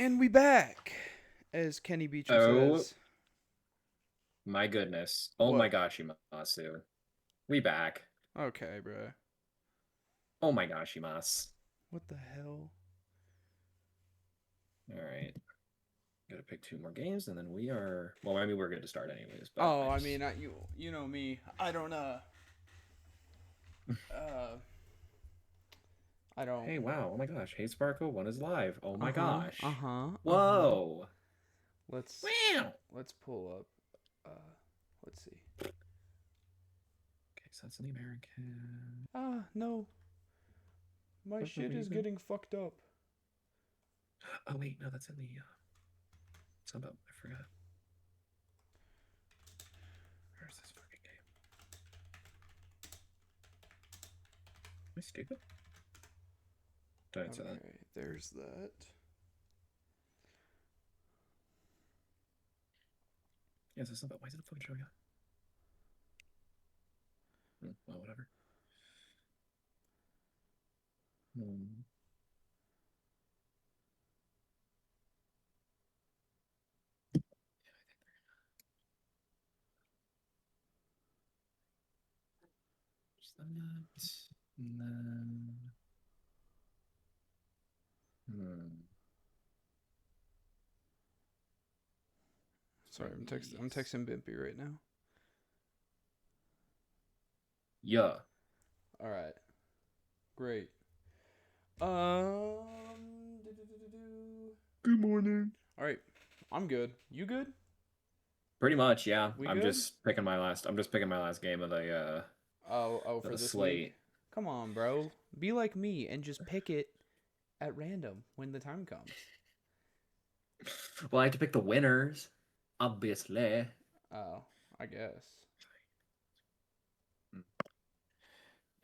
And we back, as Kenny Beecher Oh says. my goodness. Oh my What? gosh, Imasu. We back. Okay, bro. Oh my gosh, Imas. What the hell? All right. Gotta pick two more games and then we are. Well, I mean, we're good to start anyways, but Oh, I I just. mean, you know me. I don't uh I don't. Hey, wow. Oh my gosh. Hey, Sparkle. One is live. Oh Uh my huh. Uh gosh. huh. Uh huh. Whoa. Let's Wow. let's pull up. Let's see. Okay, so that's in the American. Ah, no. My shit is getting fucked up. Oh, wait. No, that's in the. It's about. I forgot. Where's this fucking game? Am I stupid? Don't answer that. Okay, there's that. Yeah, so it's about. Why is it fucking showing up? Well, whatever. Hmm. Just the nuts. And then. Hmm. Sorry, From I'm these. texting Bimpy right now. Yeah. All right. Great. Do-do-do-do-do. Good morning. All right. I'm good. You good? Pretty much, yeah. We I'm good? just picking my last. I'm just picking my last game Oh, of for the this week? slate. Come on, bro. Be like me and just pick it at random when the time comes. Well, I have to pick the winners, obviously. Oh, I guess. Hmm.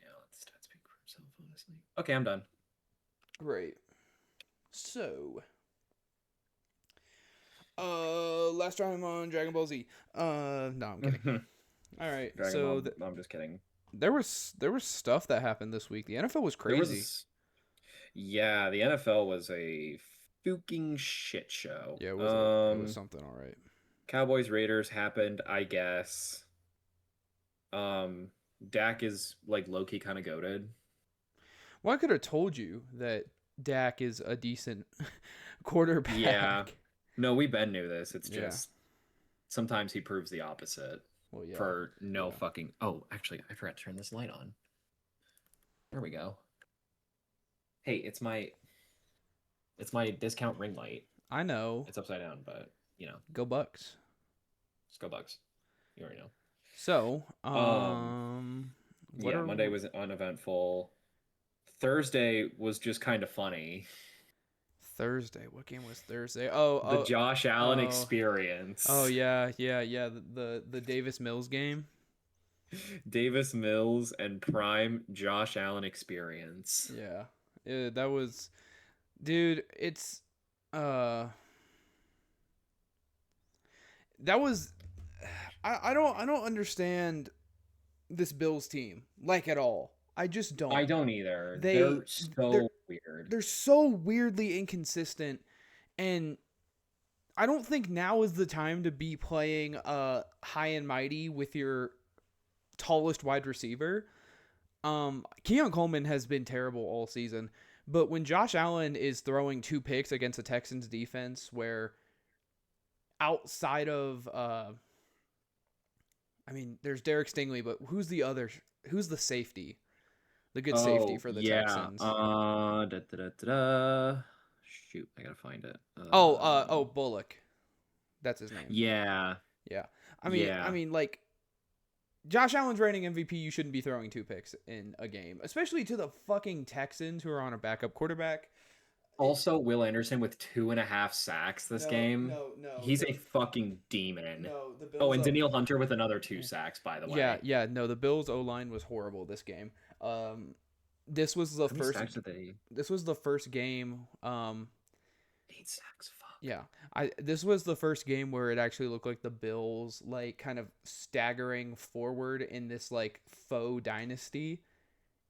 Yeah, let the stats speak for himself, honestly. Okay, I'm done. Great. So, last time on Dragon Ball Z. No, I'm kidding. All right. Dragon Ball. I'm just kidding. There was stuff that happened this week. The NFL was There crazy. was, yeah, the NFL was a fucking shit show. Yeah, it was something all right. Cowboys Raiders happened, I guess. Um, Dak is like low key kind of goaded. Well, I could have told you that Dak is a decent Yeah. quarterback. No, we Ben knew this. It's Yeah. just sometimes he proves the opposite Well, yeah. for no Yeah. fucking. Oh, actually, I forgot to turn this light on. There we go. Hey, it's my discount ring light. I know. It's upside down, but Go Bucks. let's go Bucks. You already know. So, Um, what yeah, are Monday was uneventful. Thursday was just kind of funny. Thursday? What game was Thursday? Oh, The oh, Josh Allen oh, oh, experience. yeah, yeah, yeah. The Davis Mills game. Davis Mills and prime Josh Allen experience. Yeah, that was, dude. Uh, that was. I don't understand this Bills team like at all. I just I don't. don't either. They They're they're so weird. they're so weirdly inconsistent, and I don't think now is the time to be playing high and mighty with your tallest wide receiver. Keon Coleman has been terrible all season, but when Josh Allen is throwing two picks against the Texans defense, where outside of I mean, there's Derek Stingley, but Who's the safety? The good safety Oh for the yeah. Texans. Da, da, da, da, da. Shoot, I gotta find it. Oh, Bullock. That's his name. Yeah, Yeah. I yeah. mean, like Josh Allen's reigning MVP. You shouldn't be throwing two picks in a game, especially to the fucking Texans who are on a backup quarterback. It, Also, Will Anderson with 2.5 sacks this no, game. no, no. He's a fucking demon. The Oh, Bills. and Daniil Hunter with another two Yeah, sacks, by the yeah, way. yeah. No, the Bills O line was horrible this game. This was the How many first. sacks did they? This was the first game. 8 sacks. Fuck. Yeah. This was the first game where it actually looked like the Bills like kind of staggering forward in this like faux dynasty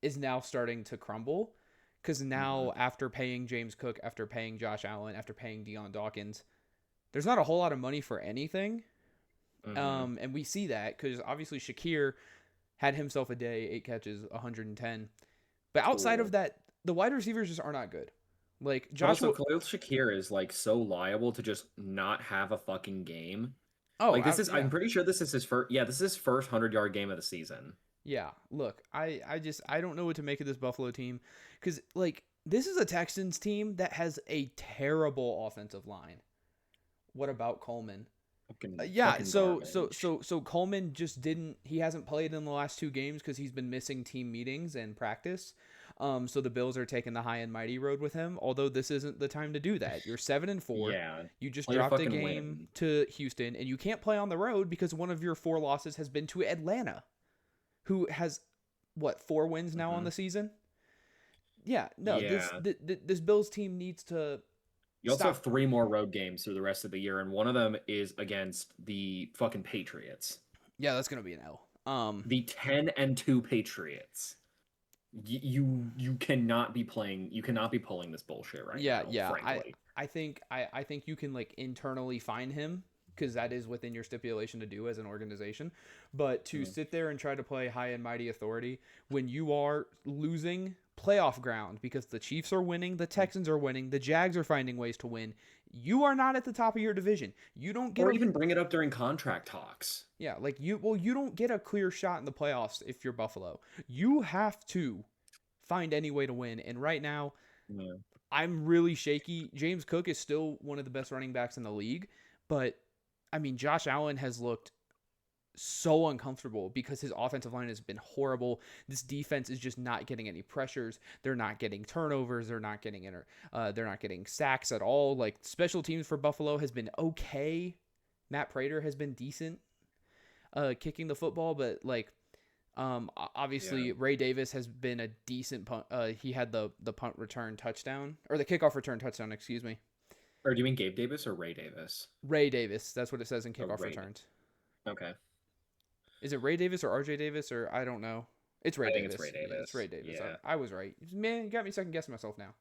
is now starting to crumble because Mhm. now after paying James Cook, after paying Josh Allen, after paying Deion Dawkins, there's not a whole lot of money for anything. Mhm. And we see that because obviously Shakir had himself a day, 8 catches, 110. But outside of Cool. that, the wide receivers just are not good. Like But also, Joshua. Khalil Shakir is like so liable to just not have a fucking game. Oh, Like this is, yeah. I'm pretty sure this is his first. Yeah, this is his first 100-yard game of the season. Yeah, look, I don't know what to make of this Buffalo team because like this is a Texans team that has a terrible offensive line. What about Coleman? Yeah, Fucking so so garbage. so so Coleman just didn't. He hasn't played in the last 2 games because he's been missing team meetings and practice. So the Bills are taking the high and mighty road with him. Although this isn't the time to do that. You're 7-4. Yeah, You just play to dropped a fucking game win. to Houston, and you can't play on the road because one of your 4 losses has been to Atlanta, who has what 4 wins now on Hmm. the season. Yeah, no, Yeah. this Bills team needs to You also have stop. 3 more road games through the rest of the year, and one of them is against the fucking Patriots. Yeah, that's gonna be an L. The 10-2 Patriots. You cannot be playing. You cannot be pulling this bullshit right Yeah, now. yeah. Frankly. I think you can like internally fine him because that is within your stipulation to do as an organization. But to Mm. sit there and try to play high and mighty authority when you are losing playoff ground because the Chiefs are winning, the Texans are winning, the Jags are finding ways to win. You are not at the top of your division. You don't get Or a even bring it up during contract talks. yeah, like you don't get a clear shot in the playoffs if you're Buffalo. You have to find any way to win. And right now, Yeah. I'm really shaky. James Cook is still one of the best running backs in the league, but I mean, Josh Allen has looked so uncomfortable because his offensive line has been horrible. This defense is just not getting any pressures. They're not getting turnovers. They're not getting sacks at all. Like special teams for Buffalo has been okay. Matt Prater has been decent, kicking the football, but like Yeah. obviously Ray Davis has been a decent punt. He had the punt return touchdown or the kickoff return touchdown. Excuse me, Or do you mean Gabe Davis or Ray Davis? Ray Davis. That's what it says in Oh, kickoff Ray. returns. Okay. Is it Ray Davis or RJ Davis or I don't know. It's Ray I think it's Ray Davis. Yeah, it's Davis. Ray Davis. Yeah. I was right. Man, you got me second guessing myself now.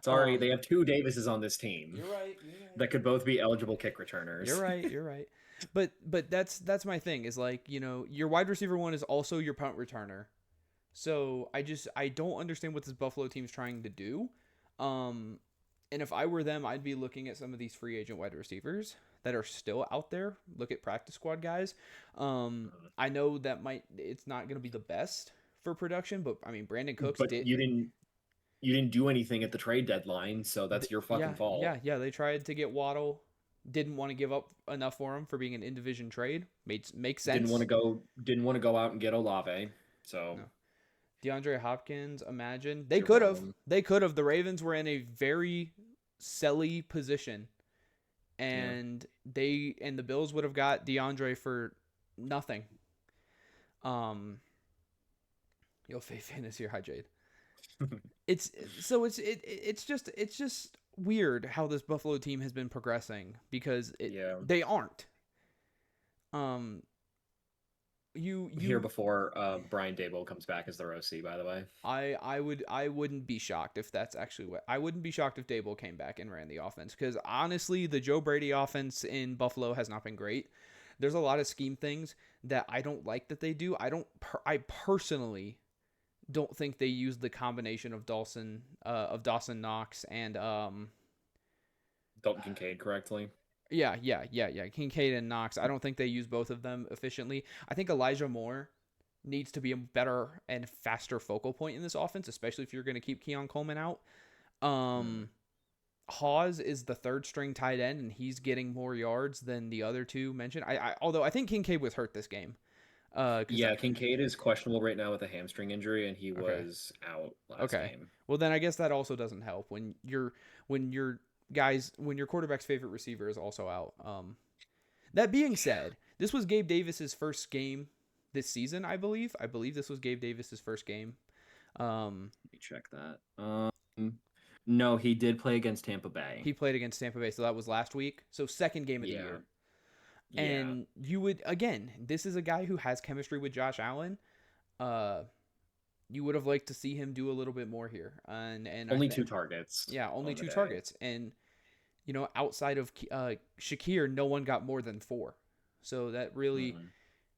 Sorry, they have 2 Davises on this team You're right. You're right. that could both be eligible kick You're returners. right. You're right. But that's my thing is like your wide receiver one is also your punt returner. So I don't understand what this Buffalo team's trying to do. Um, and if I were them, I'd be looking at some of these free agent wide receivers that are still out there. Look at practice squad guys. I know that it's not going to be the best for production, but I mean Brandon Cooks But did. you didn't do anything at the trade deadline, so that's your Yeah, fucking fault. yeah. They tried to get Waddle, didn't want to give up enough for him for being an in division trade. Makes Didn't want sense. to go didn't want to go out and get Olave. So No. DeAndre Hopkins, imagine. it's your problem. They could have. The Ravens were in a very selly position. Yeah. And the Bills would have got DeAndre for nothing. Um Yo Faith Fantasy here, hi Jade. It's so it's just weird how this Buffalo team has been progressing because Yeah. they aren't. Um you Here before Brian Dable comes back as their OC, by the way. I wouldn't be shocked if that's actually what I wouldn't be shocked if Dable came back and ran the offense because honestly the Joe Brady offense in Buffalo has not been great. There's a lot of scheme things that I don't like that they do. I personally don't think they use the combination of Dawson Knox and Dalton Kincaid correctly. yeah, Kincaid and Knox. I don't think they use both of them efficiently. I think Elijah Moore needs to be a better and faster focal point in this offense, especially if you're going to keep Keon Coleman out. Mm. Hawes is the third string tight end, and he's getting more yards than the other two mentioned. Although I think Kincaid was hurt this game. Yeah, Kincaid is questionable right now with a hamstring injury, and he Okay. was out last Okay. game. Well, then I guess that also doesn't help when your quarterback's favorite receiver is also out. That being said, this was Gabe Davis's first game this season, I believe. I believe this was Gabe Davis's first game. Let me check that. No, he did play against Tampa Bay. He played against Tampa Bay, so that was last week. So second game of the Yeah. year. Yeah. And you would again, this is a guy who has chemistry with Josh Allen. you would have liked to see him do a little bit more here. And I Only think, 2 targets yeah, only on the two day. targets. And, outside of Shakir, no one got more than 4. So that really Hmm.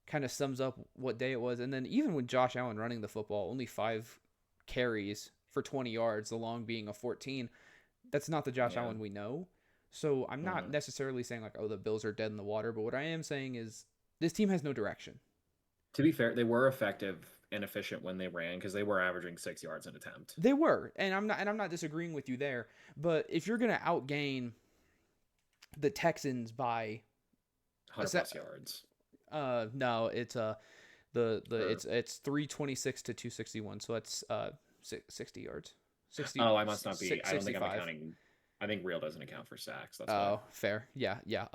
kind of sums up what day it was. And then even with Josh Allen running the football, only 5 carries for 20 yards, the long being a 14. That's not the Josh Yeah. Allen we know. So I'm not Hmm. necessarily saying like, oh, the Bills are dead in the water. But what I am saying is this team has no direction. To be fair, they were effective and efficient when they ran because they were averaging 6 yards an attempt, They were, and I'm not disagreeing with you there. But if you're gonna outgain the Texans by a 100 set, plus yards. no, it's the Or it's 326 to 261, so that's 60 yards, 60 I must not be. I don't think I'm 65. accounting. I think real doesn't account for sacks. That's why. Oh, fair. Yeah, yeah.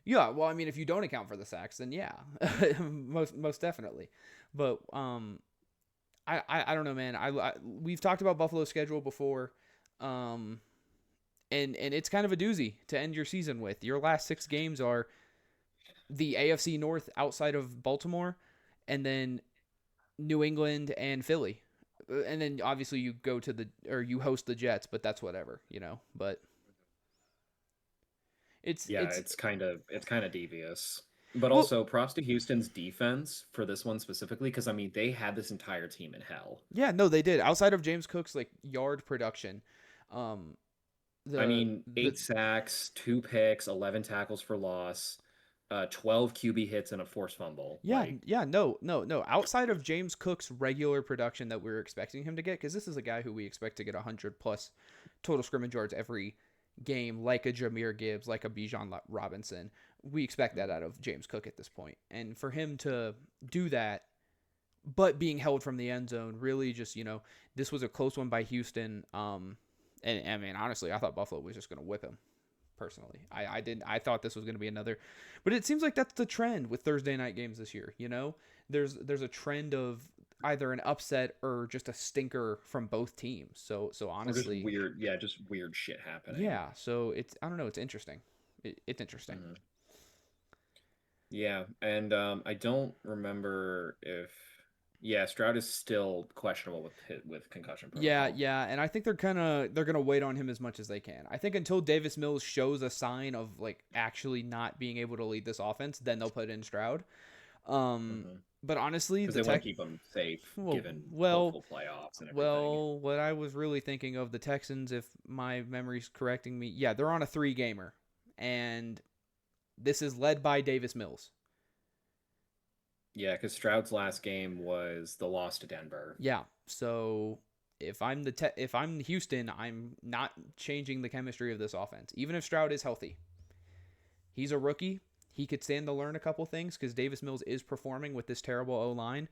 Yeah. Well, I mean, if you don't account for the sacks, then yeah, most definitely. But I don't know, man. We've talked about Buffalo's schedule before, um, and it's kind of a doozy to end your season with. Your last 6 games are the AFC North outside of Baltimore, and then New England and Philly. And then obviously you host the Jets, but that's whatever. But it's Yeah, it's it's kind of devious. But well, also props to Houston's defense for this one specifically because I mean they had this entire team in hell. yeah, no, they did. Outside of James Cook's like yard production, um, I the mean, the 8 sacks, 2 picks, 11 tackles for loss, 12 QB hits, and a forced fumble. yeah, Like, yeah, no, no, no. Outside of James Cook's regular production that we're expecting him to get, because this is a guy who we expect to get 100 plus total scrimmage yards every game, like a Jameer Gibbs, like a Bijan Robinson. We expect that out of James Cook at this point, and for him to do that, but being held from the end zone, really just this was a close one by Houston. And I mean, honestly, I thought Buffalo was just going to whip him. Personally, I didn't. I thought this was going to be another, but it seems like that's the trend with Thursday night games this year. There's a trend of either an upset or just a stinker from both teams. So or just honestly, weird, yeah, just weird shit happening. yeah. So it's I don't know. It's interesting. It's interesting. Mhm. Yeah, and I don't remember if, yeah, Stroud is still questionable with concussion Yeah, protocol. yeah, and I think they're gonna wait on him as much as they can. I think until Davis Mills shows a sign of like actually not being able to lead this offense, then they'll put in Stroud. Um, Hmm. but honestly, Because the they want tech, to keep him safe well, given well, hopeful playoffs and everything. well, what I was really thinking of the Texans, if my memory's correcting me, yeah, they're on a 3 gamer, and this is led by Davis Mills. Yeah, because Stroud's last game was the loss to Denver. Yeah, so if I'm Houston, I'm not changing the chemistry of this offense, even if Stroud is healthy. He's a rookie. He could stand to learn a couple things because Davis Mills is performing with this terrible O line.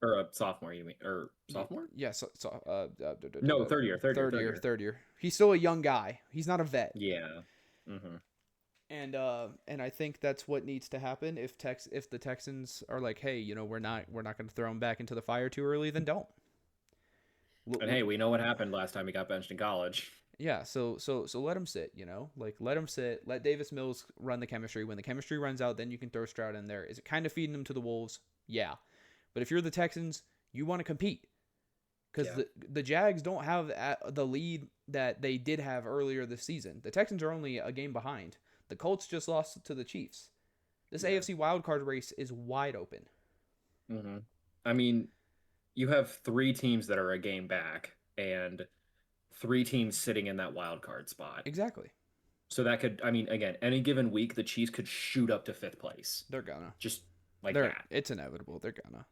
Or a sophomore, you mean? Or sophomore? Yeah, No, third year, third year, third third year, year. third year. He's still a young guy. He's not a vet, Yeah. Hmm. and I think that's what needs to happen. If the Texans are like, hey, we're not going to throw him back into the fire too early, then don't. And hey, we know what happened last time he got benched in college. Yeah, so let him sit. Like let him sit. Let Davis Mills run the chemistry. When the chemistry runs out, then you can throw Stroud in there. Is it kind of feeding them to the wolves? Yeah, but if you're the Texans, you want to compete because Yeah. the Jags don't have the lead that they did have earlier this season. The Texans are only a game behind. The Colts just lost to the Chiefs. This Yeah. AFC wildcard race is wide open. Hmm. I mean, you have 3 teams that are a game back and 3 teams sitting in that wild card spot. Exactly. So that could, I mean, again, any given week, the Chiefs could shoot up to 5th place. They're gonna. Just like that. It's inevitable. They're gonna.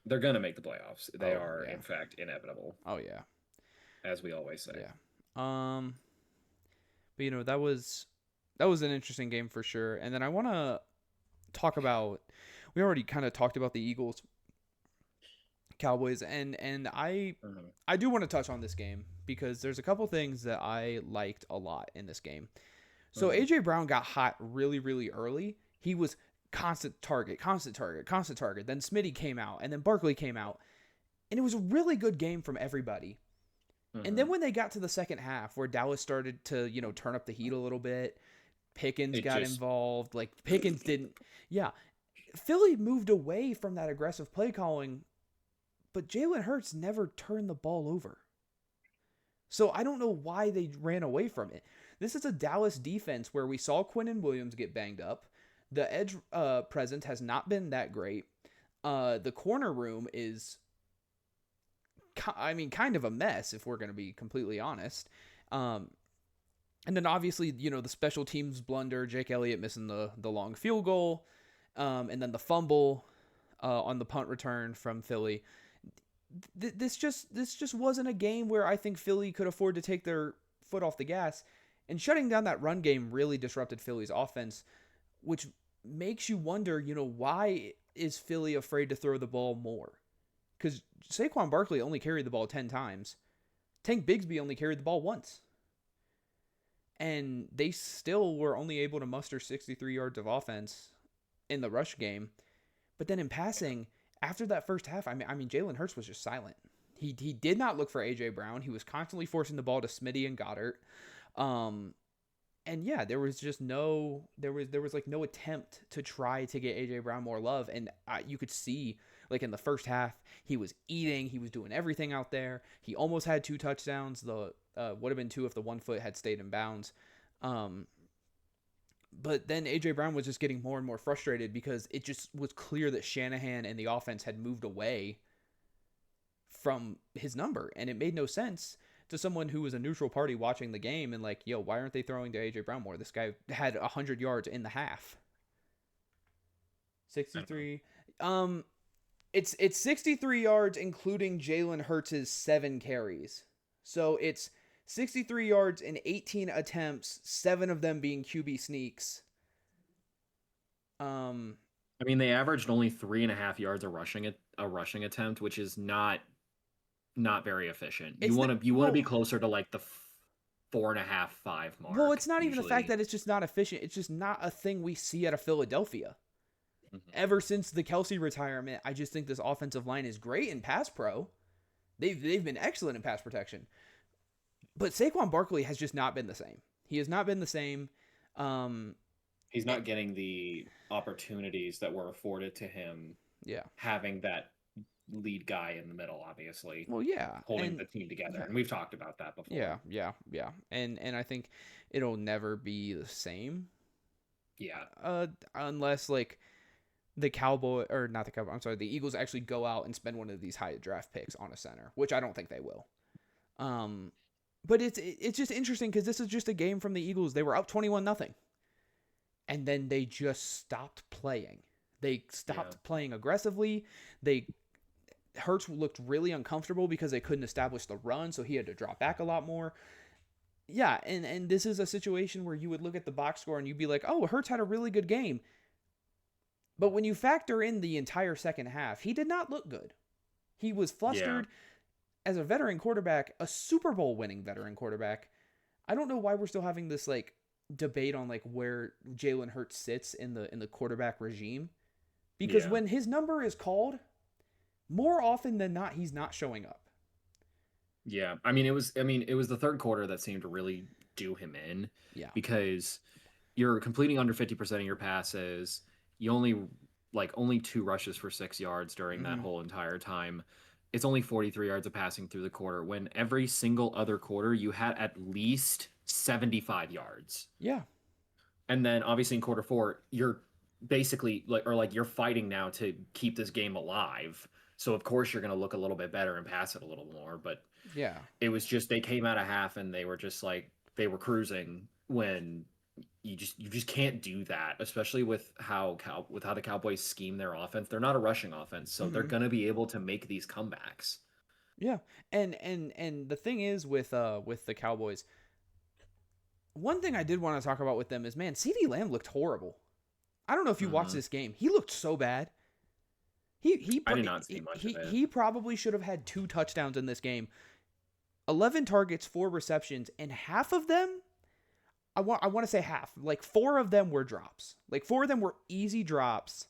They're going to make the playoffs. They Oh are, yeah. in fact, inevitable, Oh yeah. as we always say. Yeah. But that was an interesting game for sure. And then I want to talk about. We already kind of talked about the Eagles, Cowboys, and Mhm. I do want to touch on this game because there's a couple things that I liked a lot in this game. So Mhm. AJ Brown got hot really really early. He was constant target, constant target, constant target. Then Smitty came out, and then Barkley came out, and it was a really good game from everybody. And then Mhm. when they got to the second half, where Dallas started to, turn up the heat a little bit, Pickens It got just, involved. Like Pickens didn't, yeah. Philly moved away from that aggressive play calling, but Jalen Hurts never turned the ball over. So I don't know why they ran away from it. This is a Dallas defense where we saw Quinnen Williams get banged up. The edge presence has not been that great. The corner room is, kind of a mess if we're going to be completely honest. And then obviously, the special teams blunder, Jake Elliott missing the long field goal, and then the fumble on the punt return from Philly. This just wasn't a game where I think Philly could afford to take their foot off the gas, and shutting down that run game really disrupted Philly's offense, which makes you wonder, why is Philly afraid to throw the ball more? Because Saquon Barkley only carried the ball 10 times. Tank Bigsby only carried the ball once. And they still were only able to muster 63 yards of offense in the rush game. But then in passing, after that first half, Jalen Hurts was just silent. He did not look for A.J. Brown. He was constantly forcing the ball to Smitty and Goddard. And yeah, there was just no attempt to try to get A.J. Brown more love. And you could see, in the first half, he was eating. He was doing everything out there. He almost had 2 touchdowns. Would have been 2 if the 1 foot had stayed in bounds. But then A.J. Brown was just getting more and more frustrated because it just was clear that Shanahan and the offense had moved away from his number. And it made no sense to someone who was a neutral party watching the game and why aren't they throwing to A.J. Brown more? This guy had 100 yards in the half. 63. It's 63 yards, including Jalen Hurts' 7 carries. So it's 63 yards in 18 attempts, 7 of them being QB sneaks. They averaged only 3.5 yards a rushing attempt, which is not very efficient. You want to be closer to the 4.5, 5 mark. Well, it's not even the fact that it's just not efficient. It's just not a thing we see out of Philadelphia. Mm-hmm. Ever since the Kelsey retirement, I just think this offensive line is great in pass pro. They've been excellent in pass protection. But Saquon Barkley has just not been the same. He has not been the same. He's not getting the opportunities that were afforded to him. Yeah. Having that lead guy in the middle, obviously. Well, yeah. Holding the team together. And we've talked about that before. Yeah. And I think it'll never be the same. Yeah. Unless the Eagles actually go out and spend one of these high draft picks on a center, which I don't think they will. But it's just interesting because this is just a game from the Eagles. They were up 21-0. And then they just stopped playing. They stopped playing aggressively. Hurts looked really uncomfortable because they couldn't establish the run, so he had to drop back a lot more. Yeah, and this is a situation where you would look at the box score and you'd be like, oh, Hurts had a really good game. But when you factor in the entire second half, he did not look good. He was flustered. Yeah. As a veteran quarterback, a Super Bowl winning veteran quarterback, I don't know why we're still having this debate on where Jalen Hurts sits in the quarterback regime. Because when his number is called, more often than not, he's not showing up. Yeah, it was the third quarter that seemed to really do him in. Yeah, because you're completing under 50% of your passes. You only 2 rushes for 6 yards during that whole entire time. It's only 43 yards of passing through the quarter, when every single other quarter you had at least 75 yards. Yeah. And then obviously in quarter 4, you're basically you're fighting now to keep this game alive. So of course you're going to look a little bit better and pass it a little more, but yeah, it was just, they came out of half and they were just they were cruising, when you just can't do that, especially with how the Cowboys scheme their offense. They're not a rushing offense, so they're going to be able to make these comebacks. Yeah. And the thing is with the Cowboys, one thing I did want to talk about with them is, man, CeeDee Lamb looked horrible. I don't know if you watched this game. He looked so bad. I did not see much of it. He probably should have had 2 touchdowns in this game. 11 targets, 4 receptions, and half of them, I want to say half, 4 of them were drops. 4 of them were easy drops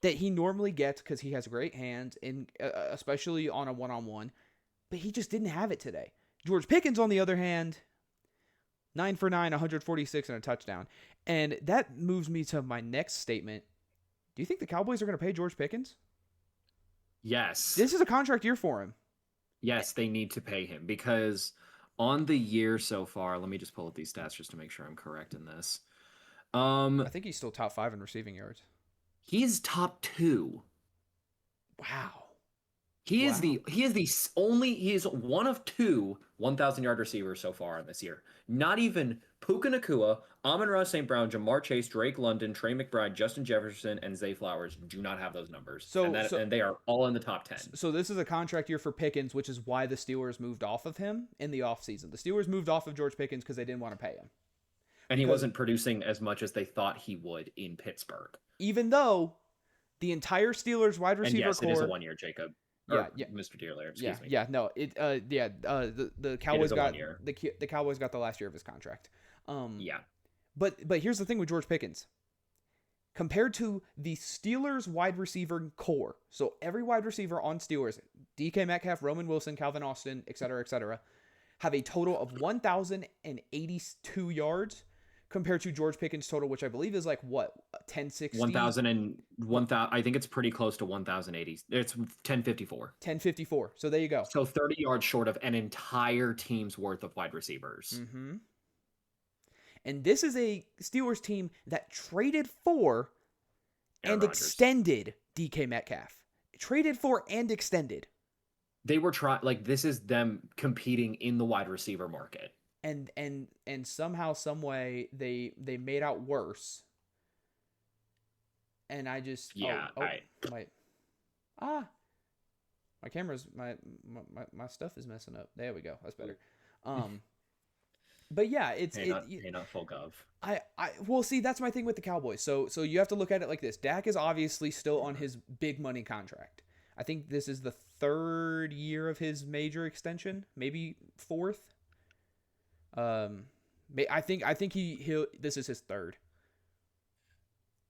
that he normally gets because he has great hands, and especially on a one-on-one. But he just didn't have it today. George Pickens, on the other hand, 9 for 9, 146 and a touchdown. And that moves me to my next statement. Do you think the Cowboys are going to pay George Pickens? Yes. This is a contract year for him. Yes, they need to pay him because on the year so far, let me just pull up these stats just to make sure I'm correct in this. I think he's still top 5 in receiving yards. He's top 2. Wow. He is one of 2 1,000-yard receivers so far in this year. Not even Puka Nacua, Amon-Ra St. Brown, Jamar Chase, Drake London, Trey McBride, Justin Jefferson, and Zay Flowers do not have those numbers. And they are all in the top 10. So this is a contract year for Pickens, which is why the Steelers moved off of him in the offseason. The Steelers moved off of George Pickens because they didn't want to pay him. And he wasn't producing as much as they thought he would in Pittsburgh. Even though the entire Steelers wide receiver and yes, core... it is a 1 year, Jacob. Yeah. Mr. Dearlair, excuse me. Yeah, no, the Cowboys got the Cowboys got the last year of his contract. Yeah. But here's the thing with George Pickens. Compared to the Steelers wide receiver core, so every wide receiver on Steelers, DK Metcalf, Roman Wilson, Calvin Austin, etc., have a total of 1,082 yards compared to George Pickens' total, which I believe is like what, 1060? 1,000 I think it's pretty close to 1,080. It's 1054. 1054. So there you go. So 30 yards short of an entire team's worth of wide receivers. Mm-hmm. And this is a Steelers team that traded for and extended DK Metcalf. Traded for and extended. They were this is them competing in the wide receiver market. And somehow, some way, they made out worse. And I just my camera's my stuff is messing up. There we go. That's better. But yeah, it's not full gov. Well, see, that's my thing with the Cowboys. So you have to look at it like this. Dak is obviously still on his big money contract. I think this is the 3rd year of his major extension, maybe 4th. I think he'll this is his 3rd.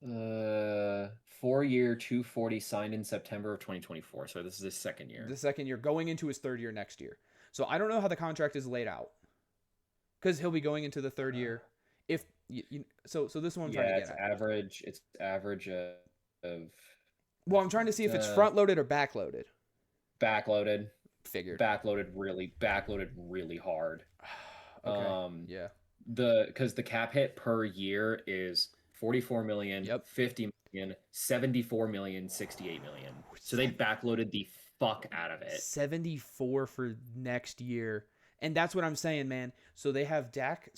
4-year, 240 signed in September of 2024. So this is his 2nd year. The 2nd year, going into his 3rd year next year. So I don't know how the contract is laid out, because he'll be going into the 3rd year. If so this is what I'm trying to get at. It's average of. Well, I'm trying to see if it's front loaded or back loaded. Backloaded. Figured. Backloaded really hard. Okay. Yeah. Because the cap hit per year is 44 million, 50 million, 74 million, 68 million. So they backloaded the fuck out of it. 74 for next year. And that's what I'm saying, man. So they have Dak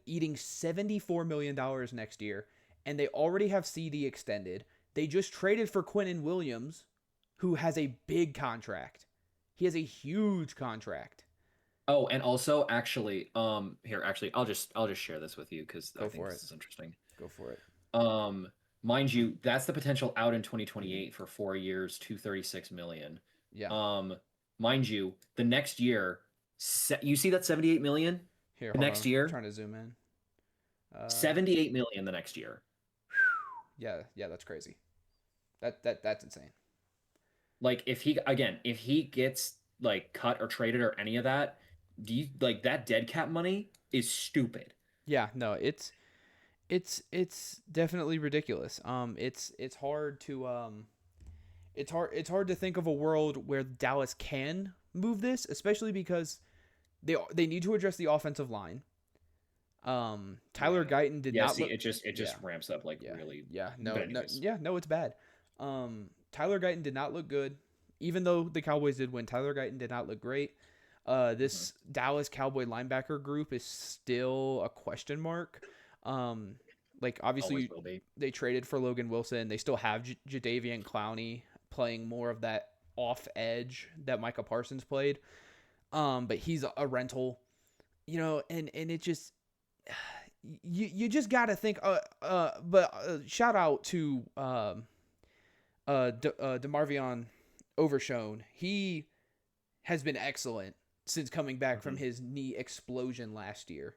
eating $74 million next year, and they already have CD extended. They just traded for Quinnen Williams, who has a big contract. He has a huge contract. Oh, and also, actually, I'll just share this with you because I think this is interesting. Go for it. Mind you, that's the potential out in 2028 for 4 years, 236 million. Yeah. Mind you, the next year, you see that 78 million? Here, next year. I'm trying to zoom in. 78 million the next year. Yeah, that's crazy. That's insane. Like if he gets like cut or traded or any of that, do you like that dead cap money is stupid. Yeah, no, it's definitely ridiculous. It's hard to it's hard to think of a world where Dallas can move this, especially because they need to address the offensive line. Tyler Guyton did not. It just ramps up really. Yeah, no, it's bad. Tyler Guyton did not look good, even though the Cowboys did win. Tyler Guyton did not look great. This Dallas Cowboy linebacker group is still a question mark. Obviously they traded for Logan Wilson. They still have Jadeveon Clowney playing more of that off edge that Micah Parsons played. But he's a rental, and it just, you just got to think, shout out to, DeMarvion Overshown. He has been excellent since coming back from his knee explosion last year.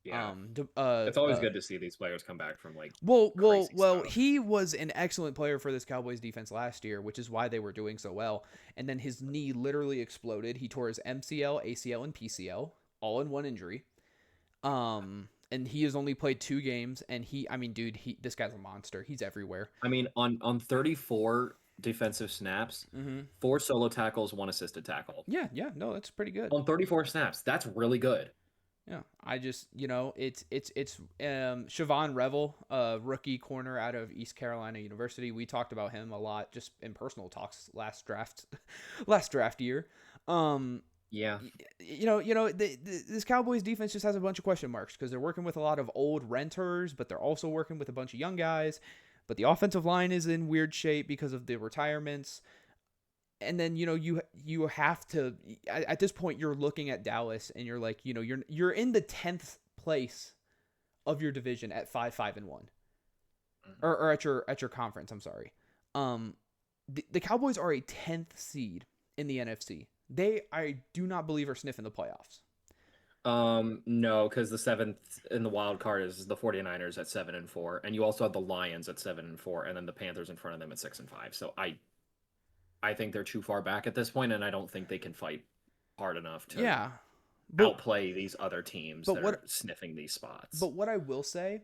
Yeah. It's always good to see these players come back from stuff. He was an excellent player for this Cowboys defense last year, which is why they were doing so well. And then his knee literally exploded. He tore his MCL, ACL, and PCL all in one injury. And he has only played 2 games, and this guy's a monster. He's everywhere. I mean, on 34, defensive snaps, Mm-hmm. 4 solo tackles, 1 assisted tackle Yeah, no, that's pretty good. on 34 snaps. That's really good. Yeah, I just it's Siobhan Revel, rookie corner out of East Carolina University. We talked about him a lot just in personal talks last draft, last draft year. Um, Yeah. this Cowboys defense just has a bunch of question marks because they're working with a lot of old renters, but they're also working with a bunch of young guys. But the offensive line is in weird shape because of the retirements. And then you have to at this point you're looking at Dallas and you're like you're in the 10th place of your division at 5-5-1 or at your conference. I'm sorry. The Cowboys are a 10th seed in the NFC. They, I do not believe, are sniffing the playoffs. No, because the 7th in the wild card is the 49ers at 7-4, and you also have the Lions at 7-4, and then the Panthers in front of them at 6-5. So I think they're too far back at this point, and I don't think they can fight hard enough to Yeah, outplay these other teams that what are sniffing these spots. but what I will say,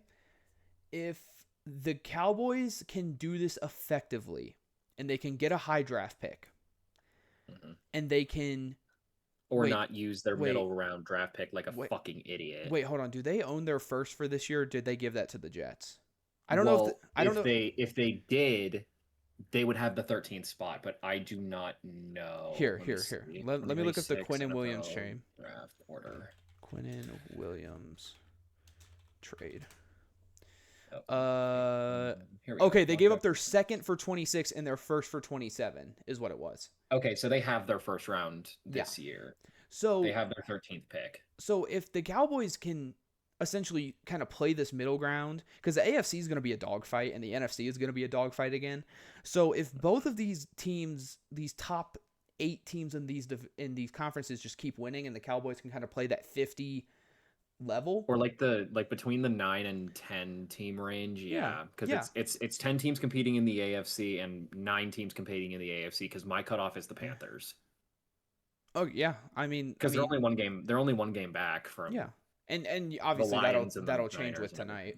if the Cowboys can do this effectively, and they can get a high draft pick, and they can or wait, not use their wait, middle round draft pick like a wait, fucking idiot. wait, hold on. Do they own their first for this year? Or did they give that to the Jets? I don't know. I don't know. If they did, they would have the 13th spot, but I do not know. Here. Let me look up the Quinnen Williams trade. Draft order. Quinnen Williams trade. Okay, they gave up their second for 26 and their first for 27 is what it was. Okay, so they have their first round this year. So they have their 13th pick. So if the Cowboys can essentially kind of play this middle ground, because the AFC is going to be a dogfight and the NFC is going to be a dogfight again. So if both of these teams, these top 8 teams in these conferences just keep winning and the Cowboys can kind of play that 50 level, or like between the 9 and 10 team range, because it's 10 teams competing in the AFC and 9 teams competing in the AFC, because my cutoff is the Panthers. Oh yeah, I mean they're only one game back from and obviously that'll change with tonight.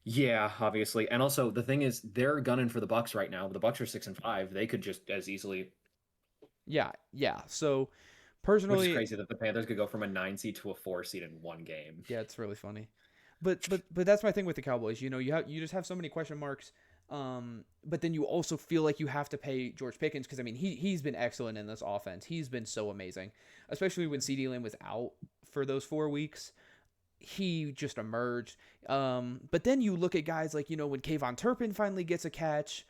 Yeah, obviously, and also the thing is they're gunning for the Bucs right now. The Bucs are 6-5. They could just as easily. Yeah. So. Personally, which is crazy that the Panthers could go from a 9 seed to a 4 seed in one game. Yeah, it's really funny, but that's my thing with the Cowboys. You just have so many question marks. But then you also feel like you have to pay George Pickens because I mean he's been excellent in this offense. He's been so amazing, especially when CeeDee Lamb was out for those 4 weeks. He just emerged. But then you look at guys like when Kayvon Turpin finally gets a catch.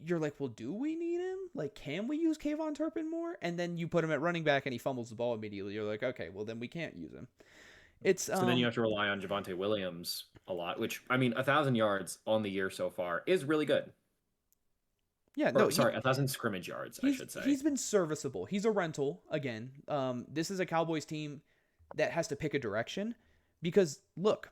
You're like, well, do we need him? Like, can we use Kayvon Turpin more? And then you put him at running back and he fumbles the ball immediately. You're like, okay, well, then we can't use him. So then you have to rely on Javonte Williams a lot, which, I mean, 1,000 yards on the year so far is really good. Yeah, 1,000 scrimmage yards, I should say. He's been serviceable. He's a rental, again. This is a Cowboys team that has to pick a direction because, look,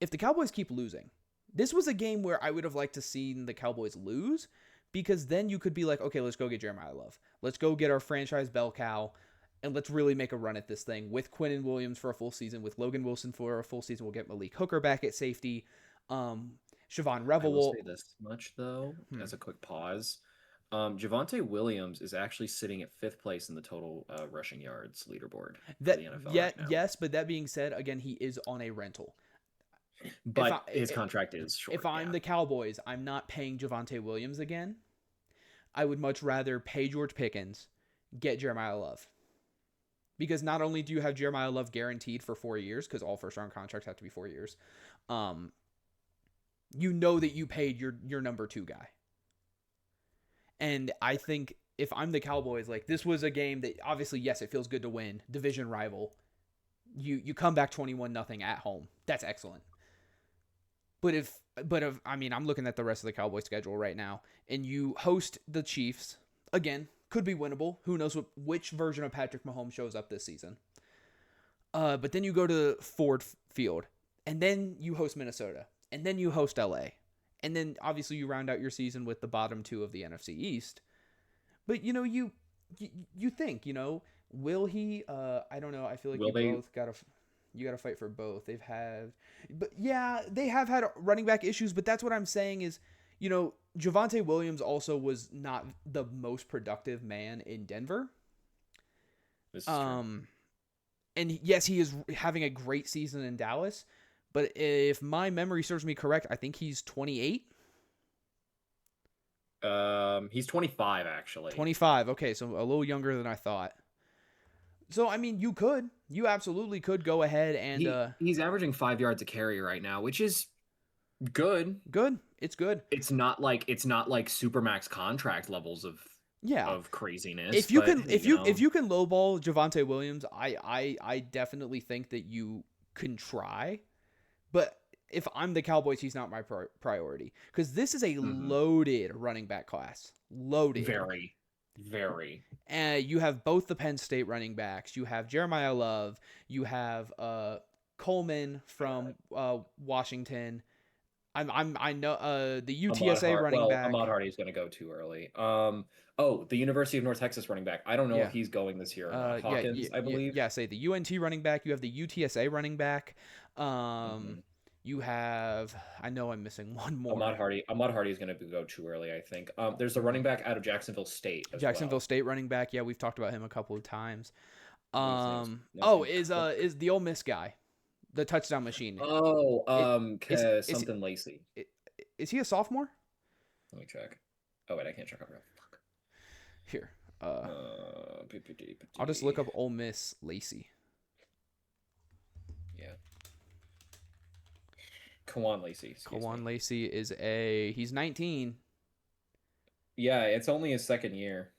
if the Cowboys keep losing, this was a game where I would have liked to see the Cowboys lose because then you could be like, okay, let's go get Jeremiah Love. Let's go get our franchise bell cow, and let's really make a run at this thing with Quinnen Williams for a full season, with Logan Wilson for a full season. We'll get Malik Hooker back at safety. Siobhan Revel will say this much, though, as a quick pause. Javonte Williams is actually sitting at 5th place in the total rushing yards leaderboard for the NFL right now. Yes, but that being said, again, he is on a rental. But his contract is short. If I'm the Cowboys, I'm not paying Javonte Williams again. I would much rather pay George Pickens, get Jeremiah Love. Because not only do you have Jeremiah Love guaranteed for 4 years, because all first-round contracts have to be 4 years, you know that you paid your number 2 guy. And I think if I'm the Cowboys, like this was a game that obviously, yes, it feels good to win. Division rival. You come back 21-0 at home. That's excellent. But if I mean, I'm looking at the rest of the Cowboys schedule right now, and you host the Chiefs again, could be winnable. Who knows which version of Patrick Mahomes shows up this season? But then you go to Ford Field, and then you host Minnesota, and then you host LA, and then obviously you round out your season with the bottom 2 of the NFC East. But you think will he? I don't know. I feel like both got to. You got to fight for both. They have had running back issues, but that's what I'm saying is Javonte Williams also was not the most productive man in Denver. This is true. And yes, he is having a great season in Dallas, but if my memory serves me correct, I think he's 28. He's 25 actually. 25. Okay, so a little younger than I thought. So I mean, you absolutely could go ahead and he's averaging 5 yards a carry right now, which is good. Good. It's good. It's not like supermax contract levels of craziness. If you can lowball Javonte Williams, I definitely think that you can try. But if I'm the Cowboys, he's not my priority because this is a loaded running back class. Loaded. Very, very. And you have both the Penn State running backs. You have Jeremiah Love. You have Coleman from Washington. I know the UTSA running back. Ahmad Hardy's going to go too early. The University of North Texas running back. I don't know if he's going this year. Hawkins, I believe. Yeah, say the UNT running back. You have the UTSA running back. You have. I know I'm missing one more. Ahmad Hardy is going to go too early, I think. There's a running back out of Jacksonville State. State running back. Yeah, we've talked about him a couple of times. Is the Ole Miss guy. The touchdown machine. Something Lacey. Is he a sophomore? Let me check. Oh wait, I can't check over. Fuck. Here. I'll just look up Ole Miss Lacey. Yeah. Kawan Lacey. Kawan Lacey he's 19. Yeah, it's only his second year.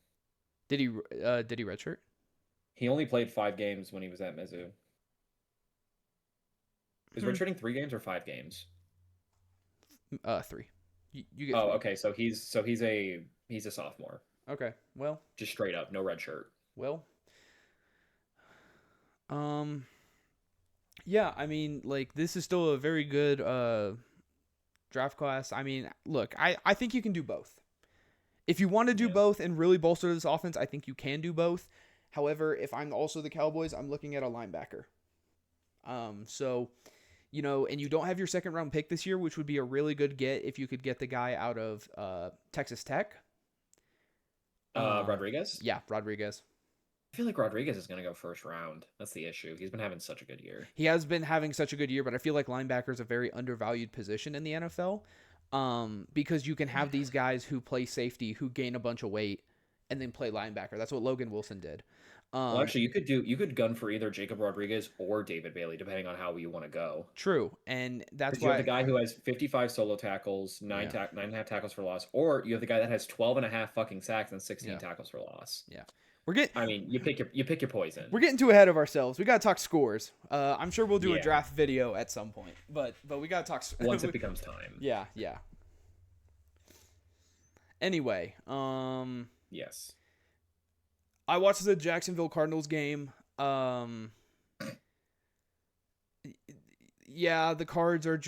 Did he redshirt? He only played 5 games when he was at Mizzou. Is redshirting 3 games or 5 games? 3. You get 3. Okay. So he's a sophomore. Okay. Well, just straight up, no red shirt. Well, yeah. I mean, like this is still a very good draft class. I mean, look, I think you can do both. If you want to do both and really bolster this offense, I think you can do both. However, if I'm also the Cowboys, I'm looking at a linebacker. So. And you don't have your second round pick this year, which would be a really good get if you could get the guy out of Texas Tech. Rodriguez? Yeah, Rodriguez. I feel like Rodriguez is going to go first round. That's the issue. He's been having such a good year. He has been having such a good year, but I feel like linebacker is a very undervalued position in the NFL because you can have these guys who play safety, who gain a bunch of weight, and then play linebacker. That's what Logan Wilson did. Well, actually, you could gun for either Jacob Rodriguez or David Bailey, depending on how you want to go. True, and that's why you have the guy who has 55 solo tackles, 9.5 tackles for loss, or you have the guy that has 12.5 fucking sacks and 16 tackles for loss. Yeah, you pick your poison. We're getting too ahead of ourselves. We gotta talk scores. I'm sure we'll do a draft video at some point, but we gotta talk once it becomes time. Yeah. Anyway, yes. I watched the Jacksonville Cardinals game. Yeah, the Cards are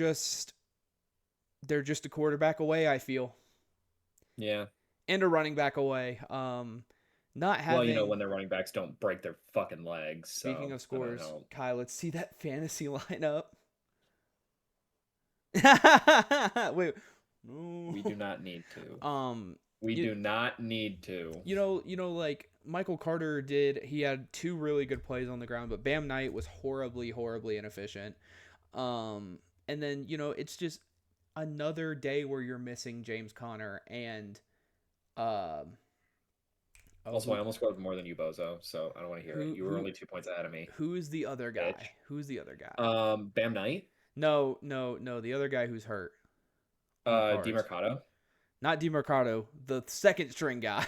they're just a quarterback away, I feel. Yeah. And a running back away. Not having... Well, when their running backs don't break their fucking legs. Speaking of scores, Kyle, let's see that fantasy lineup. Wait. We do not need to. We do not need to. Like Michael Carter he had 2 really good plays on the ground, but Bam Knight was horribly, horribly inefficient. And then, it's just another day where you're missing James Conner and also, I almost scored more than you, Bozo, so I don't want to hear it. You were only 2 points ahead of me. Who's the other guy? Bam Knight? No, the other guy who's hurt. DeMarcado? Not DeMarcado, the second string guy.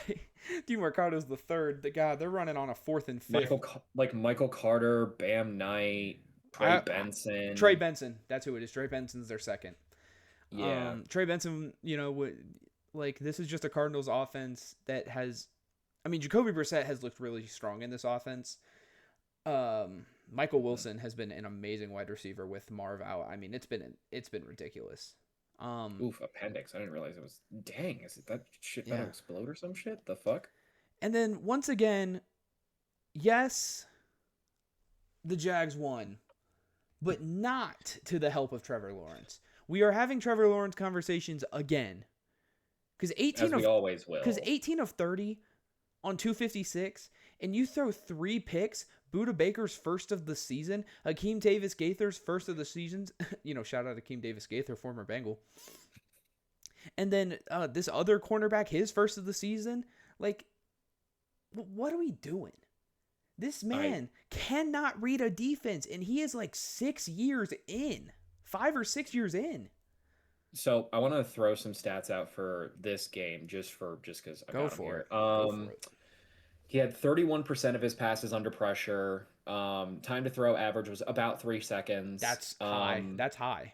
DeMarcado's the third. The guy they're running on a 4th and 5th. Michael Carter, Bam Knight, Trey Benson. Trey Benson, that's who it is. Trey Benson's their second. Yeah. Trey Benson, this is just a Cardinals offense that has. I mean, Jacoby Brissett has looked really strong in this offense. Michael Wilson has been an amazing wide receiver with Marv out. I mean, it's been ridiculous. Appendix. I didn't realize it was. Dang, is it that shit about to explode or some shit? The fuck? And then once again, yes, the Jags won, but not to the help of Trevor Lawrence. We are having Trevor Lawrence conversations again Because as we always will. 18 of 30 on 256, and you throw 3 picks. Buda Baker's first of the season, Akeem Davis Gaither's first of the season. Shout out to Akeem Davis Gaither, former Bengal. And then this other cornerback, his first of the season. Like, what are we doing? This man cannot read a defense, and he is like 5 or 6 years in. So I want to throw some stats out for this game, just because I got him here. Go for it. He had 31% of his passes under pressure. Time to throw average was about 3 seconds. That's high. That's high.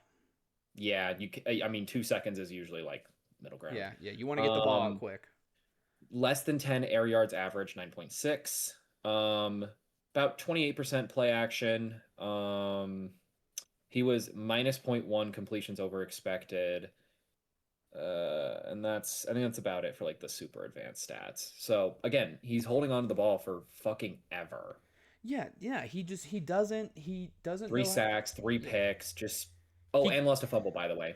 Yeah, 2 seconds is usually like middle ground. Yeah. You want to get the ball out quick. Less than 10 air yards average, 9.6. About 28% play action. He was minus 0.1 completions over expected. And I think that's about it for like the super advanced stats. So again, he's holding on to the ball for fucking ever. Yeah. He doesn't 3 sacks, 3 picks, and lost a fumble, by the way.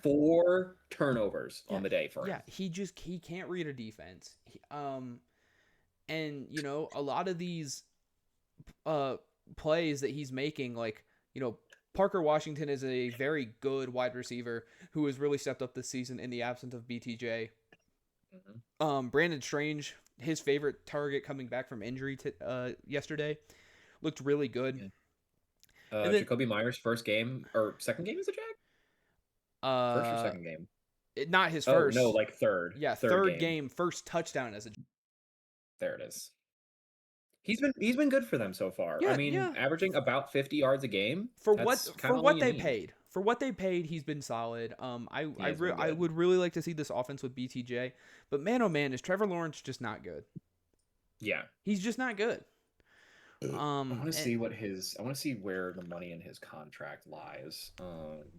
Four turnovers on the day for him. Yeah, he can't read a defense. And a lot of these plays that he's making, like, Parker Washington is a very good wide receiver who has really stepped up this season in the absence of BTJ. Mm-hmm. Brandon Strange, his favorite target coming back from injury yesterday, looked really good. And then, Jakobi Meyers' first game or second game as a Jag? First or second game? Not his first. Oh, no, like third. Yeah, third game, first touchdown as a Jag. There it is. He's been good for them so far. Yeah, averaging about 50 yards a game. For what they paid. For what they paid, he's been solid. I would really like to see this offense with BTJ, but man, oh man, is Trevor Lawrence just not good? Yeah, he's just not good. I want to see where the money in his contract lies.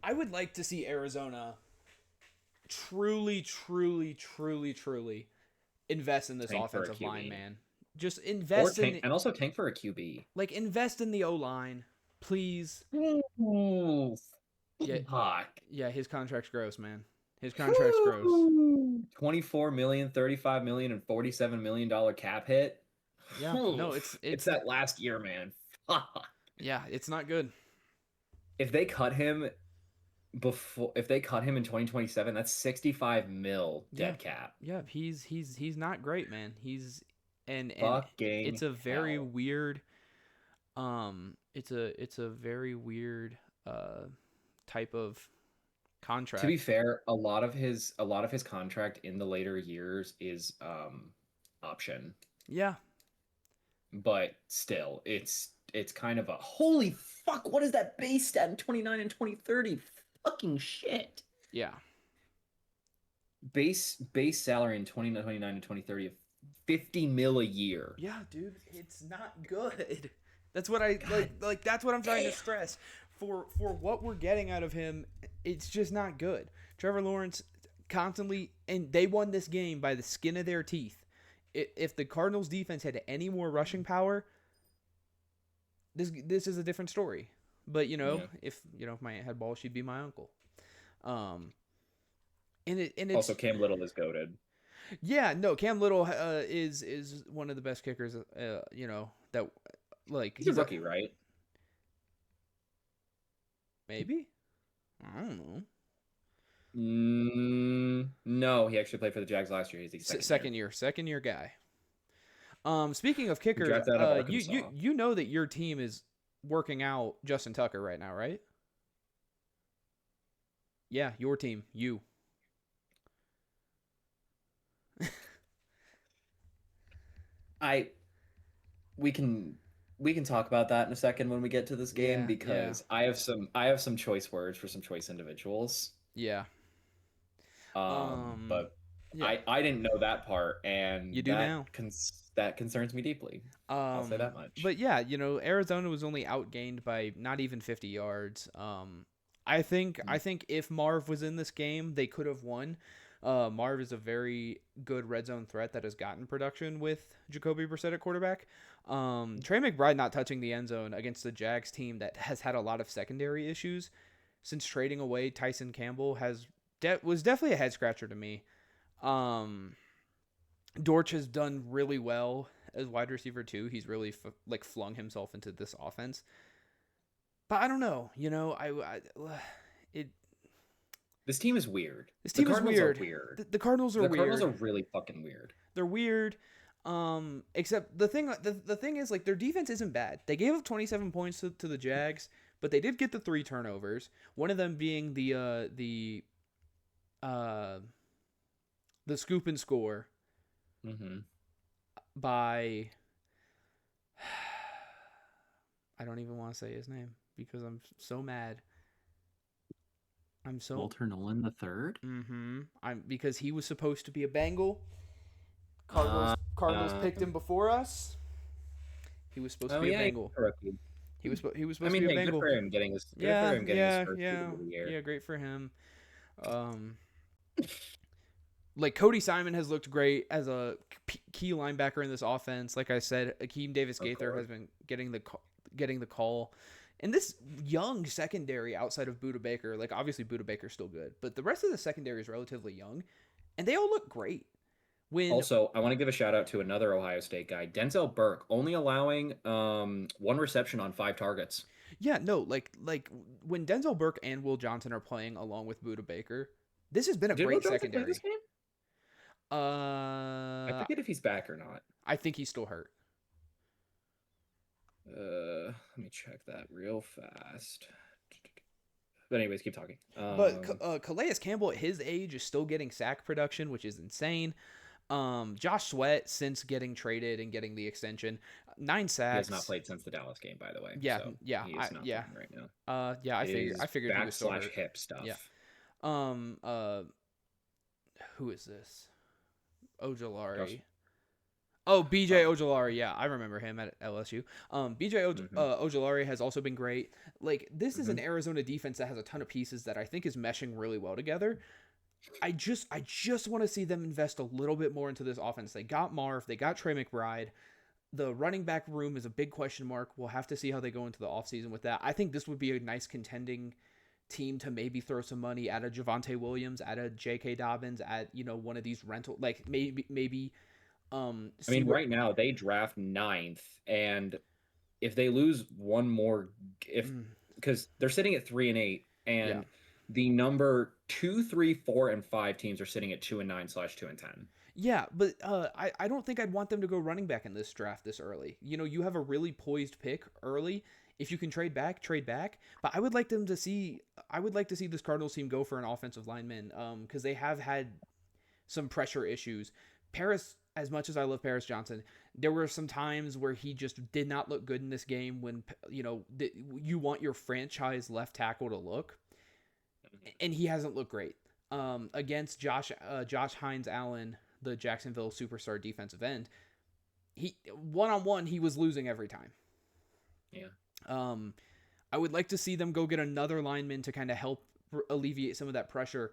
I would like to see Arizona truly invest in this offensive line, man. Just invest and also tank for a QB. Like, invest in the O-line, please. Ooh, yeah, his contract's gross, man. His contract's gross. $24 million, $35 million, and $47 million cap hit. Yeah, no, it's that last year, man. Yeah, it's not good. If they cut him in 2027, that's 65 mil dead cap. Yeah, he's not great, man. And it's a very weird it's a very weird type of contract. To be fair, a lot of his contract in the later years is option. Yeah. But still, it's kind of a holy fuck, what is that base stat in 29 and 2030? Fucking shit. Yeah. Base salary in 2029 and 2030 of 50 mil a year. Yeah, dude, it's not good. That's what I like that's what I'm trying to stress. For what we're getting out of him, it's just not good. Trevor Lawrence constantly, and they won this game by the skin of their teeth. If the Cardinals defense had any more rushing power, this is a different story. But if my aunt had balls, she'd be my uncle. And it's also Cam Little is goated. Yeah, no, Cam Little is one of the best kickers. That like he's a rookie, right? Maybe, I don't know. No, he actually played for the Jags last year. He's the second year guy. Speaking of kickers, you know that your team is working out Justin Tucker right now, right? Yeah, your team, you. We can talk about that in a second when we get to this game, because I have some choice words for some choice individuals. Yeah. But yeah. I didn't know that part, and you do now. That concerns me deeply. I'll say that much. But yeah, Arizona was only outgained by not even 50 yards. I think if Marv was in this game, they could have won. Marv is a very good red zone threat that has gotten production with Jacoby Brissett at quarterback. Trey McBride not touching the end zone against the Jags team that has had a lot of secondary issues since trading away Tyson Campbell was definitely a head scratcher to me. Dortch has done really well as wide receiver too. He's really like flung himself into this offense. But I don't know. It This team is weird. this The team is Cardinals are weird. weird. The Cardinals are The weird. Cardinals are really fucking weird. They're weird. Except the thing is like their defense isn't bad. They gave up 27 points to the Jags, but they did get the 3 turnovers. One of them being the scoop and score by I don't even want to say his name because I'm so mad. Walter Nolan the third. Because he was supposed to be a Bengal. Cardinals picked him before us. He was supposed to be a Bengal. He was supposed to be a Bengal. Good for him getting his. Yeah, yeah. Great for him. Like Cody Simon has looked great as a key linebacker in this offense. Like I said, Akeem Davis-Gaither has been getting the call. And this young secondary outside of Budda Baker, like obviously Budda Baker's still good, but the rest of the secondary is relatively young, and they all look great. Also, I want to give a shout out to another Ohio State guy, Denzel Burke, only allowing 1 reception on 5 targets. Yeah, no, like when Denzel Burke and Will Johnson are playing along with Budda Baker, this has been a great secondary. Play this game? I forget if he's back or not. I think he's still hurt. Let me check that real fast. But anyways, keep talking. But Calais Campbell at his age is still getting sack production, which is insane. Josh Sweat, since getting traded and getting the extension, 9 sacks. He has not played since the Dallas game, by the way. Yeah, so yeah, he is not playing right now. I figured he was still hurt. Hip stuff. Yeah. Who is this? Ojulari. Oh, BJ Ojulari. Yeah, I remember him at LSU. BJ Ojulari has also been great. Like, this is an Arizona defense that has a ton of pieces that I think is meshing really well together. I just want to see them invest a little bit more into this offense. They got Marv. They got Trey McBride. The running back room is a big question mark. We'll have to see how they go into the offseason with that. I think this would be a nice contending team to maybe throw some money at a Javonte Williams, at a J.K. Dobbins, at, one of these rental, like maybe right now they draft 9th, and if they lose one more, because they're sitting at 3-8, and the number 2, 3, 4, and 5 teams are sitting at 2-9/2-10. Yeah, but I don't think I'd want them to go running back in this draft this early. You have a really poised pick early. If you can trade back, trade back. But I would like to see this Cardinals team go for an offensive lineman, because they have had some pressure issues. Paris, as much as I love Paris Johnson, there were some times where he just did not look good in this game when, you want your franchise left tackle to look, and he hasn't looked great. Against Josh Hines Allen, the Jacksonville superstar defensive end, he one-on-one, he was losing every time. Yeah. I would like to see them go get another lineman to kind of help alleviate some of that pressure.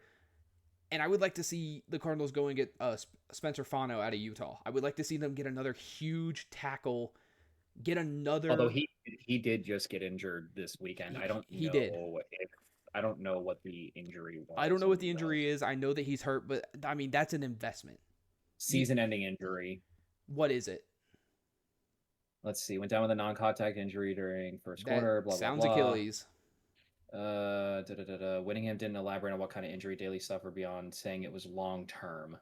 And I would like to see the Cardinals go and get Spencer Fano out of Utah. I would like to see them get another huge tackle. Although he did just get injured this weekend. I don't know what the injury was. I don't know what the injury is. I know that he's hurt, but I mean, that's an investment. Season-ending injury. What is it? Let's see. Went down with a non-contact injury during first quarter. Blah, sounds blah, blah. Achilles. Whittingham didn't elaborate on what kind of injury Daly suffered beyond saying it was long-term.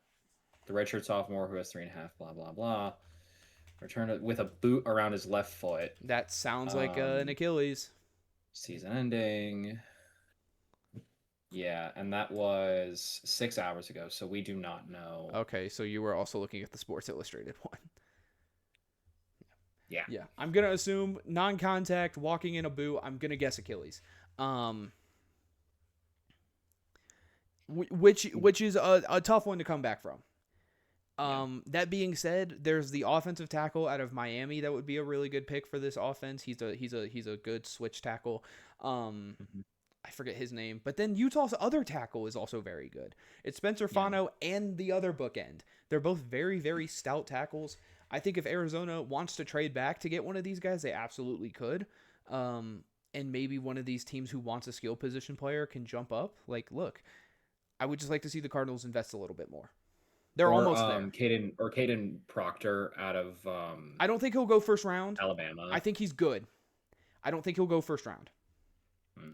The redshirt sophomore who has 3.5, blah, blah, blah. Returned with a boot around his left foot. That sounds like an Achilles. Season ending. Yeah, and that was 6 hours ago, so we do not know. Okay, so you were also looking at the Sports Illustrated one. Yeah. Yeah. I'm going to assume non-contact, walking in a boot. I'm going to guess Achilles. Which is a tough one to come back from. That being said, there's the offensive tackle out of Miami that would be a really good pick for this offense. He's a good switch tackle. I forget his name, but then Utah's other tackle is also very good. It's Spencer Fano and the other bookend. They're both very, very stout tackles. I think if Arizona wants to trade back to get one of these guys, they absolutely could. And maybe one of these teams who wants a skill position player can jump up. Like, look, I would just like to see the Cardinals invest a little bit more. They're almost there. Caden Proctor out of I don't think he'll go first round. Alabama. I think he's good. I don't think he'll go first round. Hmm.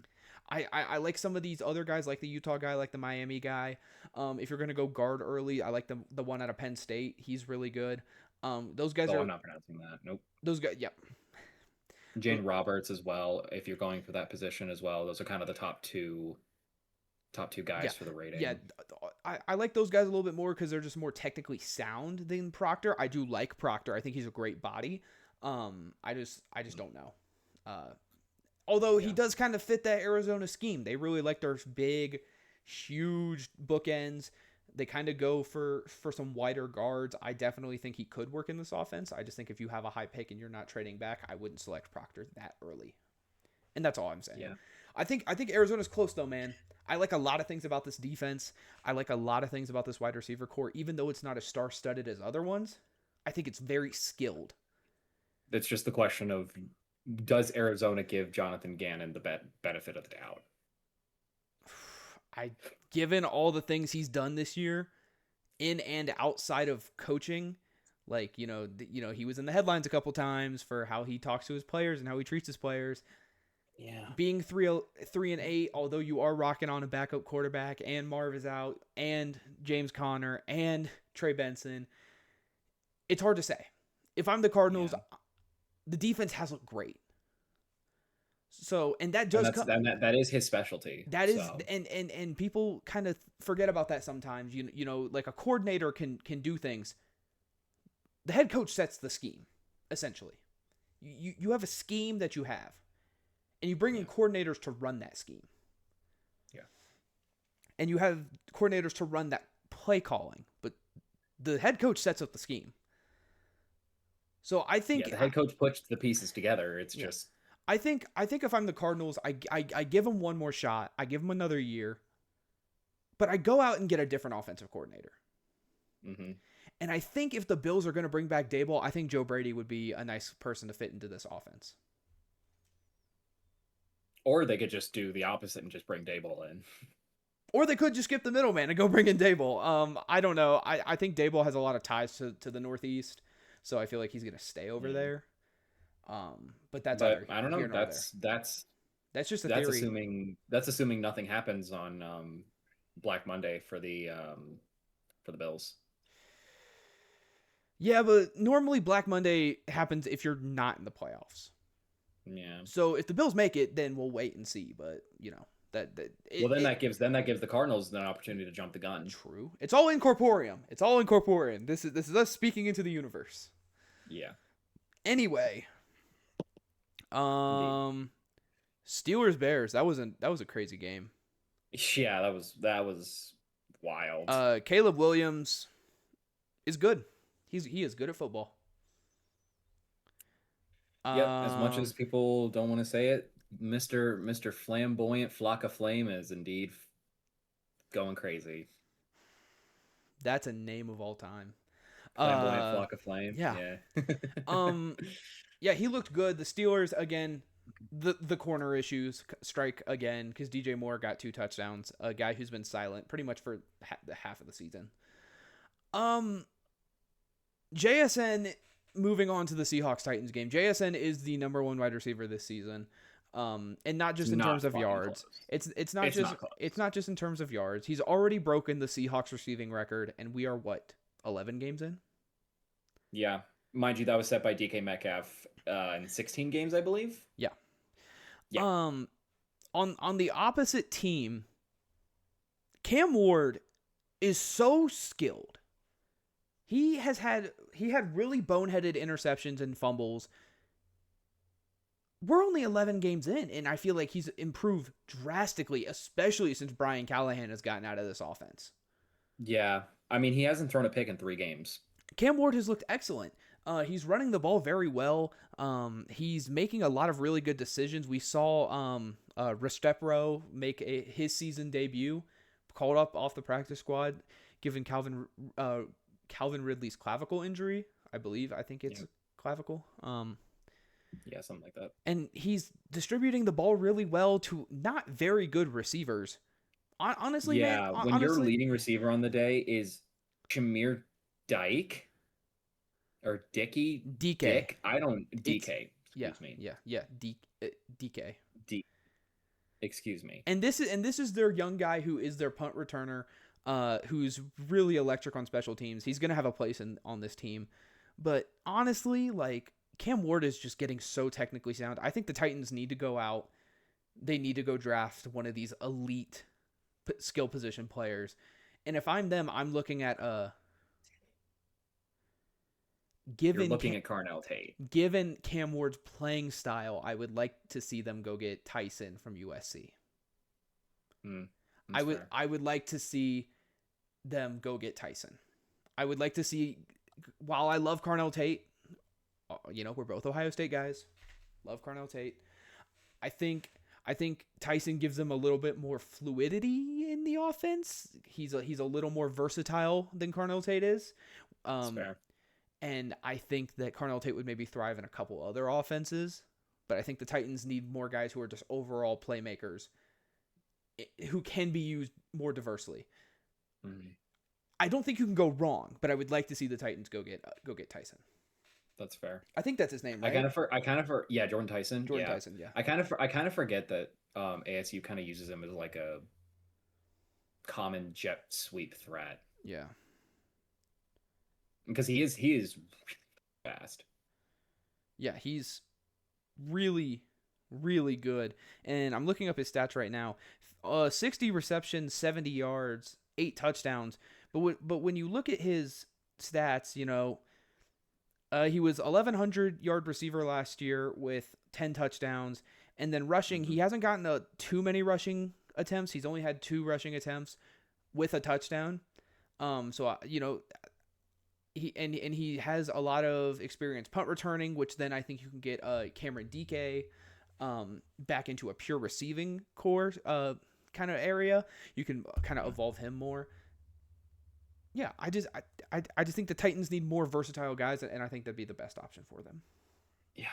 I like some of these other guys, like the Utah guy, like the Miami guy. If you're gonna go guard early, I like the one out of Penn State. He's really good. Those guys Oh, are I'm not pronouncing that. Nope. those guys. Yep. Jane Roberts as well. If you're going for that position as well, those are kind of the top two Yeah, guys for the rating. yeah. I like those guys a little bit more because they're just more technically sound than Proctor. I do like Proctor. I think he's a great body. I just don't know. Although he does kind of fit that Arizona scheme. They really like their big, huge bookends. They kind of go for some wider guards. I definitely think he could work in this offense. I just think if you have a high pick and you're not trading back, I wouldn't select Proctor that early. And that's all I'm saying. Yeah. I think Arizona's close though, man. I like a lot of things about this defense. I like a lot of things about this wide receiver core, even though it's not as star-studded as other ones. I think it's very skilled. It's just the question of, does Arizona give Jonathan Gannon the benefit of the doubt? Given all the things he's done this year, in and outside of coaching, like he was in the headlines a couple times for how he talks to his players and how he treats his players. Yeah. Being 3-8, although you are rocking on a backup quarterback, and Marv is out, and James Conner, and Trey Benson, it's hard to say. If I'm the Cardinals, the defense has looked great. So, and that does that is his specialty. That is, and people kind of forget about that sometimes. You know, like a coordinator can do things. The head coach sets the scheme, essentially. You have a scheme that you have, and you bring in coordinators to run that scheme. Yeah. And you have coordinators to run that play calling, but the head coach sets up the scheme. So I think the head coach puts the pieces together. It's just. I think if I'm the Cardinals, I give them one more shot. I give them another year. But I go out and get a different offensive coordinator. Mm-hmm. And I think if the Bills are going to bring back Daboll, I think Joe Brady would be a nice person to fit into this offense. Or they could just do the opposite and just bring Daboll in. Or they could just skip the middleman and go bring in Daboll. I don't know. I think Daboll has a lot of ties to the Northeast, so I feel like he's going to stay over there. But I don't know. That's just a theory. That's assuming nothing happens on Black Monday for the Bills. Yeah, but normally Black Monday happens if you're not in the playoffs. Yeah. So if the Bills make it, then we'll wait and see. But that gives the Cardinals an opportunity to jump the gun. True. It's all in corporeum. This is us speaking into the universe. Yeah. Anyway, Steelers Bears. That was a crazy game. Yeah, that was wild. Caleb Williams is good. He is good at football. As much as people don't want to say it, Mr. Flamboyant Flock of Flame is indeed going crazy. That's a name of all time. Flamboyant Flock of Flame. Yeah. Yeah, he looked good. The Steelers again, the corner issues strike again because DJ Moore got 2 touchdowns. A guy who's been silent pretty much for the half of the season. JSN, moving on to the Seahawks-Titans game. JSN is the number 1 wide receiver this season. And not just in terms of yards. It's not just in terms of yards. He's already broken the Seahawks receiving record, and we are 11 games in? Yeah. Mind you, that was set by DK Metcalf in 16 games, I believe. Yeah. On the opposite team, Cam Ward is so skilled. He had really boneheaded interceptions and fumbles. We're only 11 games in, and I feel like he's improved drastically, especially since Brian Callahan has gotten out of this offense. Yeah. I mean, he hasn't thrown a pick in 3 games. Cam Ward has looked excellent. He's running the ball very well. He's making a lot of really good decisions. We saw Restrepo make his season debut, called up off the practice squad, given Calvin Ridley's clavicle injury. I think it's clavicle. Yeah, something like that. And he's distributing the ball really well to not very good receivers. Honestly, yeah, man. When your leading receiver on the day is Shamir Dyke or Dicky DK. Dick. I don't It's DK. yeah, Excuse me. yeah. DK. D. Excuse me. And this is their young guy who is their punt returner, who's really electric on special teams. He's gonna have a place on this team. But honestly, like Cam Ward is just getting so technically sound. I think the Titans need to go out. They need to go draft one of these elite skill position players. And if I'm them, I'm looking at You're looking at Carnell Tate. given Cam Ward's playing style, I would like to see them go get Tyson from USC. I would like to see them go get Tyson. I would like to see, while I love Carnell Tate, we're both Ohio State guys. Love Carnell Tate. I think Tyson gives them a little bit more fluidity in the offense. He's a little more versatile than Carnell Tate is. That's fair. And I think that Carnell Tate would maybe thrive in a couple other offenses. But I think the Titans need more guys who are just overall playmakers who can be used more diversely. Mm-hmm. I don't think you can go wrong, but I would like to see the Titans go get Tyson. That's fair. I think that's his name, right? Jordan Tyson. Tyson, yeah. I kind of forget that ASU kind of uses him as like a common jet sweep threat. Yeah. Because he is fast. Yeah, he's really, really good. And I'm looking up his stats right now. 60 receptions, 70 yards, 8 touchdowns. But when you look at his stats, he was 1,100 yard receiver last year with 10 touchdowns. And then rushing, he hasn't gotten too many rushing attempts. He's only had 2 rushing attempts with a touchdown. He has a lot of experience punt returning, which then I think you can get Cameron DK back into a pure receiving core kind of area. You can kind of evolve him more. Yeah, I just think the Titans need more versatile guys, and I think that'd be the best option for them. Yeah.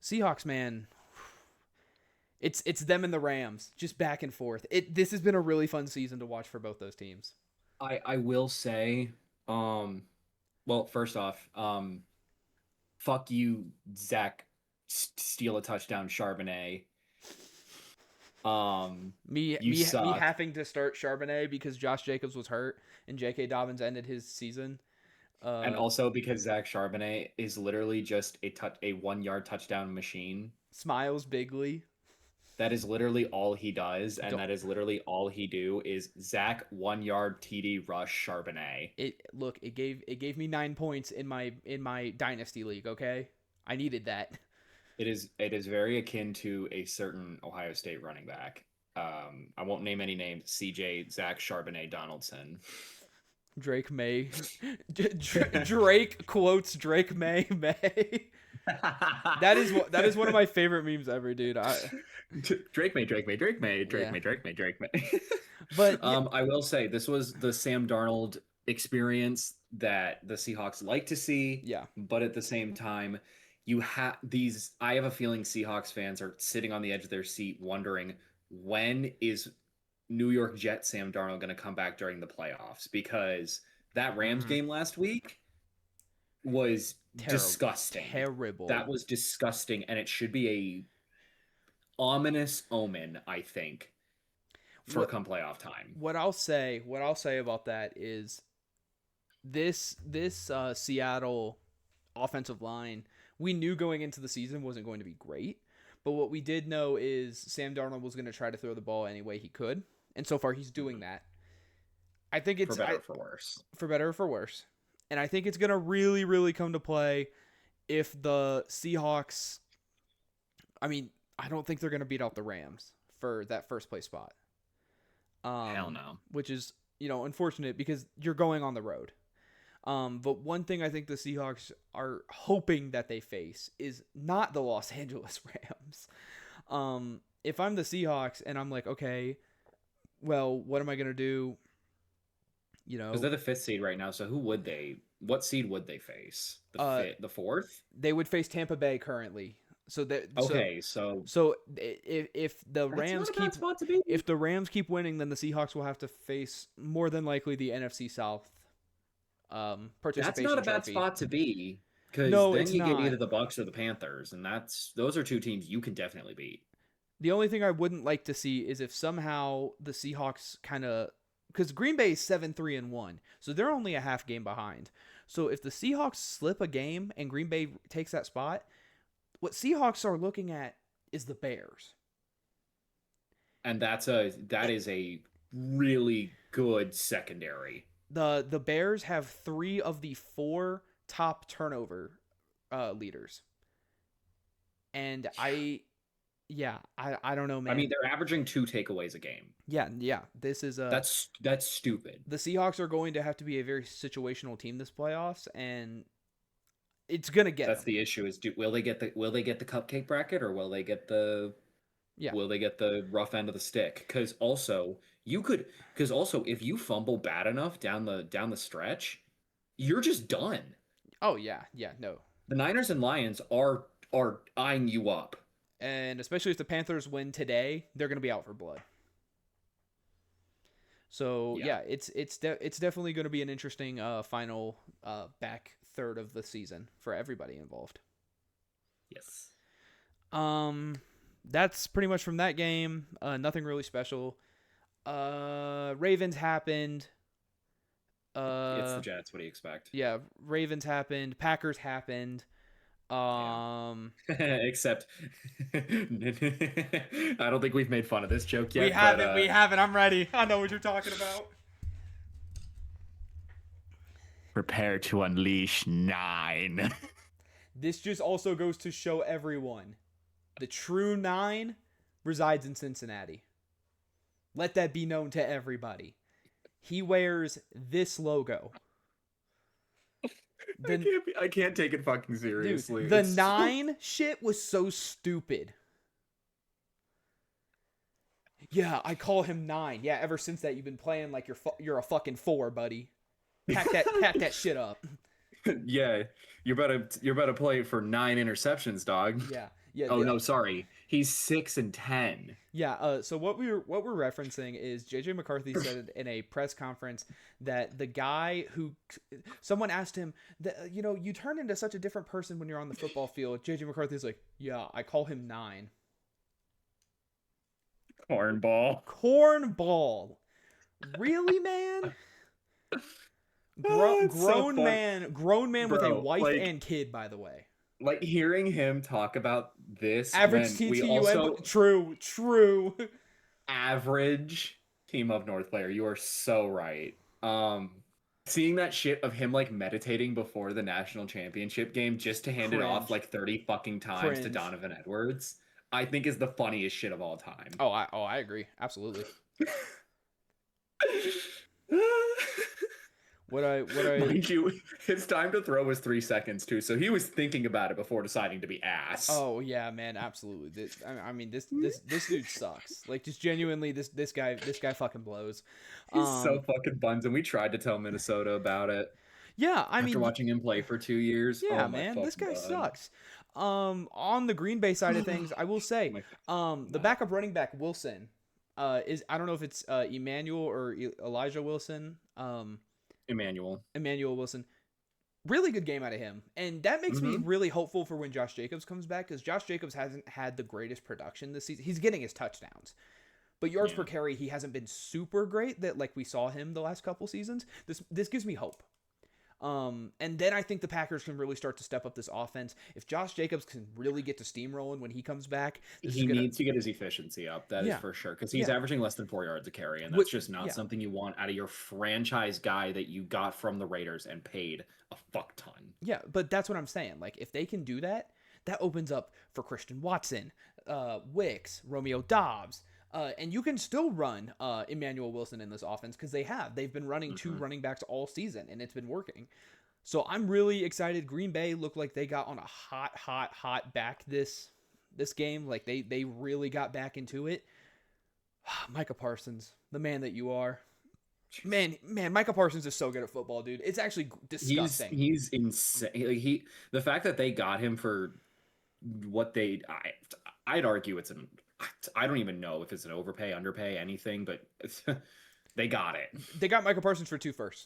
Seahawks, man. It's them and the Rams, just back and forth. This has been a really fun season to watch for both those teams. I will say, well, first off, fuck you, Zach, steal a touchdown, Charbonnet. Me having to start Charbonnet because Josh Jacobs was hurt and J.K. Dobbins ended his season. And also because Zach Charbonnet is literally just a 1-yard touchdown machine. Smiles bigly. That is literally all he does, and that is literally all he do is Zach 1-yard TD rush Charbonnet. It gave me 9 points in my dynasty league. Okay, I needed that. It is very akin to a certain Ohio State running back. I won't name any names. CJ Zach Charbonnet Donaldson. Drake May. Drake quotes Drake May. That is one of my favorite memes ever, dude. Drake May. But I will say this was the Sam Darnold experience that the Seahawks like to see. Yeah. But at the same time, I have a feeling Seahawks fans are sitting on the edge of their seat wondering, when is New York Jets Sam Darnold going to come back during the playoffs? Because that Rams game last week was disgusting. Terrible. That was disgusting, and it should be a ominous omen, I think, for come playoff time. What I'll say about that is this Seattle offensive line, we knew going into the season wasn't going to be great, but what we did know is Sam Darnold was going to try to throw the ball any way he could, and so far he's doing that. I think it's for better or for worse. For better or for worse. And I think it's going to really, really come to play if the Seahawks, I don't think they're going to beat out the Rams for that first place spot. Hell no. Which is, unfortunate because you're going on the road. But one thing I think the Seahawks are hoping that they face is not the Los Angeles Rams. If I'm the Seahawks and I'm like, okay, well, what am I going to do? Because they're the 5th seed right now, so what seed would they face? The 4th? They would face Tampa Bay currently. So if the Rams keep winning, then the Seahawks will have to face more than likely the NFC South That's not participation a bad trophy. spot to be, because No, then it's you get not. either the Bucks or the Panthers, and those are two teams you can definitely beat. The only thing I wouldn't like to see is if somehow the Seahawks kind of, because Green Bay is 7-3-1, so they're only a half game behind. So if the Seahawks slip a game and Green Bay takes that spot, what Seahawks are looking at is the Bears. And that is a really good secondary. The Bears have 3 of the 4 top turnover leaders, and I don't know, I man. mean, they're averaging 2 takeaways a game. Yeah. This is a That's stupid. the Seahawks are going to have to be a very situational team this playoffs, and it's gonna get That's them. the issue. Will they get the cupcake bracket, or Yeah. will they get the rough end of the stick? Because also if you fumble bad enough down the stretch, you're just done. Oh yeah. No. The Niners and Lions are eyeing you up. And especially if the Panthers win today, they're gonna be out for blood. So Yeah. yeah, it's definitely going to be an interesting final back third of the season for everybody involved. Yes. That's pretty much from that game. Nothing really special. Ravens happened. It's the Jets. What do you expect? Yeah, Ravens happened. Packers happened. Except, I don't think we've made fun of this joke yet. We haven't. I'm ready. I know what you're talking about. Prepare to unleash 9. This just also goes to show everyone the true 9 resides in Cincinnati. Let that be known to everybody. He wears this logo. I can't take it fucking seriously. Dude, the 9 shit was so stupid. Yeah, I call him 9. Yeah, ever since that you've been playing like you're a fucking 4, buddy. Pack that shit up. Yeah, you're about to play for 9 interceptions, dog. Yeah. Oh no, sorry. He's 6-10. Yeah. So what we're referencing is JJ McCarthy said in a press conference that the guy who someone asked him that you turn into such a different person when you're on the football field. JJ McCarthy's like, yeah, I call him 9. Cornball. Really, man? Grown man with a wife and kid, by the way. Like hearing him talk about this average TTUM. True. Average Team Up North player. You are so right. Seeing that shit of him like meditating before the national championship game just to hand it off like 30 fucking times to Donovan Edwards, I think is the funniest shit of all time. I agree. Absolutely. What Mind you, his time to throw was 3 seconds too, so he was thinking about it before deciding to be ass. Oh yeah, man, absolutely. This dude sucks. Like, just genuinely, this guy fucking blows. He's so fucking buns, and we tried to tell Minnesota about it. Yeah, after watching him play for 2 years. Yeah, man, this guy sucks. On the Green Bay side of things, I will say, the backup running back Wilson, I don't know if it's Emmanuel or Elijah Wilson. Emmanuel Wilson. Really good game out of him. And that makes me really hopeful for when Josh Jacobs comes back, because Josh Jacobs hasn't had the greatest production this season. He's getting his touchdowns. But yards per carry, he hasn't been super great that like we saw him the last couple seasons. This gives me hope. And then I think the Packers can really start to step up this offense. If Josh Jacobs can really get to steamrolling when he comes back, he needs to get his efficiency up. That is for sure, because he's averaging less than 4 yards a carry, and that's just not something you want out of your franchise guy that you got from the Raiders and paid a fuck ton. Yeah, but that's what I'm saying. Like, if they can do that, that opens up for Christian Watson, Wicks, Romeo Doubs. And you can still run Emmanuel Wilson in this offense, because they've been running 2 running backs all season, and it's been working. So I'm really excited. Green Bay looked like they got on a hot back this game. Like they really got back into it. Micah Parsons, the man that you are. Man, Micah Parsons is so good at football, dude. It's actually disgusting. He's insane. Like, the fact that they got him for what I'd argue it's I don't even know if it's an overpay, underpay, anything, but they got it. They got Micah Parsons for 2 firsts.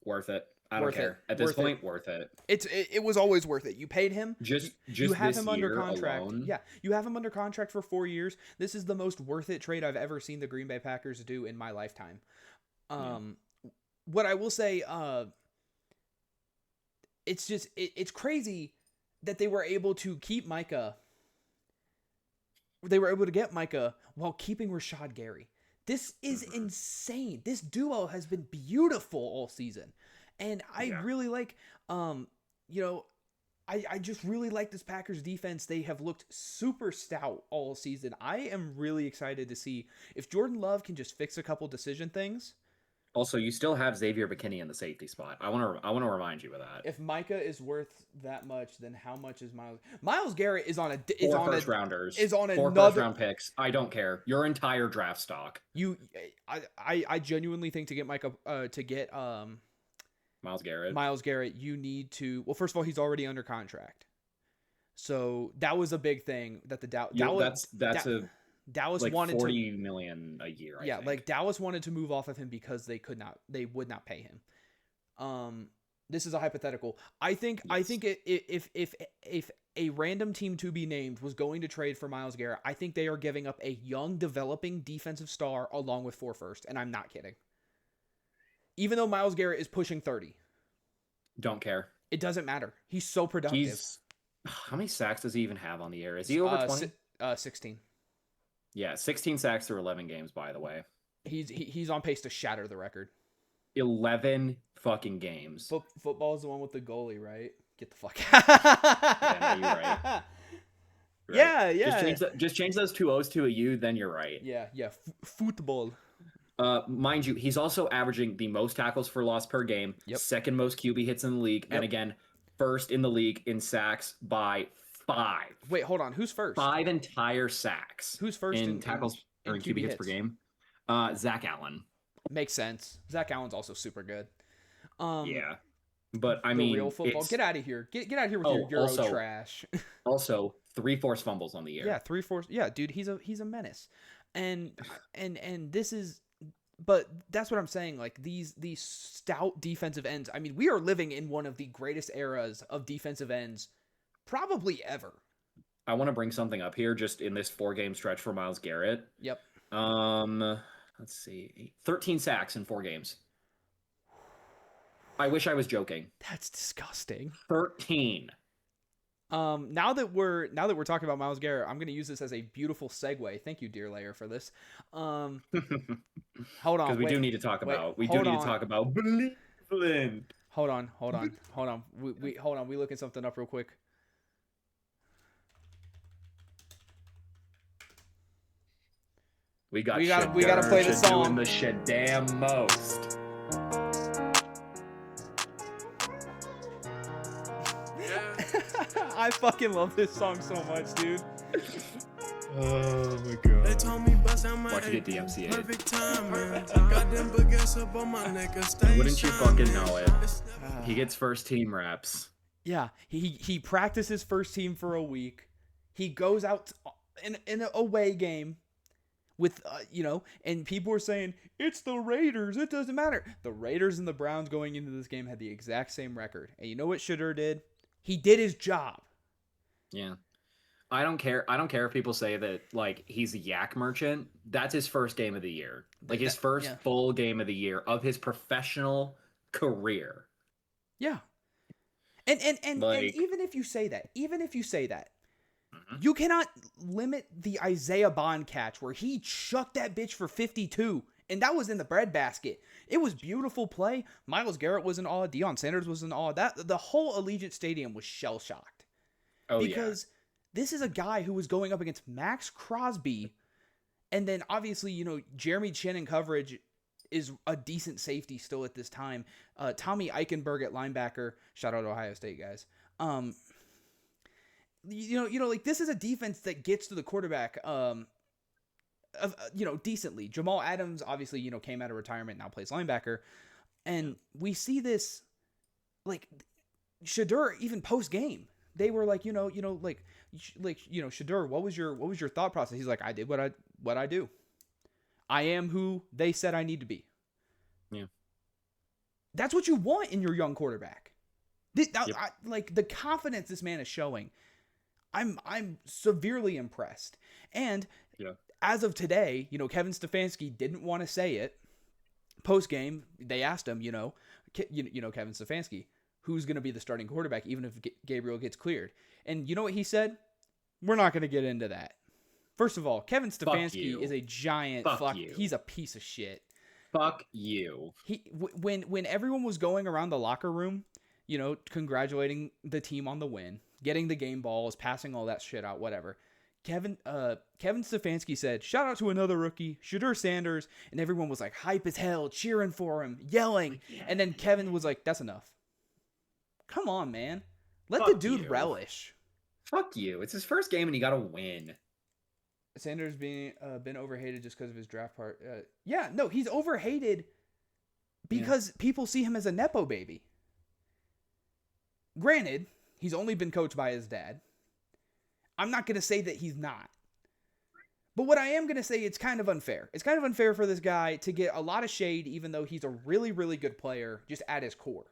Worth it. I don't Worth it. care. At this Worth it. point, worth it. It was always worth it. You paid him. Just you have this him under year contract. alone. Yeah, you have him under contract for 4 years. This is the most worth it trade I've ever seen the Green Bay Packers do in my lifetime. What I will say, it's just it's crazy that they were able to keep Micah. They were able to get Micah while keeping Rashad Gary. This is insane. This duo has been beautiful all season. And I really like, I just really like this Packers defense. They have looked super stout all season. I am really excited to see if Jordan Love can just fix a couple decision things. Also, you still have Xavier McKinney in the safety spot. I want to remind you of that. If Micah is worth that much, then how much is Miles? Miles Garrett is on a Four first rounders. Is on Four another first round picks. I don't care. Your entire draft stock. I genuinely think to get Micah Myles Garrett. Myles Garrett, you need to. Well, first of all, he's already under contract, so that was a big thing that the Dallas like wanted $40 million a year. I think. Like Dallas wanted to move off of him because they would not pay him. This is a hypothetical. I think if a random team to be named was going to trade for Myles Garrett, I think they are giving up a young, developing defensive star along with 4 firsts, and I'm not kidding. Even though Myles Garrett is pushing 30. Don't care. It doesn't matter. He's so productive. How many sacks does he even have on the year? Is he over 20? 16. Yeah, 16 sacks through 11 games, by the way. He's on pace to shatter the record. 11 fucking games. Football is the one with the goalie, right? Get the fuck out. Yeah, no, you're right. Right. Yeah. Just change those 2 O's to a U, then you're right. Yeah. Football. Mind you, he's also averaging the most tackles for loss per game, second most QB hits in the league, and again, first in the league in sacks by 5. Wait, hold on. Who's first? 5 entire sacks. Who's first in tackles or in QB hits per game? Zach Allen. Makes sense. Zach Allen's also super good. Yeah. But I mean, real football. Get out of here. Get out of here with your Euro trash. Also, 3 forced fumbles on the year. Yeah, 3 forced. Yeah, dude, he's a menace. And this is, but that's what I'm saying. Like these stout defensive ends. I mean, we are living in one of the greatest eras of defensive ends, probably ever. I want to bring something up here, just in this 4-game stretch for Myles Garrett. Yep. Let's see, 13 sacks in 4 games. I wish I was joking. That's disgusting. 13. Now that we're talking about Myles Garrett, I'm going to use this as a beautiful segue. Thank you, Dear Layer, for this. Hold on. Because we do need to talk about Cleveland. Hold on. We looking something up real quick. We got to play the song. Doing the Shaddam most. I fucking love this song so much, dude. Oh my god. They told me bust out my watch you get DMCA. Wouldn't you fucking know it? He gets first team reps. Yeah, he practices first team for a week. He goes out in an away game with and people were saying it's the Raiders. It doesn't matter. The Raiders and the Browns going into this game had the exact same record. And you know what Shedeur did? He did his job. Yeah. I don't care if people say that like he's a yak merchant. That's his first game of the year. Like his first full game of the year of his professional career. Yeah. And even if you say that, you cannot limit the Isaiah Bond catch where he chucked that bitch for 52. And that was in the breadbasket. It was beautiful play. Myles Garrett was in awe. Deion Sanders was in awe. The whole Allegiant Stadium was shell-shocked. Oh, because this is a guy who was going up against Max Crosby. And then, obviously, Jeremy Chin in coverage is a decent safety still at this time. Tommy Eichenberg at linebacker. Shout out to Ohio State, guys. Like this is a defense that gets to the quarterback decently. Jamal Adams obviously, came out of retirement, now plays linebacker. And we see this, like, Shedeur even post game. They were like, Shedeur, what was your thought process? He's like, I did what I do. I am who they said I need to be. Yeah. That's what you want in your young quarterback. Like the confidence this man is showing, I'm severely impressed. And as of today, Kevin Stefanski didn't want to say it. Post game, they asked him, Kevin Stefanski, who's going to be the starting quarterback, even if Gabriel gets cleared. And you know what he said? We're not going to get into that. First of all, Kevin Stefanski is a giant fuck. He's a piece of shit. Fuck you. When everyone was going around the locker room, congratulating the team on the win, getting the game balls, passing all that shit out, whatever. Kevin Stefanski said, shout out to another rookie, Shedeur Sanders, and everyone was like hype as hell, cheering for him, yelling. And then Kevin was like, that's enough. Come on, man. Let the dude relish. Fuck you. It's his first game and he got to win. Sanders been overhated just because of his draft part. He's overhated because people see him as a Nepo baby. Granted, he's only been coached by his dad. I'm not going to say that he's not. But what I am going to say, it's kind of unfair. It's kind of unfair for this guy to get a lot of shade, even though he's a really, really good player, just at his core.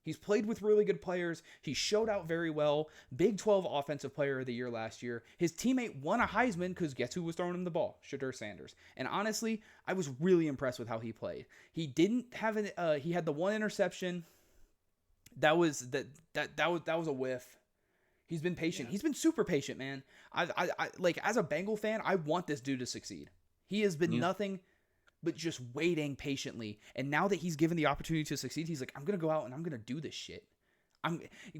He's played with really good players. He showed out very well. Big 12 Offensive Player of the Year last year. His teammate won a Heisman because guess who was throwing him the ball? Shedeur Sanders. And honestly, I was really impressed with how he played. He didn't have he had the one interception. That was a whiff. He's been patient. Yeah. He's been super patient, man. I like, as a Bengal fan, I want this dude to succeed. He has been nothing but just waiting patiently. And now that he's given the opportunity to succeed, he's like, I'm going to go out and I'm going to do this shit.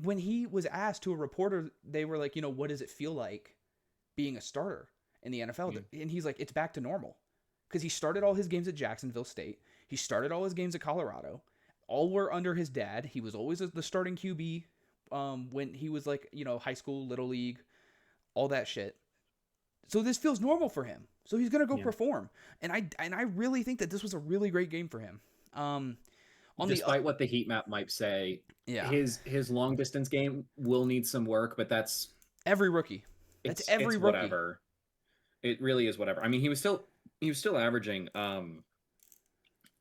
When he was asked to a reporter, they were like, what does it feel like being a starter in the NFL? Yeah. And he's like, it's back to normal. Because he started all his games at Jacksonville State. He started all his games at Colorado. All were under his dad. He was always the starting QB when he was like, high school, little league, all that shit. So this feels normal for him. So he's going to go perform. And I really think that this was a really great game for him. Despite what the heat map might say, his long distance game will need some work, but that's every rookie. That's every rookie. Whatever. It really is whatever. I mean, he was still averaging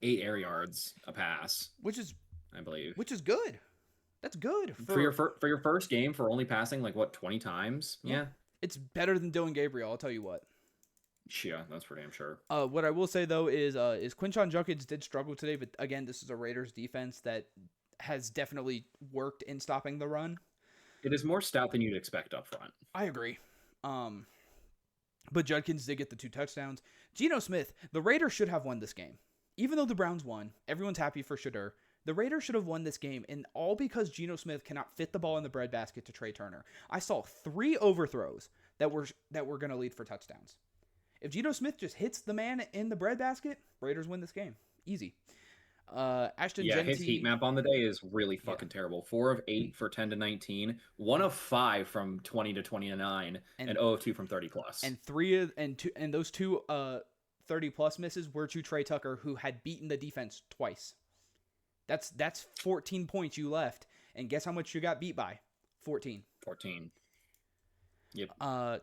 8 air yards a pass, I believe. Which is good. That's good for your first game, for only passing 20 times. Yeah. It's better than Dylan Gabriel, I'll tell you what. Yeah, that's for damn sure. What I will say though is Quinshon Judkins did struggle today, but again, this is a Raiders defense that has definitely worked in stopping the run. It is more stout than you'd expect up front. I agree. But Judkins did get the 2 touchdowns. Geno Smith, the Raiders should have won this game. Even though the Browns won, everyone's happy for Shedeur. The Raiders should have won this game, and all because Geno Smith cannot fit the ball in the breadbasket to Trey Turner. I saw 3 overthrows that were going to lead for touchdowns. If Geno Smith just hits the man in the breadbasket, Raiders win this game. Easy. Ashton Jeanty, his heat map on the day is really fucking terrible. 4 of 8 for 10 to 19, 1 of 5 from 20 to 29, and 0 of 2 from 30 plus. And those 2 30 plus misses were to Trey Tucker, who had beaten the defense twice. That's 14 points you left, and guess how much you got beat by? 14. Yep.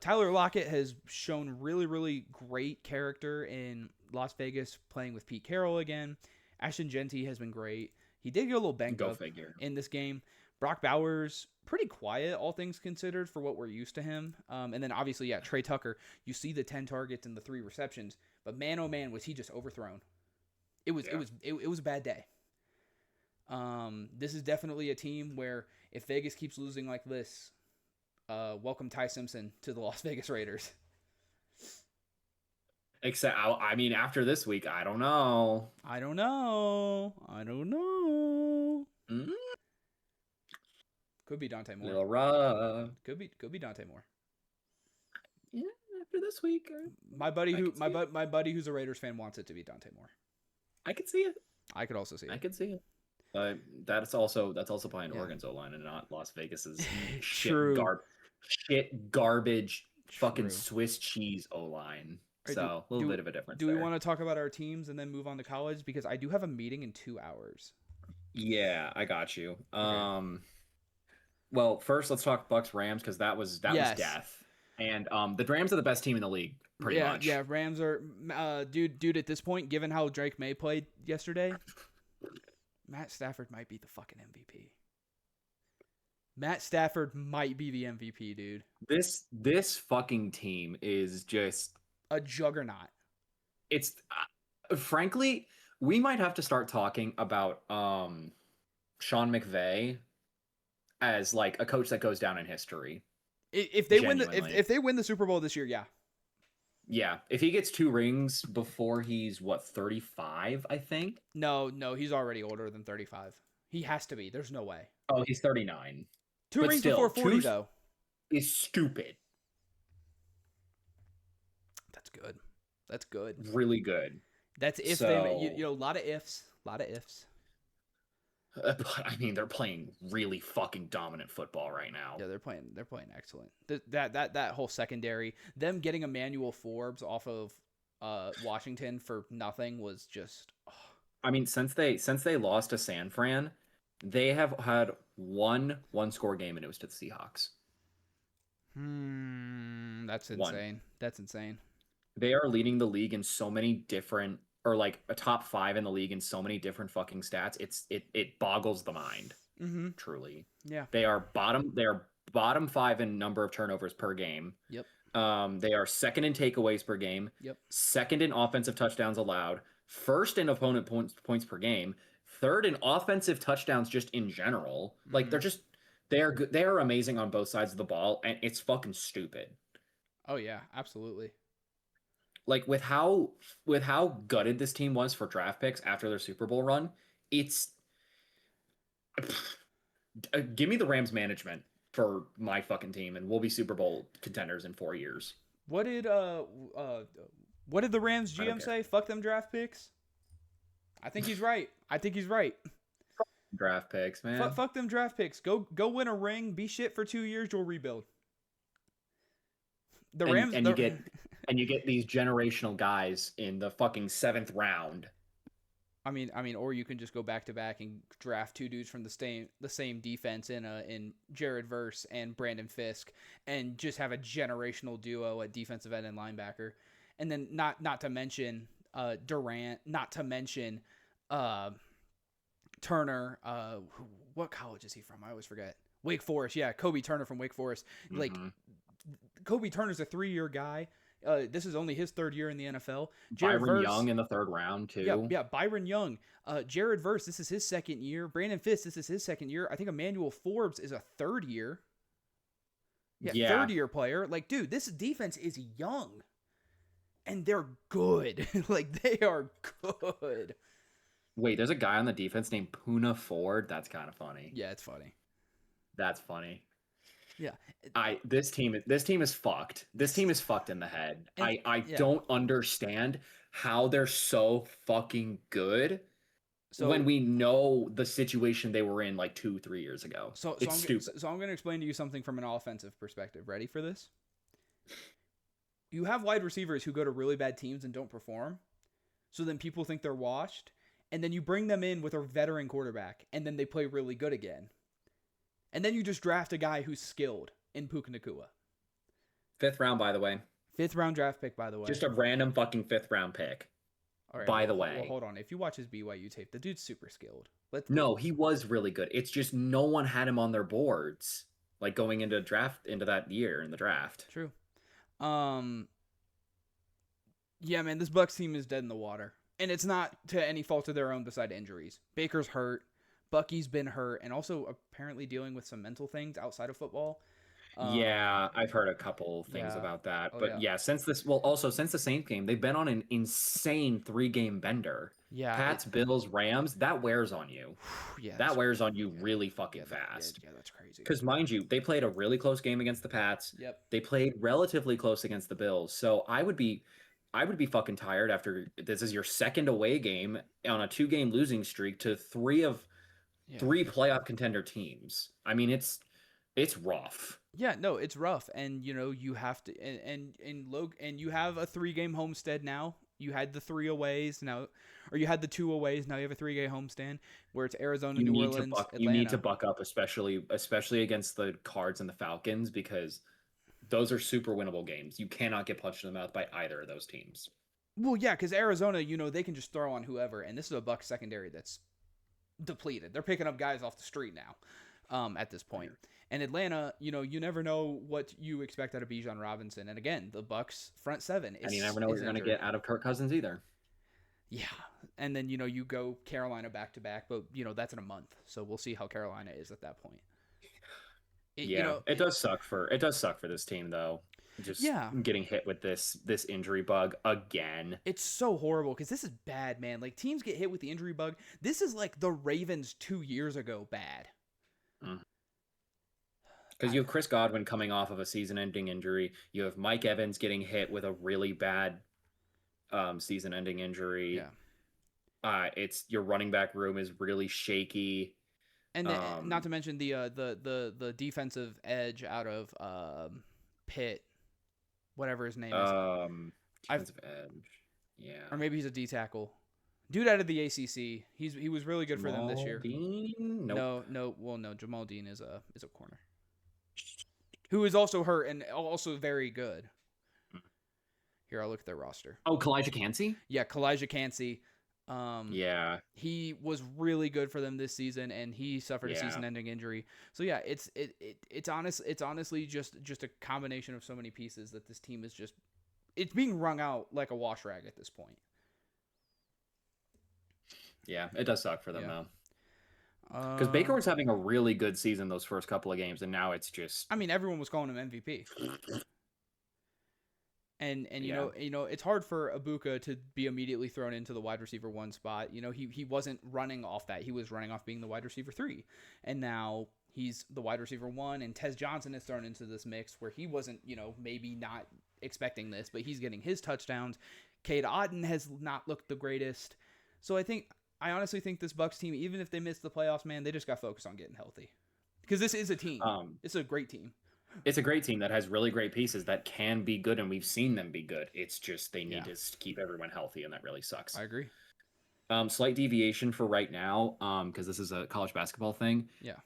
Tyler Lockett has shown really, really great character in Las Vegas, playing with Pete Carroll again. Ashton Jeanty has been great. He did get a little banged up in this game. Brock Bowers, pretty quiet, all things considered, for what we're used to him. And then obviously, Trey Tucker, you see the 10 targets and the 3 receptions, but man, oh man, was he just overthrown. It was a bad day. This is definitely a team where if Vegas keeps losing like this, welcome Ty Simpson to the Las Vegas Raiders. Except, I mean, after this week, I don't know. Mm-hmm. Could be Dante Moore. Little rough. Could be Dante Moore. Yeah, after this week, my buddy who's a Raiders fan wants it to be Dante Moore. I could see it. I could also see it. I could see it. But that's also playing Oregon's O-line and not Las Vegas's shit garbage fucking Swiss cheese O-line. Right, so a little bit of a difference. Do we want to talk about our teams and then move on to college? Because I do have a meeting in 2 hours. Yeah, I got you. Okay. Well, first let's talk Bucks Rams, because that was death. And the Rams are the best team in the league, pretty much. Yeah, Rams are dude at this point, given how Drake May played yesterday. Matt Stafford might be the fucking MVP. Matt Stafford might be the MVP, dude. This fucking team is just A juggernaut. it's frankly, we might have to start talking about Sean McVay as like a coach that goes down in history. If they win Genuinely. if they win the Super Bowl this year, yeah. Yeah, if he gets 2 rings before he's 35, I think. No, he's already older than 35. He has to be. There's no way. Oh, he's 39. 2 But rings still, before 40 two- though. Is stupid. That's good. That's good. Really good. That's if So- they a lot of ifs. But, I mean, they're playing really fucking dominant football right now. Yeah, they're playing excellent. That whole secondary, them getting Emmanuel Forbes off of Washington for nothing was just I mean, since they lost to San Fran, they have had one score game, and it was to the Seahawks. that's One. insane. That's insane. They are leading the league in so many different, or like a top 5 in the league in so many different fucking stats. It boggles the mind. Mm-hmm. Truly. Yeah. They are bottom 5 in number of turnovers per game. Yep. They are second in takeaways per game. Yep. Second in offensive touchdowns allowed. First in opponent points per game. Third in offensive touchdowns just in general. Like they are good. They are amazing on both sides of the ball, and it's fucking stupid. Oh yeah, absolutely. Like with how gutted this team was for draft picks after their Super Bowl run, it's give me the Rams management for my fucking team, and we'll be Super Bowl contenders in 4 years. What did the Rams I don't GM care. say? Fuck them draft picks. I think he's right. Draft picks, man. Fuck them draft picks. Go win a ring. Be shit for 2 years. You'll rebuild. The And- Rams and you get these generational guys in the fucking 7th round. I mean, or you can just go back to back and draft 2 dudes from the same defense in Jared Verse and Brandon Fisk, and just have a generational duo at defensive end and linebacker, and then not to mention Durant, not to mention Turner. What college is he from? I always forget. Wake Forest. Yeah, Kobe Turner from Wake Forest. Like Mhm. Kobe Turner's a 3-year guy. This is only his 3rd year in the NFL. Byron Young in the 3rd round too. Yeah, Byron Young. Jared Verse, this is his 2nd year. Brandon Fisk, this is his 2nd year. I think Emmanuel Forbes is a 3rd year. Yeah, 3rd year player. Like, dude, this defense is young. And they're good. Like, they are good. Wait, there's a guy on the defense named Puna Ford. That's kind of funny. Yeah, it's funny. That's funny. Yeah. This team is fucked. This team is fucked in the head. And- I yeah. don't understand how they're so fucking good So when we know the situation they were in like 2-3 years ago. So It's stupid. So I'm going to explain to you something from an offensive perspective. Ready for this? You have wide receivers who go to really bad teams and don't perform. So then people think they're washed. And then you bring them in with a veteran quarterback. And then they play really good again. And then you just draft a guy who's skilled in Puka Nacua. 5th round, by the way. 5th round draft pick, by the way. Just a random fucking 5th round pick. All right, by the well, way. hold on. If you watch his BYU tape, the dude's super skilled. No, he was really good. It's just no one had him on their boards, like going into that year in the draft. True. Yeah, man, this Bucks team is dead in the water. And it's not to any fault of their own beside injuries. Baker's hurt. Bucky's been hurt. And also apparently dealing with some mental things outside of football. Yeah, I've heard a couple things yeah. about that. Oh, But yeah. yeah, since the Saints game, they've been on an insane 3-game bender. Yeah. Pats, Bills, Rams, that wears on you. Yeah. That wears on you really fucking yeah, fast. Yeah, that's crazy. Because mind you, they played a really close game against the Pats. Yep. They played relatively close against the Bills. So I would be fucking tired after this is your 2nd away game on a 2-game losing streak to 3 playoff contender teams. I mean, it's rough. Yeah, no, it's rough. And you have to and you have a 3-game homestand now. You had the 3 aways now, or you had the 2 aways. Now you have a 3-game homestand where it's Arizona, New Orleans, Atlanta. You need to buck up, especially against the Cards and the Falcons, because those are super winnable games. You cannot get punched in the mouth by either of those teams. Well, yeah, because Arizona, they can just throw on whoever, and this is a Bucs secondary that's depleted. They're picking up guys off the street now. At this point. And Atlanta, you never know what you expect out of Bijan Robinson. And again, the Bucks front seven And you never know what you're going to get out of Kirk Cousins either. Yeah. And then, you go Carolina back to back, but that's in a month. So we'll see how Carolina is at that point. It does suck for this team though. Just getting hit with this injury bug again. It's so horrible because this is bad, man. Like teams get hit with the injury bug. This is like the Ravens 2 years ago bad. Because you have Chris Godwin coming off of a season-ending injury. You have Mike Evans getting hit with a really bad season-ending injury. Yeah. Your running back room is really shaky. And not to mention the defensive edge out of Pitt, whatever his name is. Defensive edge. Yeah. Or maybe he's a D tackle. Dude out of the ACC. He was really good for them this year. Nope. No. Well, no. Jamal Dean is a corner, who is also hurt and also very good. Here, I'll look at their roster. Oh, Kalijah Kancey? Yeah, Kalijah Kancey. Yeah. He was really good for them this season, and he suffered a season-ending injury. So yeah, it's honestly just a combination of so many pieces that this team is just it's being wrung out like a wash rag at this point. Yeah, it does suck for them though. Because Baker was having a really good season those first couple of games, and now it's just. I mean, everyone was calling him MVP. And it's hard for Ibuka to be immediately thrown into the wide receiver 1 spot. He wasn't running off that. He was running off being the wide receiver 3. And now he's the wide receiver 1, and Tez Johnson is thrown into this mix where he wasn't, maybe not expecting this, but he's getting his touchdowns. Cade Otton has not looked the greatest. So I honestly think this Bucs team, even if they miss the playoffs, man, they just got focused on getting healthy. Because this is a team. It's a great team. It's a great team that has really great pieces that can be good, and we've seen them be good. It's just they need to keep everyone healthy, and that really sucks. I agree. Slight deviation for right now, because this is a college basketball thing. Yeah.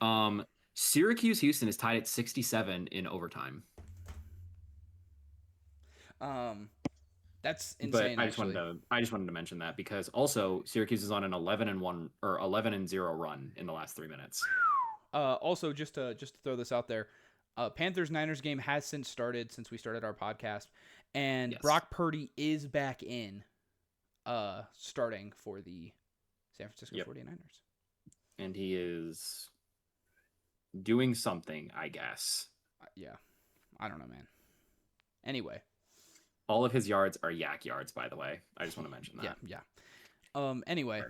Syracuse-Houston is tied at 67 in overtime. That's insane. But I just wanted to mention that because also Syracuse is on an 11-1 or 11-0 run in the last 3 minutes. Also, just to throw this out there, Panthers-Niners game has since started since we started our podcast, and Brock Purdy is back in, starting for the San Francisco 49ers. And he is doing something, I guess. Yeah, I don't know, man. Anyway. All of his yards are yak yards, by the way. I just want to mention that. Yeah. Anyway.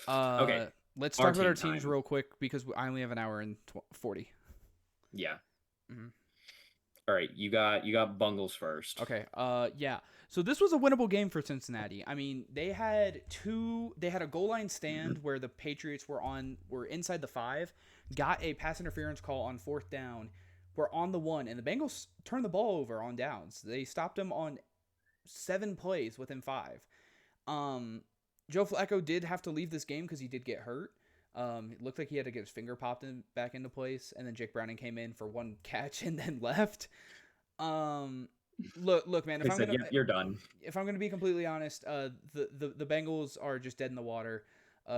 Okay. Let's talk about our teams real quick because I only have an hour and 40. Yeah. Mm-hmm. All right. You got Bungles first. Okay. Yeah. So this was a winnable game for Cincinnati. I mean, they had a goal line stand where the Patriots were inside the 5, got a pass interference call on 4th down. We're on the 1, and the Bengals turned the ball over on downs. They stopped them on 7 plays within 5. Joe Flacco did have to leave this game because he did get hurt. It looked like he had to get his finger popped back into place, and then Jake Browning came in for 1 catch and then left. Look, man. You're done. If I'm gonna be completely honest, the Bengals are just dead in the water.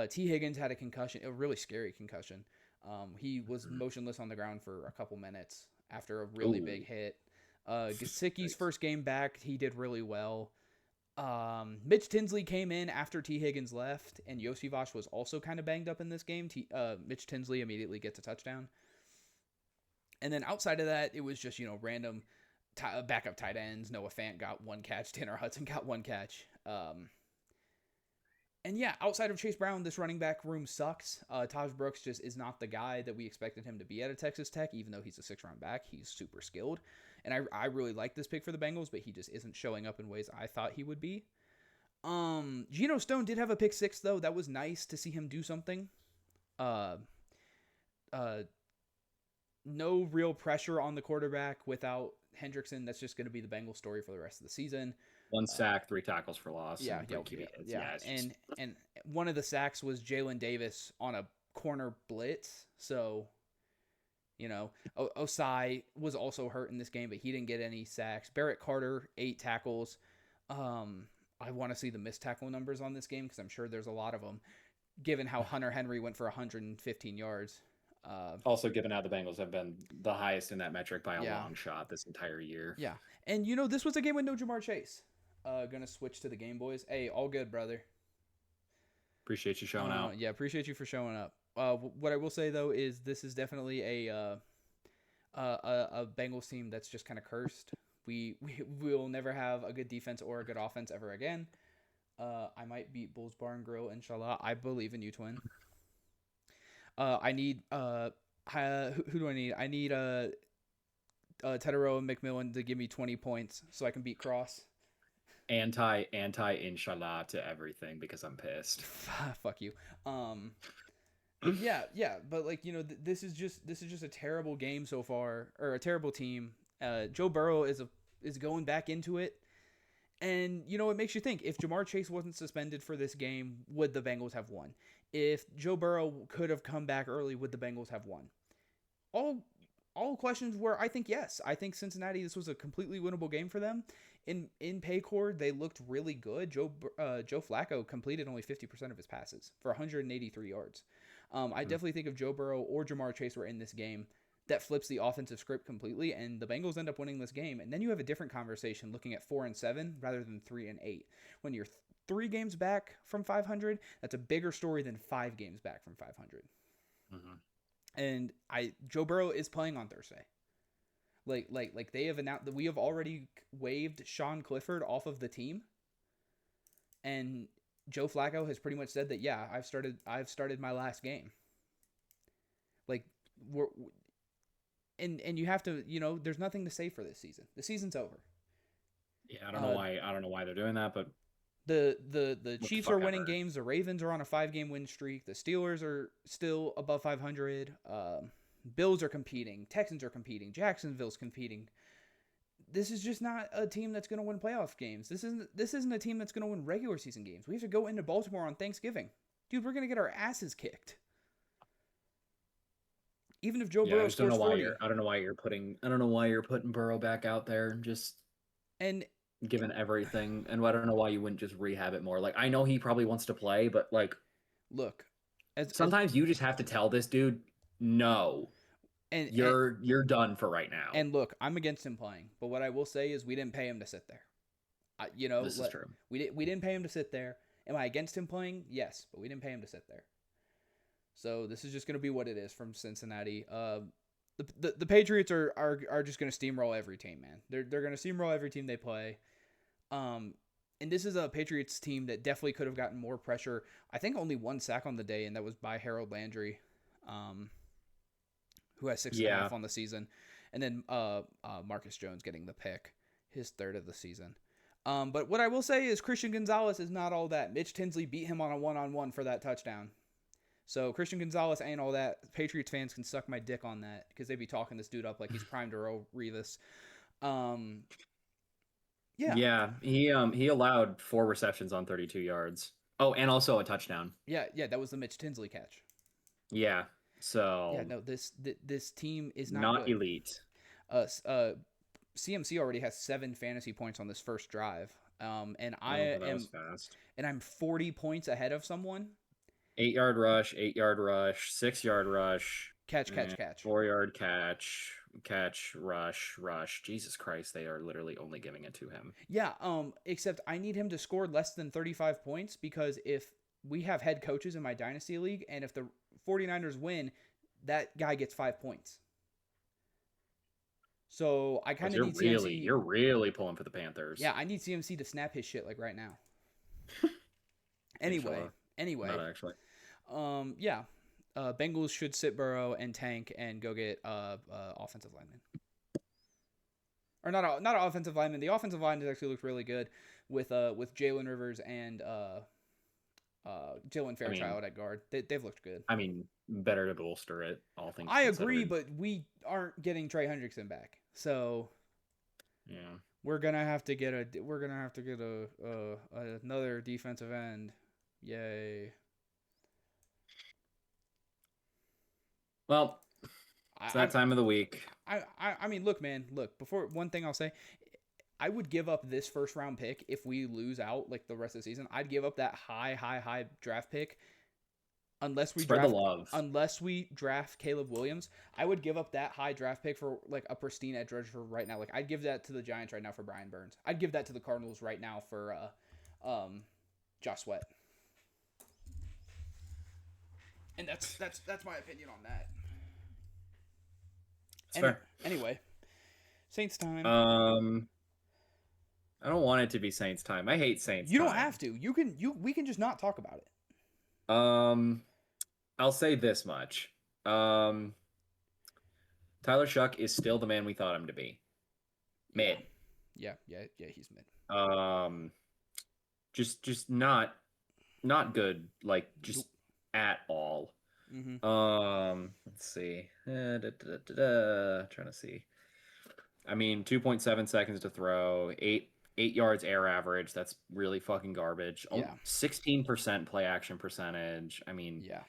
T. Higgins had a concussion, a really scary concussion. He was motionless on the ground for a couple minutes after a really big hit. Gesicki's first game back, he did really well. Mitch Tinsley came in after T. Higgins left, and Yosivas was also kind of banged up in this game. Mitch Tinsley immediately gets a touchdown. And then outside of that, it was just, random backup tight ends. Noah Fant got 1 catch. Tanner Hudson got 1 catch. And yeah, outside of Chase Brown, this running back room sucks. Taj Brooks just is not the guy that we expected him to be at Texas Tech, even though he's a 6th-round back. He's super skilled. And I really like this pick for the Bengals, but he just isn't showing up in ways I thought he would be. Geno Stone did have a pick 6, though. That was nice to see him do something. No real pressure on the quarterback without Hendrickson. That's just going to be the Bengals story for the rest of the season. 1 sack, 3 tackles for loss. Yeah. And one of the sacks was Jalen Davis on a corner blitz. So, Osai was also hurt in this game, but he didn't get any sacks. Barrett Carter, 8 tackles. I want to see the missed tackle numbers on this game because I'm sure there's a lot of them. given how Hunter Henry went for 115 yards. Also, given how the Bengals have been the highest in that metric by a Yeah. long shot this entire year. Yeah. And, this was a game with no Jamar Chase. Gonna switch to the Game Boys. Hey, all good, brother. Appreciate you showing out. Yeah, appreciate you for showing up. What I will say, though, is this is definitely a Bengals team that's just kind of cursed. We will never have a good defense or a good offense ever again. I might beat Bulls Bar and Grill, inshallah. I believe in you, twin. I need who do I need? I need Tedero and McMillan to give me 20 points so I can beat Cross. Anti inshallah to everything because I'm pissed. Fuck you. Yeah, but like, this is just a terrible game so far, or a terrible team. Joe Burrow is going back into it. And, it makes you think, if Jamar Chase wasn't suspended for this game, would the Bengals have won? If Joe Burrow could have come back early, would the Bengals have won? All questions were, I think, yes. I think Cincinnati, this was a completely winnable game for them. In Paycor, they looked really good. Joe Flacco completed only 50% of his passes for 183 yards. I definitely think if Joe Burrow or Jamar Chase were in this game, that flips the offensive script completely, and the Bengals end up winning this game. And then you have a different conversation looking at 4-7 rather than 3-8. When you're 3 games back from 500, that's a bigger story than 5 games back from 500. Mm-hmm. And Joe Burrow is playing on Thursday. Like they have announced that we have already waived Sean Clifford off of the team, and Joe Flacco has pretty much said that, yeah, I've started my last game. Like and you have to, there's nothing to say for this season. The season's over. Yeah, I don't know why they're doing that, but the Chiefs are winning games. The Ravens are on a 5-game win streak. The Steelers are still above 500. Bills are competing. Texans are competing. Jacksonville's competing. This is just not a team that's going to win playoff games. This isn't a team that's going to win regular season games. We have to go into Baltimore on Thanksgiving. Dude, we're going to get our asses kicked. Even if Joe Burrow scores 40. I don't know why you're putting Burrow back out there, just and given everything, and I don't know why you wouldn't just rehab it more. Like, I know he probably wants to play, but like, look, sometimes you just have to tell this dude no. And you're done for right now. And look, I'm against him playing, but what I will say is we didn't pay him to sit there. This is true. We didn't pay him to sit there. Am I against him playing? Yes, but we didn't pay him to sit there. So this is just going to be what it is from Cincinnati. The Patriots are just going to steamroll every team, man. They're going to steamroll every team they play. And this is a Patriots team that definitely could have gotten more pressure. I think only 1 sack on the day, and that was by Harold Landry, who has 6.5 on the season. And then Marcus Jones getting the pick, his 3rd of the season. But what I will say is Christian Gonzalez is not all that. Mitch Tinsley beat him on a 1-on-1 for that touchdown. So Christian Gonzalez ain't all that. Patriots fans can suck my dick on that because they be talking this dude up like he's primed to roll Revis. Yeah. He allowed 4 receptions on 32 yards. Oh, and also a touchdown. Yeah, that was the Mitch Tinsley catch. Yeah. So yeah, no, this team is not good. Elite. CMC already has 7 fantasy points on this first drive. And I'm 40 points ahead of someone. 8-yard rush, 8-yard rush, 6-yard rush, catch, 4-yard catch, rush. Jesus Christ, they are literally only giving it to him. Yeah, except I need him to score less than 35 points because if we have head coaches in my dynasty league and if the 49ers win, that guy gets 5 points. So I kind of need CMC. You're really pulling for the Panthers. Yeah, I need CMC to snap his shit like right now. Anyway. Not actually. Yeah. Bengals should sit Burrow and tank and go get offensive lineman. Or not offensive lineman. The offensive line has actually looked really good with Jalen Rivers and Jalen Fairchild at guard. They've looked good. I mean, better to bolster it. All things I considered. agree, but we aren't getting Trey Hendrickson back, so yeah, we're gonna have to get another defensive end. Yay. Well, it's that time of the week. I mean, look, man, before one thing I'll say, I would give up this first round pick if we lose out like the rest of the season. I'd give up that high draft pick unless we Spread draft the love. unless we draft Caleb Williams, I would give up that high draft pick for like a pristine edge rusher for right now. Like I'd give that to the Giants right now for Brian Burns. I'd give that to the Cardinals right now for Josh Sweat. And that's my opinion on that. It's fair. Anyway, Saints time. I don't want it to be Saints time. I hate Saints You time. don't have to. We can just not talk about it. I'll say this much. Tyler Shuck is still the man we thought him to be. Mid. Yeah, he's mid. Just not good, like just at all. Mm-hmm. Let's see. Trying to see. I mean, 2.7 seconds to throw, 8 yards air average. That's really fucking garbage. Yeah. 16% play action percentage. I mean, Yeah.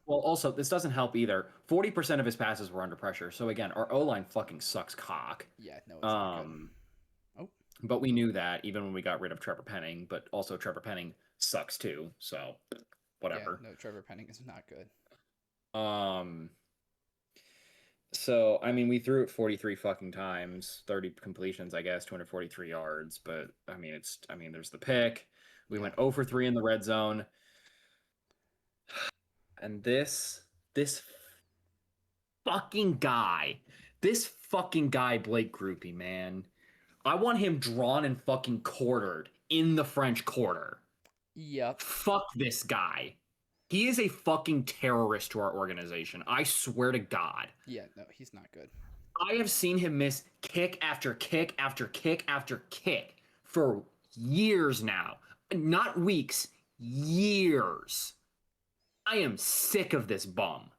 Well, also, this doesn't help either. 40% of his passes were under pressure. So again, our O-line fucking sucks cock. Yeah, no, it's not good. Oh. But we knew that even when we got rid of Trevor Penning, but also Trevor Penning sucks too. So whatever. Yeah, no, Trevor Penning is not good. So I mean, we threw it 43 fucking times, 30 completions, I guess, 243 yards. But I mean, there's the pick. We went 0 for 3 in the red zone. And this fucking guy, Blake Grupe, man. I want him drawn and fucking quartered in the French Quarter. Yep. Fuck this guy. He is a fucking terrorist to our organization. I swear to God. Yeah, no, he's not good. I have seen him miss kick after kick after kick after kick for years now. Not weeks, years. I am sick of this bum.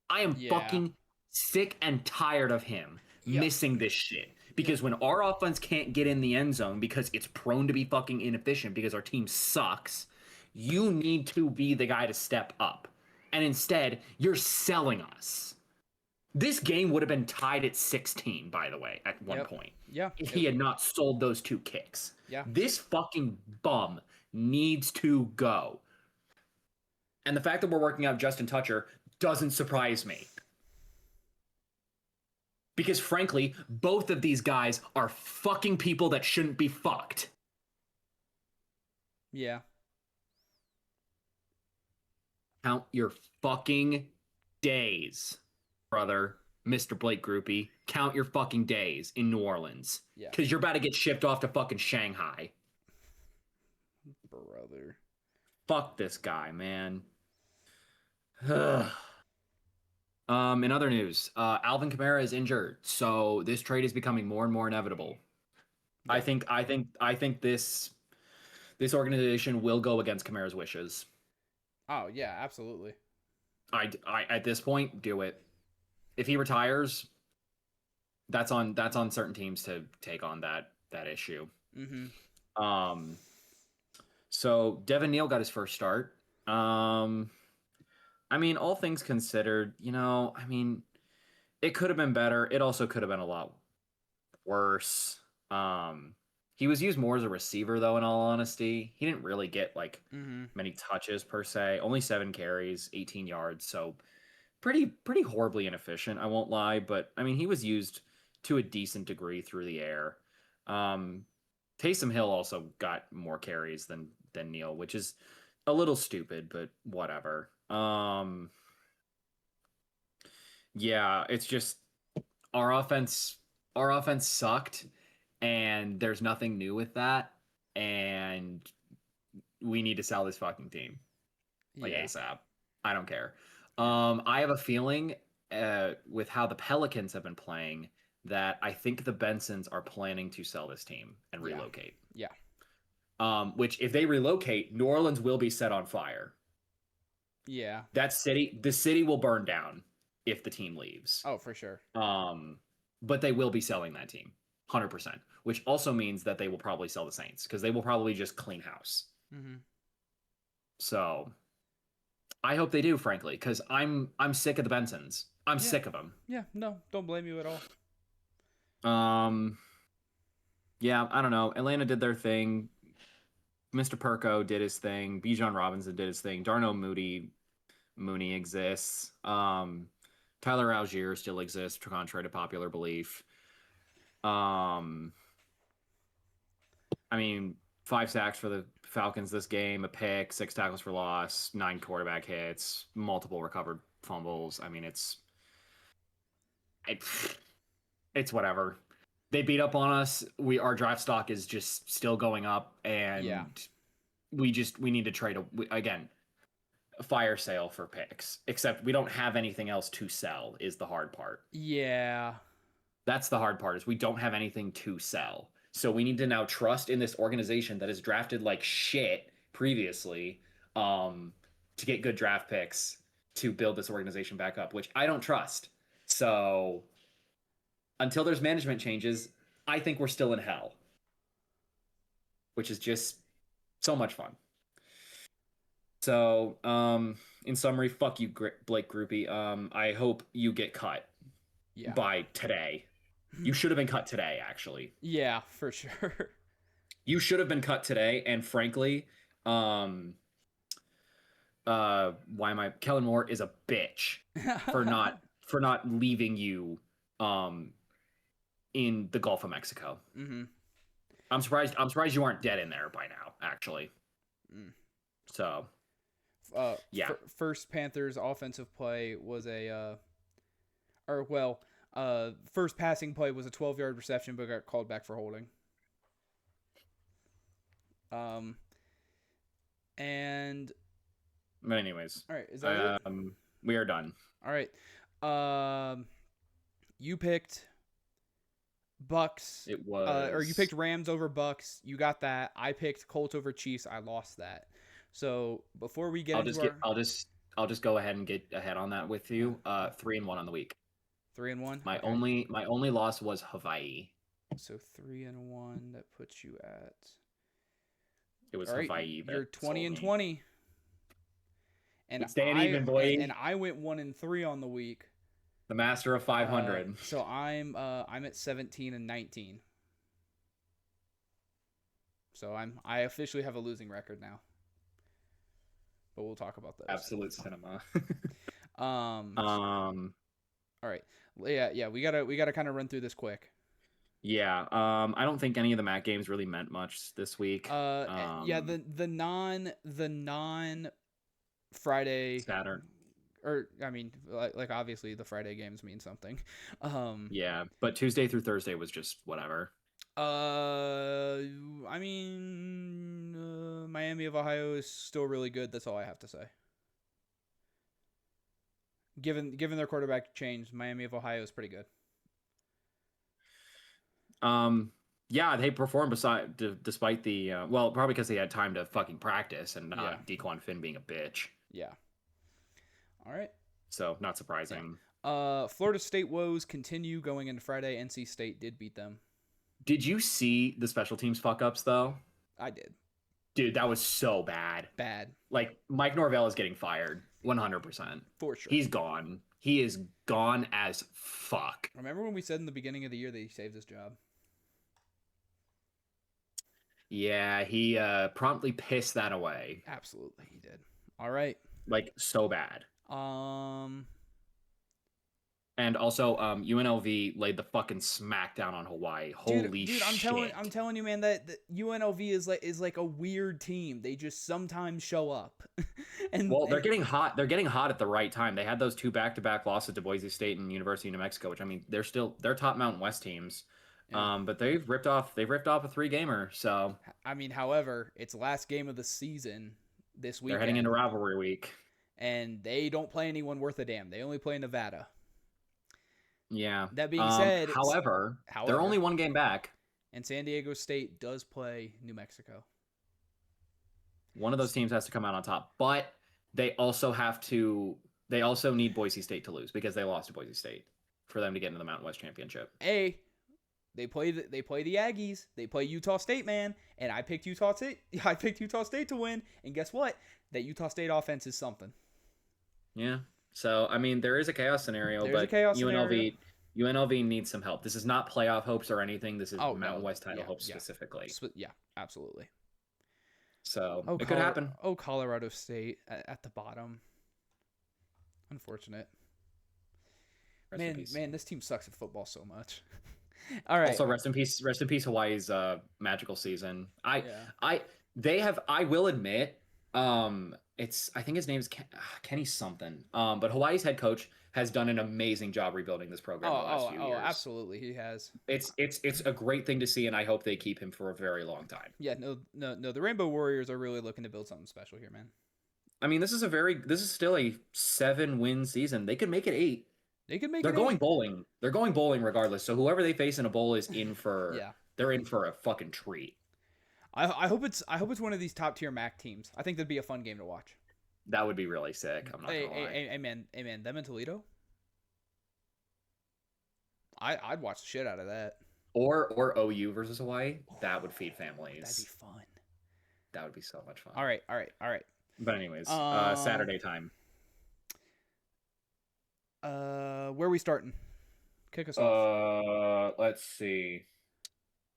I am fucking sick and tired of him missing this shit. Because when our offense can't get in the end zone because it's prone to be fucking inefficient because our team sucks, you need to be the guy to step up. And instead, you're selling us. This game would have been tied at 16, by the way, at one point. Yeah. If he had not sold those 2 kicks. Yeah. This fucking bum needs to go. And the fact that we're working out Justin Tucker doesn't surprise me. Because frankly, both of these guys are fucking people that shouldn't be fucked. Yeah. Count your fucking days, brother, Mr. Blake Grupe. Count your fucking days in New Orleans. Yeah. Because you're about to get shipped off to fucking Shanghai. Brother. Fuck this guy, man. In other news, Alvin Kamara is injured, so this trade is becoming more and more inevitable. Yeah. I think this organization will go against Kamara's wishes. Oh yeah, absolutely. I at this point do it. If he retires, that's on certain teams to take on that issue. Mm-hmm. So Devin Neal got his first start. I mean, all things considered, I mean, it could have been better. It also could have been a lot worse. He was used more as a receiver, though, in all honesty. He didn't really get, many touches, per se. Only 7 carries, 18 yards. So pretty horribly inefficient, I won't lie. But, I mean, he was used to a decent degree through the air. Taysom Hill also got more carries than Neal, which is a little stupid, but whatever. Yeah, it's just our offense sucked, and there's nothing new with that, and we need to sell this fucking team ASAP. I don't care. I have a feeling with how the Pelicans have been playing that I think the Bensons are planning to sell this team and relocate. Yeah. Which if they relocate, New Orleans will be set on fire. Yeah. The city will burn down if the team leaves. Oh, for sure. But they will be selling that team 100%, which also means that they will probably sell the Saints because they will probably just clean house. Mm-hmm. So I hope they do, frankly, because I'm sick of the Bensons. I'm sick of them. Yeah, no, don't blame you at all. Yeah, I don't know. Atlanta did their thing. Mr. Perko did his thing. Bijan Robinson did his thing. Darnell Mooney Mooney exists. Tyler Algier still exists, contrary to popular belief. I mean, 5 sacks for the Falcons this game, a pick, 6 tackles for loss, 9 quarterback hits, multiple recovered fumbles. I mean, it's whatever. They beat up on us. Our draft stock is just still going up, and we need to trade again. A fire sale for picks, except we don't have anything else to sell is the hard part. Yeah. That's the hard part, is we don't have anything to sell. So we need to now trust in this organization that has drafted like shit previously to get good draft picks to build this organization back up, which I don't trust. So until there's management changes, I think we're still in hell, which is just so much fun. So, in summary, fuck you, Blake Groupie. I hope you get cut by today. You should have been cut today, actually. Yeah, for sure. You should have been cut today, and frankly, Kellen Moore is a bitch for not leaving you in the Gulf of Mexico. Mm-hmm. I'm surprised you aren't dead in there by now, actually. So first Panthers offensive play was first passing play was a 12-yard reception, but got called back for holding. But anyways, all right, is that it? We are done. All right, you picked Bucks. It was, or you picked Rams over Bucks. You got that. I picked Colts over Chiefs. I lost that. So before we get I'll just go ahead and get ahead on that with you. 3-1 on the week. 3-1. My only loss was Hawaii. So 3-1. That puts you at. It was Hawaii. You're 20-20. And staying even, boy. And I went 1-3 on the week. The master of 500. So I'm at 17-19. So I officially have a losing record now. But we'll talk about that. Absolute cinema. All right. Yeah. We gotta kind of run through this quick. Yeah. I don't think any of the MAC games really meant much this week. The non Friday Saturn. Or I mean, like obviously the Friday games mean something. Yeah, but Tuesday through Thursday was just whatever. I mean, Miami of Ohio is still really good. That's all I have to say. Given their quarterback change, Miami of Ohio is pretty good. Yeah, they performed despite the probably because they had time to fucking practice and not Dequan Finn being a bitch. Yeah. All right. So not surprising. Florida State woes continue going into Friday. NC State did beat them. Did you see the special teams fuck ups though? I did. Dude, that was so bad. Bad. Like Mike Norvell is getting fired 100%. For sure. He's gone. He is gone as fuck. Remember when we said in the beginning of the year that he saved his job? Yeah, he promptly pissed that away. Absolutely, he did. All right. Like so bad. And also, UNLV laid the fucking smackdown on Hawaii. Holy shit! I'm telling you, man, that UNLV is like a weird team. They just sometimes show up. They're getting hot. They're getting hot at the right time. They had those 2 back-to-back losses to Boise State and University of New Mexico, which I mean, they're top Mountain West teams. Yeah. But they've ripped off a 3-gamer. So I mean, however, it's last game of the season this week. They're heading into rivalry week, and they don't play anyone worth a damn. They only play Nevada. Yeah. That being said, however, they're only 1 game back. And San Diego State does play New Mexico. One of those teams has to come out on top, but they also need Boise State to lose because they lost to Boise State for them to get into the Mountain West Championship. They play the Aggies. They play Utah State, man, and I picked Utah State. I picked Utah State to win, and guess what? That Utah State offense is something. Yeah. So I mean, there is a chaos scenario, UNLV needs some help. This is not playoff hopes or anything. This is Mountain West title hopes specifically. Yeah, absolutely. So it could happen. Colorado State at the bottom. Unfortunate. Rest in peace. Man, this team sucks at football so much. All right. Also, rest in peace, Hawaii's magical season. Yeah. I will admit, I think his name is Kenny something. But Hawaii's head coach has done an amazing job rebuilding this program the last few years. Absolutely, he has. It's a great thing to see, and I hope they keep him for a very long time. Yeah, no. The Rainbow Warriors are really looking to build something special here, man. I mean, this is still a 7-win season. They could make it 8. They could make. They're going bowling. They're going bowling regardless. So whoever they face in a bowl is in for. Yeah. They're in for a fucking treat. I hope it's one of these top tier MAC teams. I think that'd be a fun game to watch. That would be really sick. I'm not gonna lie. Hey, man, them in Toledo. I'd watch the shit out of that. Or OU versus Hawaii. That would feed families. That'd be fun. That would be so much fun. All right. But anyways, Saturday time. Where are we starting? Kick us off. Let's see.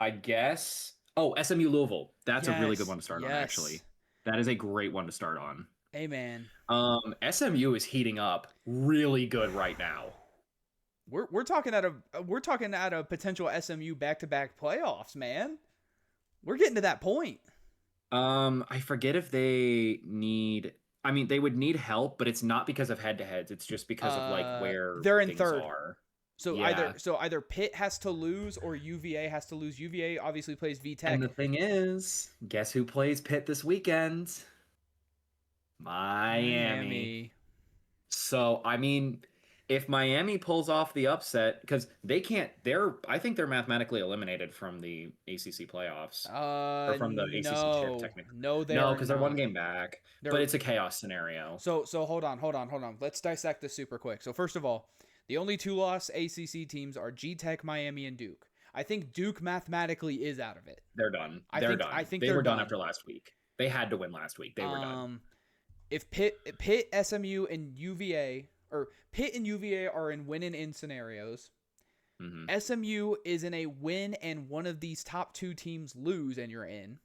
I guess. Oh, SMU Louisville. That's a really good one to start on. Actually, that is a great one to start on. Hey, man. SMU is heating up really good right now. We're talking at a potential SMU back-to-back playoffs, man. We're getting to that point. I forget if they need. I mean, they would need help, but it's not because of head-to-heads. It's just because of like where they're in things third. Are. So either Pitt has to lose or UVA has to lose. UVA obviously plays VTech. And the thing is, guess who plays Pitt this weekend? Miami. So I mean, if Miami pulls off the upset, because they can't, I think they're mathematically eliminated from the ACC playoffs. Or from the ACC trip, technically. No, because they're one game back. But it's a chaos scenario. So hold on. Let's dissect this super quick. So first of all, the only 2-loss ACC teams are G-Tech, Miami, and Duke. I think Duke mathematically is out of it. They're done. I think they were done after last week. They had to win last week. They were done. If Pitt, SMU, and UVA, or Pitt and UVA are in win-in scenarios, SMU is in a win and one of these top 2 teams lose and you're in.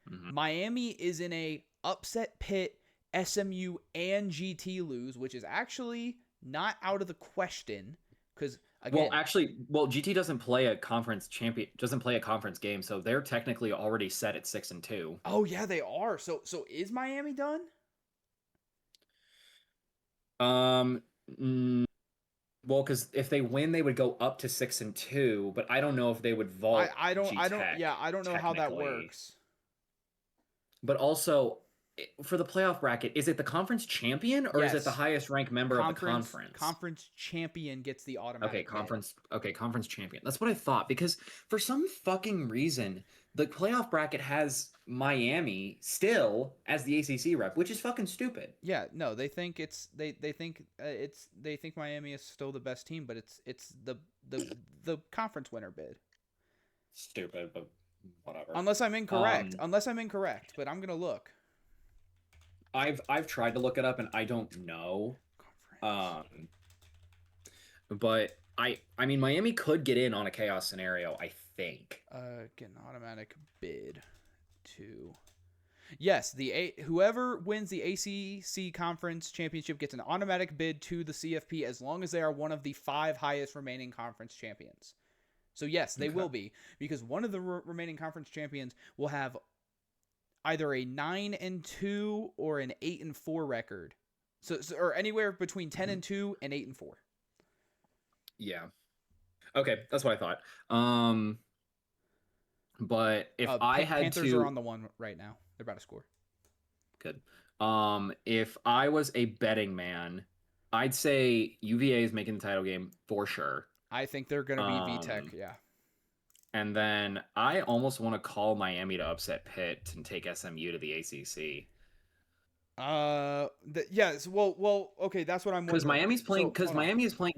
Miami is in a upset Pitt, SMU, and GT lose, which is actually not out of the question because again, GT doesn't play a conference game, so they're technically already set at 6-2. Oh yeah, they are. So is Miami done? Well, because if they win, they would go up to 6-2, but I don't know if they would vault. I don't know how that works. But also, for the playoff bracket, is it the conference champion or is it the highest ranked member of the conference? Conference champion gets the automatic. Conference champion. That's what I thought, because for some fucking reason, the playoff bracket has Miami still as the ACC rep, which is fucking stupid. Yeah, no, they think they think Miami is still the best team, but it's the conference winner bid. Stupid, but whatever. Unless I'm incorrect, but I'm gonna look. I've tried to look it up and I don't know. But I mean Miami could get in on a chaos scenario, I think. Get an automatic bid to. Yes, whoever wins the ACC conference championship gets an automatic bid to the CFP as long as they are one of the 5 highest remaining conference champions. So yes, they will be, because one of the remaining conference champions will have either a 9-2 or an 8-4 record. So or anywhere between 10-2 and 8-4. Yeah. Okay, that's what I thought. But if I had Panthers are on the one right now. They're about to score. Good. If I was a betting man, I'd say UVA is making the title game for sure. I think they're going to be VTech, yeah. And then I almost want to call Miami to upset Pitt and take SMU to the ACC. Yes. Well, okay, that's what I'm. Because Miami is playing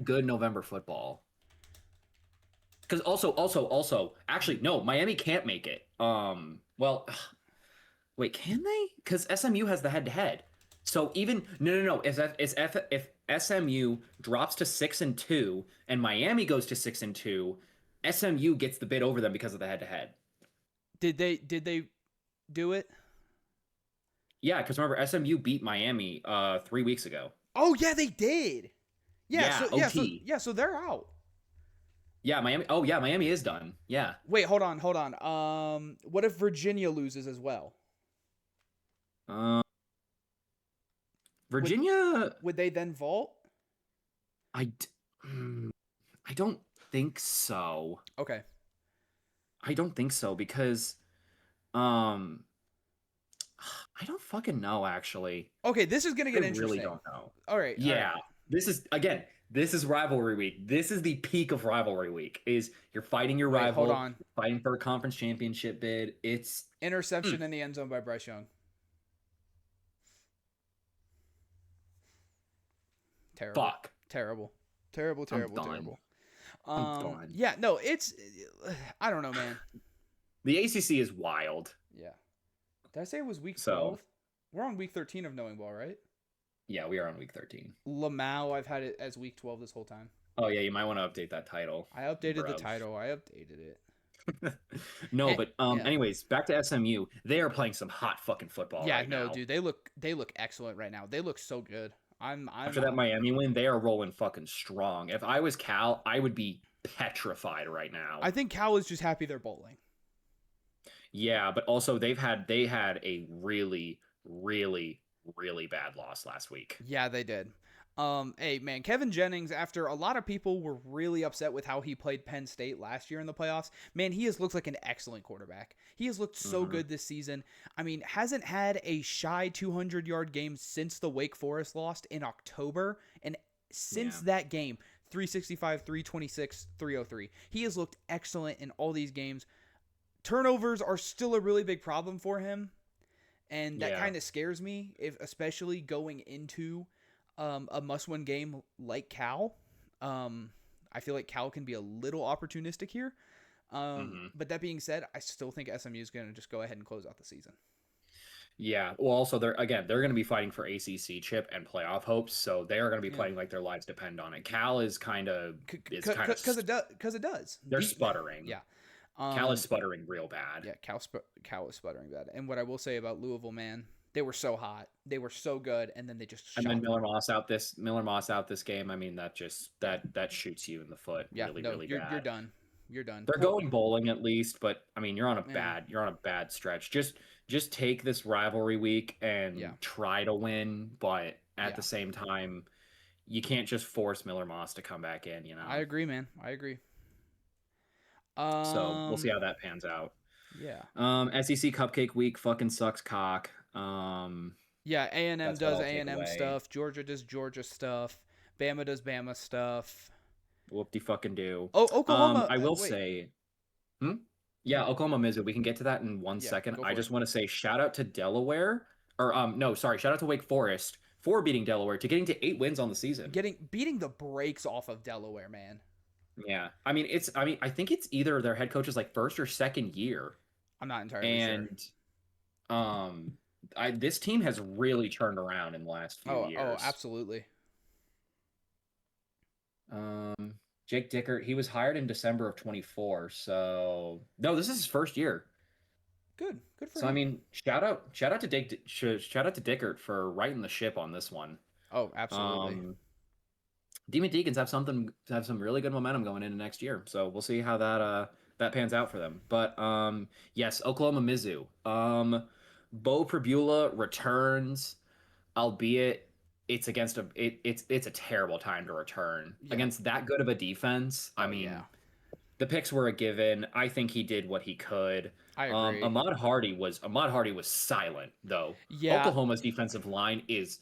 good November football. Because also, actually, no, Miami can't make it. Well, wait, can they? Because SMU has the head-to-head. So even no. If SMU drops to 6-2 and Miami goes to 6-2, SMU gets the bid over them because of the head-to-head. Did they do it? Yeah, because remember SMU beat Miami 3 weeks ago. Oh yeah, they did. Yeah, OT. So they're out. Yeah, Miami. Oh yeah, Miami is done. Yeah. Wait, hold on. What if Virginia loses as well? Uh, Virginia. Would they then vault? I. d- mm, I don't think so. Okay. I don't think so because, um, I don't fucking know actually. Okay, this is gonna I get really interesting. don't know. All right. Yeah, this is again. This is rivalry week. This is the peak of rivalry week. Is you're fighting your Wait, rival, hold on. fighting for a conference championship bid. It's Interception in the end zone by Bryce Young. Terrible. fuck. Terrible. I'm done. Terrible. I'm done. Yeah, no, it's I don't know, man. The ACC is wild. Yeah. Did I say it was week So- 12? We're on week 13 of Knowing Ball, right? Yeah, we are on week 13. Lamau, I've had it as week 12 this whole time. Oh yeah, you might want to update that title. I updated the Bruv. title. I updated it. No, Eh, but yeah. anyways, back to SMU. They are playing some hot fucking football. Yeah, right no, now. dude, they look excellent right now. They look so good. I'm After that Miami win, they are rolling fucking strong. If I was Cal, I would be petrified right now. I think Cal is just happy they're bowling. Yeah, but also they had a really, really, really bad loss last week. Yeah, they did. Hey man, Kevin Jennings, after a lot of people were really upset with how he played Penn State last year in the playoffs, man, he has looked like an excellent quarterback. He has looked so good this season. I mean, hasn't had a shy 200-yard game since the Wake Forest lost in October, and since that game, 365, 326, 303. He has looked excellent in all these games. Turnovers are still a really big problem for him, and that kind of scares me, especially going into a must-win game like Cal. I feel like Cal can be a little opportunistic here. But that being said, I still think SMU is going to just go ahead and close out the season. Yeah. Well, also they're going to be fighting for ACC chip and playoff hopes, so they are going to be playing like their lives depend on it. Cal is kind of because it does. They're sputtering. Yeah. Cal is sputtering real bad. Yeah, Cal is sputtering bad. And what I will say about Louisville, man, they were so hot, they were so good, and then they just and then Miller Moss out this game. I mean, that just that shoots you in the foot. Yeah, really, no, really you're bad. You're done. They're going bowling at least, but I mean, you're on a bad stretch. Just take this rivalry week and try to win, but at the same time, you can't just force Miller Moss to come back in. You know. I agree, man. I agree. So we'll see how that pans out. Yeah. SEC Cupcake Week fucking sucks cock. Yeah, A&M does A&M stuff. Georgia does Georgia stuff. Bama does Bama stuff. Whoop-de-fucking do. Oh, Oklahoma. I will say. Yeah, Oklahoma Mizzou. We can get to that in one second. I just want to say shout out to Delaware. Or shout out to Wake Forest for beating Delaware to getting to 8 wins on the season. Beating the brakes off of Delaware, man. Yeah. I think it's either their head coach's like first or second year. I'm not entirely sure. This team has really turned around in the last few years. Oh, absolutely. Jake Dickert, he was hired in December of 24, so no, this is his first year. Good for him. So I mean, shout out to Dickert for righting the ship on this one. Oh, absolutely. Demon Deacons have some really good momentum going into next year, so we'll see how that pans out for them. But yes, Oklahoma Mizzou. Bo Pribula returns, albeit it's against it's a terrible time to return against that good of a defense. I mean, the picks were a given. I think he did what he could. I agree. Ahmad Hardy was silent though. Yeah. Oklahoma's defensive line is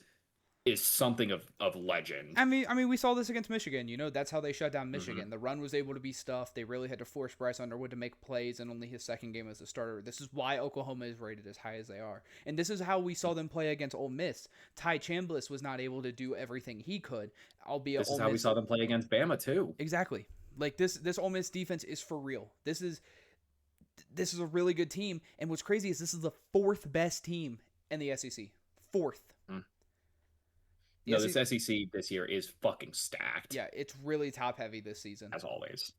something of legend. I mean, we saw this against Michigan. You know, that's how they shut down Michigan. The run was able to be stuffed. They really had to force Bryce Underwood to make plays, and only his second game as a starter. This is why Oklahoma is rated as high as they are. And this is how we saw them play against Ole Miss. Ty Chambliss was not able to do everything he could, albeit this is how we saw them play against Bama too. Exactly. Like this Ole Miss defense is for real. This is a really good team. And what's crazy is this is the 4th best team in the SEC. 4th. No, this SEC this year is fucking stacked. Yeah, it's really top heavy this season. As always.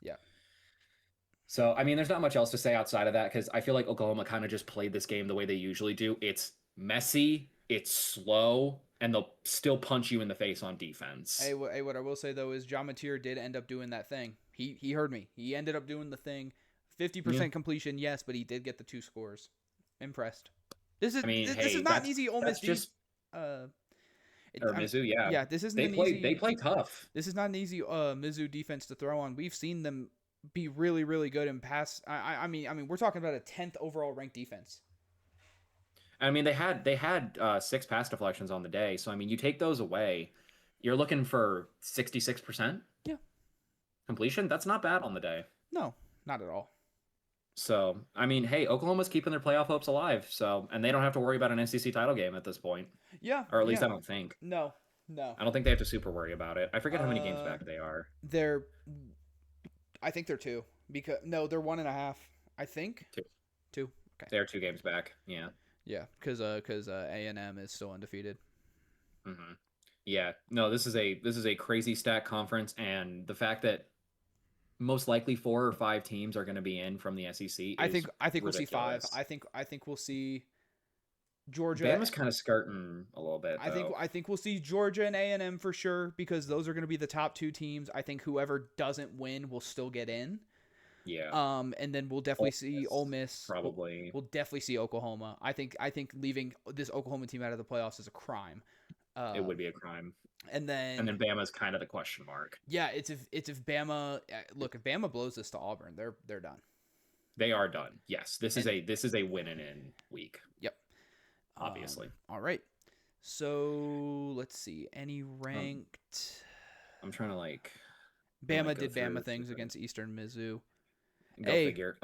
Yeah. So, I mean, there's not much else to say outside of that because I feel like Oklahoma kind of just played this game the way they usually do. It's messy, it's slow, and they'll still punch you in the face on defense. Hey, what I will say though is John Mateer did end up doing that thing. He heard me. He ended up doing the thing. 50% completion, yes, but he did get the 2 scores. Impressed. This is this is not an easy Ole Miss or Mizzou, yeah. Yeah, this isn't they play tough. This is not an easy Mizzou defense to throw on. We've seen them be really, really good in pass. I mean, we're talking about a 10th overall ranked defense. I mean, they had 6 pass deflections on the day, so I mean, you take those away, you're looking for 66%. Yeah, completion. That's not bad on the day. No, not at all. So, I mean, hey, Oklahoma's keeping their playoff hopes alive. So, and they don't have to worry about an SEC title game at this point. Yeah, or at least I don't think. No. I don't think they have to super worry about it. I forget how many games back they are. I think they're 2 because they're 1.5. I think 2. Okay, they're 2 games back. Yeah. Yeah, because A&M is still undefeated. Mm-hmm. Yeah. No, this is a crazy stack conference, and the fact that most likely 4 or 5 teams are going to be in from the SEC. I think we'll see 5. I think we'll see Georgia. Bama's kind of skirting a little bit. I think we'll see Georgia and A&M for sure because those are going to be the top 2 teams. I think whoever doesn't win will still get in. Yeah. And then we'll definitely see Ole Miss. Probably. We'll definitely see Oklahoma. I think leaving this Oklahoma team out of the playoffs is a crime. It would be a crime. And then Bama's kind of the question mark. Yeah, it's if Bama if Bama blows this to Auburn, they're done. They are done. Yes, this is a win and in week. Yep. Obviously. All right. So let's see. Any ranked? I'm trying to Bama did Bama things against Eastern Mizzou. Go figure.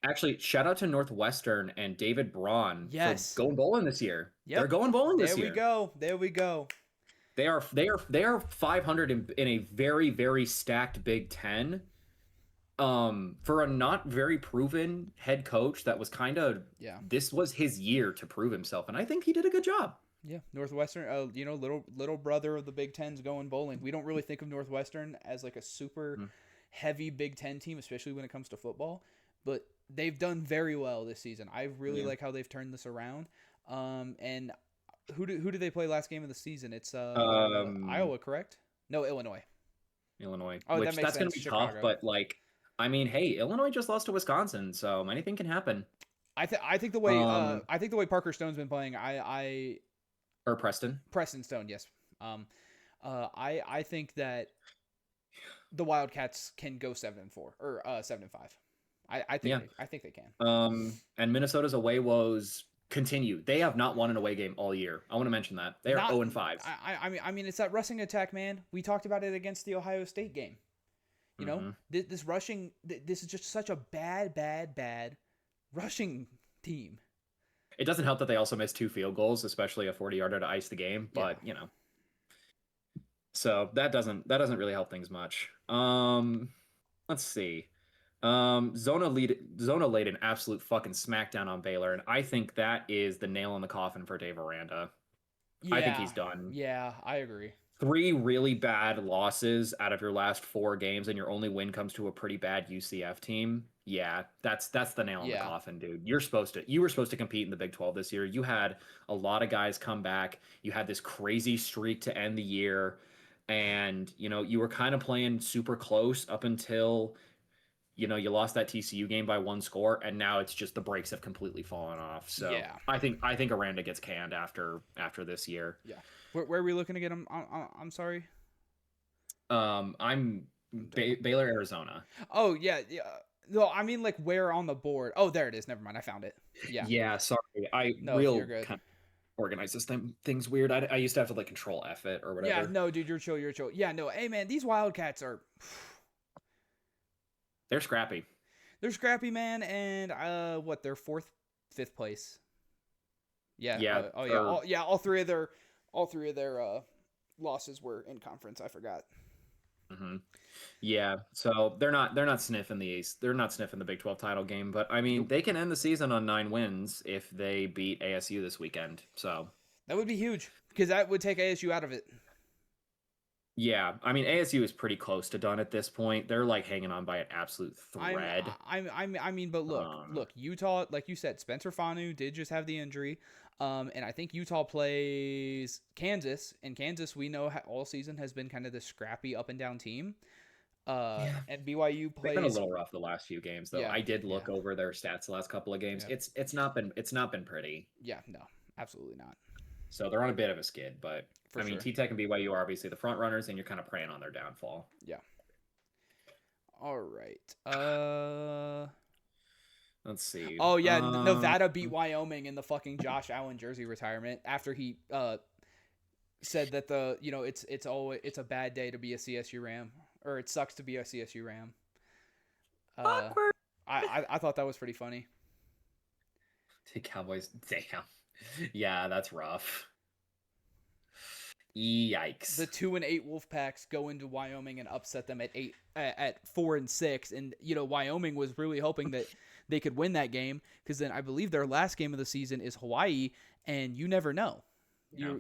Actually, shout out to Northwestern and David Braun for going bowling this year. Yep. They're going bowling this year. There we go. They are 500 in a very, very stacked Big Ten. For a not very proven head coach that was this was his year to prove himself, and I think he did a good job. Yeah, Northwestern, little brother of the Big Ten's going bowling. We don't really think of Northwestern as like a super heavy Big Ten team, especially when it comes to football, but they've done very well this season. I really like how they've turned this around. And who did they play last game of the season? It's Iowa, correct? No, Illinois. Oh, which that's going to be Chicago. Tough, but I mean, hey, Illinois just lost to Wisconsin, so anything can happen. I think the way Parker Stone's been playing, or Preston Stone, yes. I think that the Wildcats can go 7-4 or 7-5. I think they can. And Minnesota's away woes continue. They have not won an away game all year. I want to mention that they are 0-5. I mean, it's that rushing attack, man. We talked about it against the Ohio State game. You know, this rushing. This is just such a bad rushing team. It doesn't help that they also missed 2 field goals, especially a 40-yarder to ice the game. But so that doesn't really help things much. Let's see. Zona laid an absolute fucking smackdown on Baylor, and I think that is the nail in the coffin for Dave Aranda. I think he's done. Yeah, I agree. 3 really bad losses out of your last 4 games, and your only win comes to a pretty bad UCF team. Yeah, that's the nail in the coffin, dude. You were supposed to compete in the Big 12 this year. You had a lot of guys come back. You had this crazy streak to end the year, and you were kind of playing super close up until you lost that TCU game by 1 score, and now it's just the brakes have completely fallen off. So I think Aranda gets canned after this year. Yeah. Where are we looking to get him? I'm sorry. I'm Baylor, Arizona. Oh yeah. No, I mean where on the board? Oh, there it is. Never mind. I found it. Yeah. Yeah. Sorry. You're good. Kind of organize this thing's weird. I used to have to control F it or whatever. Yeah. No, dude, you're chill. Yeah. No. Hey, man, these Wildcats are. They're scrappy. They're scrappy, man, and they're 4th, 5th place. Yeah. Yeah. All three of their losses were in conference. I forgot. Mm-hmm. Yeah, so they're not sniffing the East. They're not sniffing the Big 12 title game, but I mean they can end the season on 9 wins if they beat ASU this weekend. So that would be huge because that would take ASU out of it. Yeah, I mean ASU is pretty close to done at this point. They're hanging on by an absolute thread. I mean, but look, Utah, like you said, Spencer Fanu did just have the injury. And I think Utah plays Kansas, and Kansas we know all season has been kind of the scrappy up and down team. And BYU They've been a plays. little rough the last few games, though. Yeah, I did look yeah. over their stats the last couple of games. Yeah. It's not been pretty. Yeah, no, absolutely not. So they're on a bit of a skid, but For I mean, sure. T-Tech and BYU are obviously the front runners, and you're kind of preying on their downfall. Yeah. All right. Let's see. Oh yeah, Nevada beat Wyoming in the fucking Josh Allen jersey retirement after he said that it's a bad day to be a CSU Ram, or it sucks to be a CSU Ram. Awkward. I thought that was pretty funny. The Cowboys, damn. Yeah, that's rough. Yikes. The 2-8 Wolfpacks go into Wyoming and upset them at 4-6, and Wyoming was really hoping that they could win that game, because then I believe their last game of the season is Hawaii, and you never know. Yeah.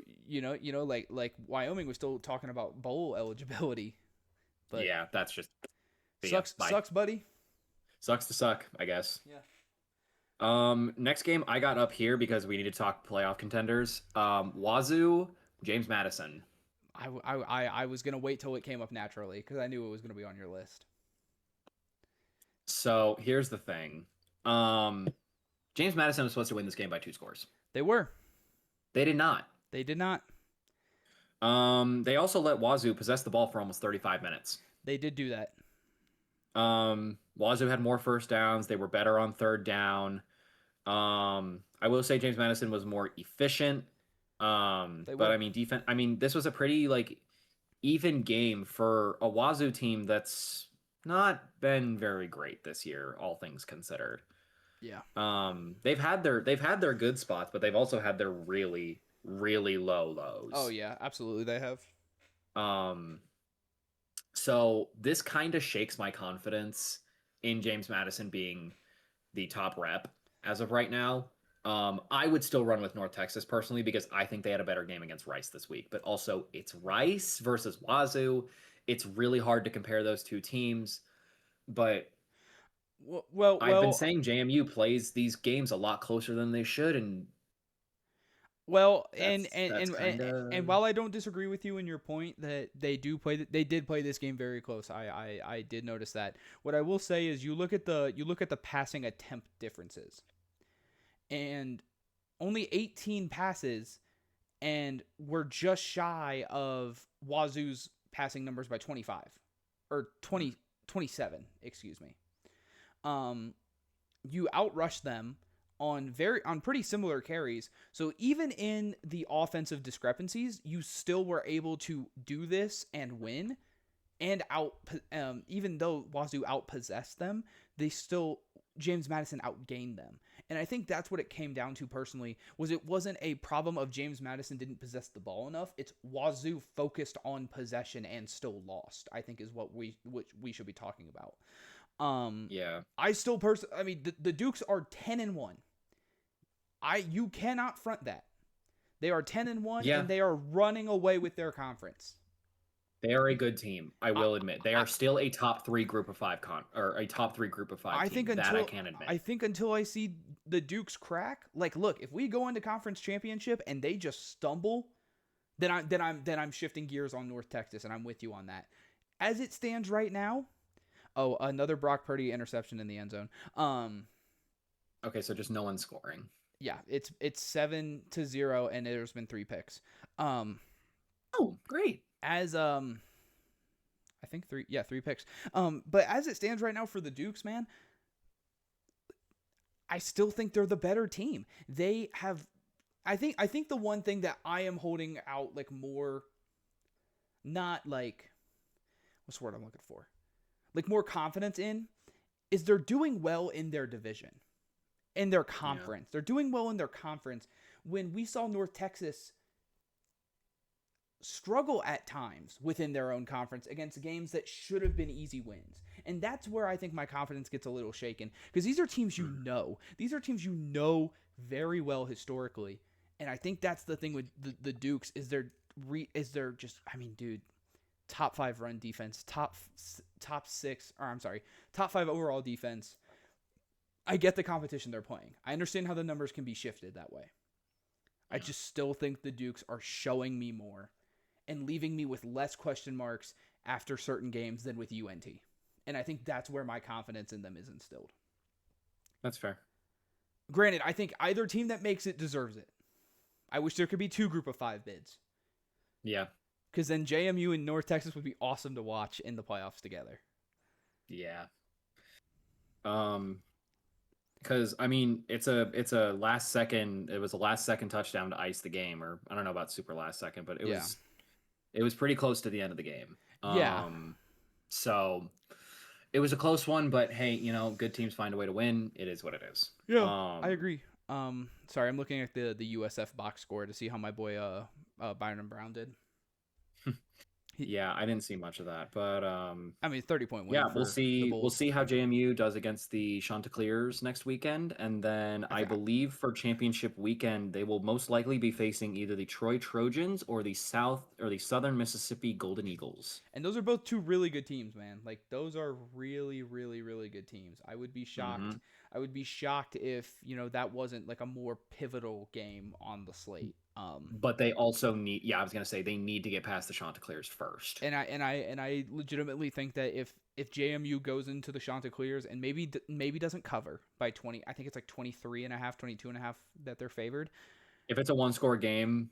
Like Wyoming was still talking about bowl eligibility. But yeah, that's just sucks, buddy. Sucks to suck, I guess. Yeah. Next game I got up here because we need to talk playoff contenders. Wazoo, James Madison. I was gonna wait till it came up naturally because I knew it was gonna be on your list. So here's the thing. James Madison was supposed to win this game by 2 scores. They were. They did not. They did not. They also let Wazoo possess the ball for almost 35 minutes. They did do that. Wazoo had more first downs. They were better on third down. I will say James Madison was more efficient. But I mean, defense. I mean, this was a pretty even game for a Wazoo team that's not been very great this year, all things considered. Yeah. They've had their good spots, but they've also had their really, really low lows. Oh yeah, absolutely they have. So this kind of shakes my confidence in James Madison being the top rep as of right now. I would still run with North Texas personally because I think they had a better game against Rice this week. But also, it's Rice versus Wazoo. It's really hard to compare those two teams. But I've been saying JMU plays these games a lot closer than they should, and and while I don't disagree with you in your point that they did play this game very close. I did notice that. What I will say is you look at the passing attempt differences. And only 18 passes, and we're just shy of Wazoo's passing numbers by 25 or 27, excuse me. You outrush them on pretty similar carries. So even in the offensive discrepancies, you still were able to do this and win. And even though Wazoo outpossessed them, James Madison outgained them. And I think that's what it came down to personally, was it wasn't a problem of James Madison didn't possess the ball enough. It's Wazoo focused on possession and still lost, I think is what we should be talking about. Yeah. The Dukes are 10-1. You cannot front that. They are 10-1 and they are running away with their conference. They are a good team. I will admit they are still a top 3 group of 5 I think until I see the Dukes crack, look, if we go into conference championship and they just stumble, then I'm shifting gears on North Texas, and I'm with you on that. As it stands right now, another Brock Purdy interception in the end zone. Okay, so just no one scoring. Yeah, it's 7-0, and there's been 3 picks. Oh, great. As I think 3 picks. But as it stands right now for the Dukes, man, I still think they're the better team. They have I think the one thing that I am holding out more, not what's the word I'm looking for? More confidence in, is they're doing well in their division. In their conference. Yeah. They're doing well in their conference. When we saw North Texas struggle at times within their own conference against games that should have been easy wins. And that's where I think my confidence gets a little shaken, because these are teams These are teams very well historically. And I think that's the thing with the Dukes is they're just, top 5 run defense, top 5 overall defense. I get the competition they're playing. I understand how the numbers can be shifted that way. I just still think the Dukes are showing me more and leaving me with less question marks after certain games than with UNT. And I think that's where my confidence in them is instilled. That's fair. Granted, I think either team that makes it deserves it. I wish there could be 2 group of 5 bids. Yeah. Because then JMU and North Texas would be awesome to watch in the playoffs together. Yeah. Because I mean, it was a last second touchdown to ice the game, or I don't know about super last second, but it was pretty close to the end of the game. Yeah. So it was a close one, but hey, good teams find a way to win. It is what it is. Yeah, I agree. Sorry, I'm looking at the USF box score to see how my boy Byron Brown did. Yeah, I didn't see much of that, but 30-point win. Yeah, we'll see. We'll see how JMU does against the Chanticleers next weekend, and then I believe for championship weekend they will most likely be facing either the Troy Trojans or the Southern Mississippi Golden Eagles. And those are both 2 really good teams, man. Like those are really, really, really good teams. I would be shocked. Mm-hmm. I would be shocked if that wasn't like a more pivotal game on the slate. But they also need. Yeah, I was gonna say they need to get past the Chanticleers first. And I legitimately think that if JMU goes into the Chanticleers and maybe doesn't cover by 20, I think it's like 23.5, 22.5 that they're favored. If it's a 1-score game,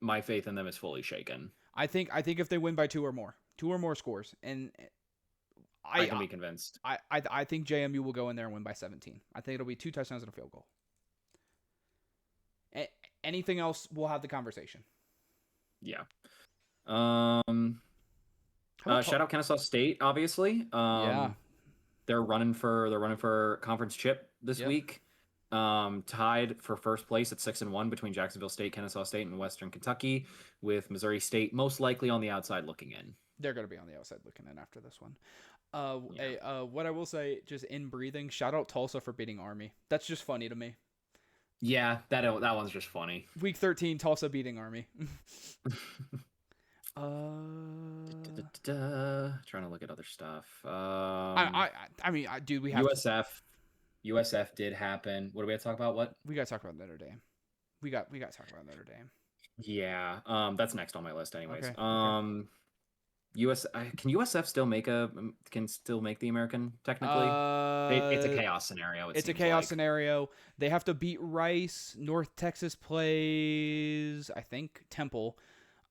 my faith in them is fully shaken. I think if they win by 2 or more scores, and I can be convinced. I think JMU will go in there and win by 17. I think it'll be 2 touchdowns and a field goal. Anything else, we'll have the conversation. Yeah. Shout out Kennesaw State, obviously. Yeah. They're running for conference chip this week. Tied for first place at 6-1 between Jacksonville State, Kennesaw State, and Western Kentucky, with Missouri State most likely on the outside looking in. They're going to be on the outside looking in after this one. What I will say, just in breathing, shout out Tulsa for beating Army. That's just funny to me. Yeah, that one's just funny. Week 13, Tulsa beating Army. Trying to look at other stuff. Dude, we have USF did happen. What do we have to talk about? What? We got to talk about Notre Dame. We got to talk about Notre Dame. Yeah. That's next on my list anyways. Okay. Can USF still make the American technically? It's a chaos scenario. It's a chaos scenario. They have to beat Rice. North Texas plays, I think, Temple.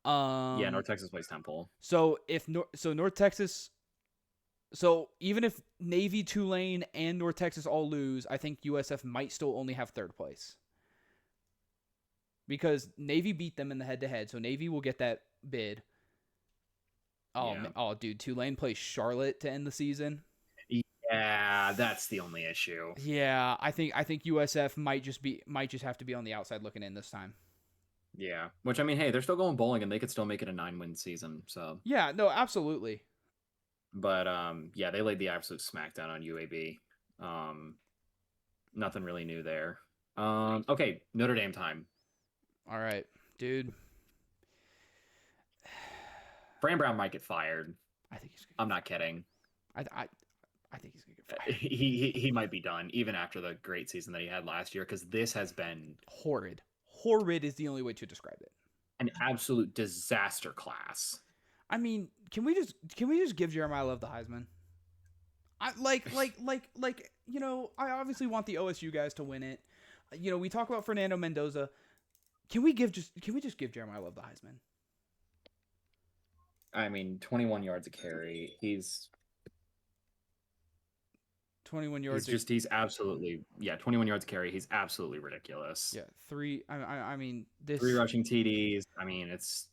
North Texas plays Temple. So North Texas. So even if Navy, Tulane, and North Texas all lose, I think USF might still only have 3rd place. Because Navy beat them in the head-to-head, so Navy will get that bid. Dude, Tulane plays Charlotte to end the season. Yeah, that's the only issue. Yeah, I think USF might just have to be on the outside looking in this time. Yeah, which I mean, hey, they're still going bowling and they could still make it a 9-win season. So yeah, no, absolutely. But they laid the absolute smackdown on UAB. Nothing really new there. Okay, Notre Dame time. All right, dude. Fran Brown might get fired. I think he's. I'm not kidding. I think he's gonna get fired. He might be done even after the great season that he had last year, because this has been horrid. Horrid is the only way to describe it. An absolute disaster class. I mean, can we just give Jeremiah Love the Heisman? I I obviously want the OSU guys to win it. We talk about Fernando Mendoza. Can we just give Jeremiah Love the Heisman? I mean, 21 yards a carry. He's 21 yards. He's absolutely 21 yards a carry. He's absolutely ridiculous. Yeah, 3. I mean, this 3 rushing TDs. I mean, it's.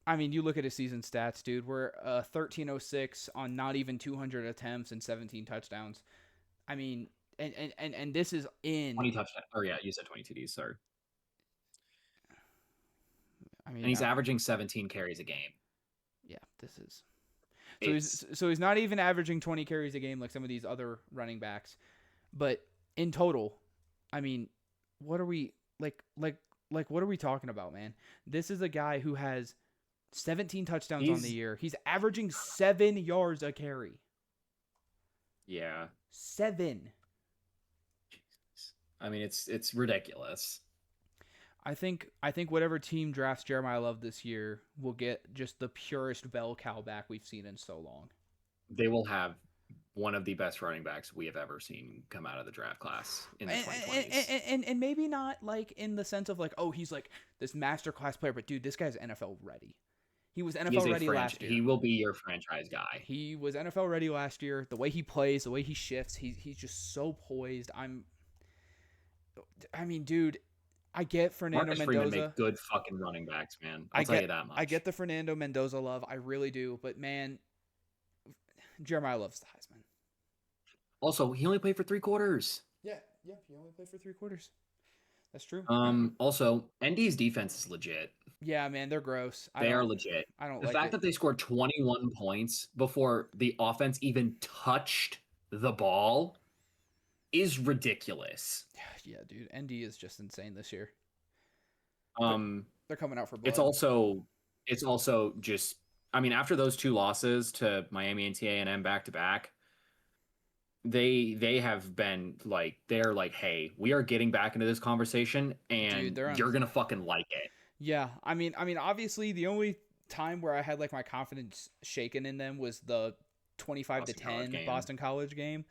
I mean, you look at his season stats, dude. We're 1306 on not even 200 attempts and 17 touchdowns. I mean, and this is in 20 touchdowns. Or yeah, you said 20 TDs. Sorry. I mean, and he's averaging 17 carries a game. Yeah, this is. So he's not even averaging 20 carries a game like some of these other running backs, but in total, I mean, what are we like? What are we talking about, man? This is a guy who has 17 touchdowns on the year. He's averaging 7 yards a carry. Yeah, 7. Jesus. I mean, it's ridiculous. I think whatever team drafts Jeremiah Love this year will get just the purest bell cow back we've seen in so long. They will have one of the best running backs we have ever seen come out of the draft class in the 2020s. And maybe not like in the sense of like, oh, he's like this masterclass player, but dude, this guy's NFL ready. He was NFL ready last year. He will be your franchise guy. He was NFL ready last year. The way he plays, the way he shifts, he's just so poised. I mean, dude, I get Fernando Marcus Mendoza. Freeman make good fucking running backs, man. I'll tell you that much. I get the Fernando Mendoza love. I really do. But man, Jeremiah loves the Heisman. Also, he only played for 3 quarters. Yeah, he only played for 3 quarters. That's true. Also, ND's defense is legit. Yeah, man, they're gross. They are legit. I don't the like fact it. that they scored 21 points before the offense even touched the ball is ridiculous. Yeah, dude, ND is just insane this year. They're coming out for blood. It's also just, I mean, after those 2 losses to Miami and TA&M back to back, they have been like, they're like, hey, we are getting back into this conversation, and dude, you're gonna fucking like it. Yeah, I mean, obviously, the only time where I had like my confidence shaken in them was the 25-10 Boston College game.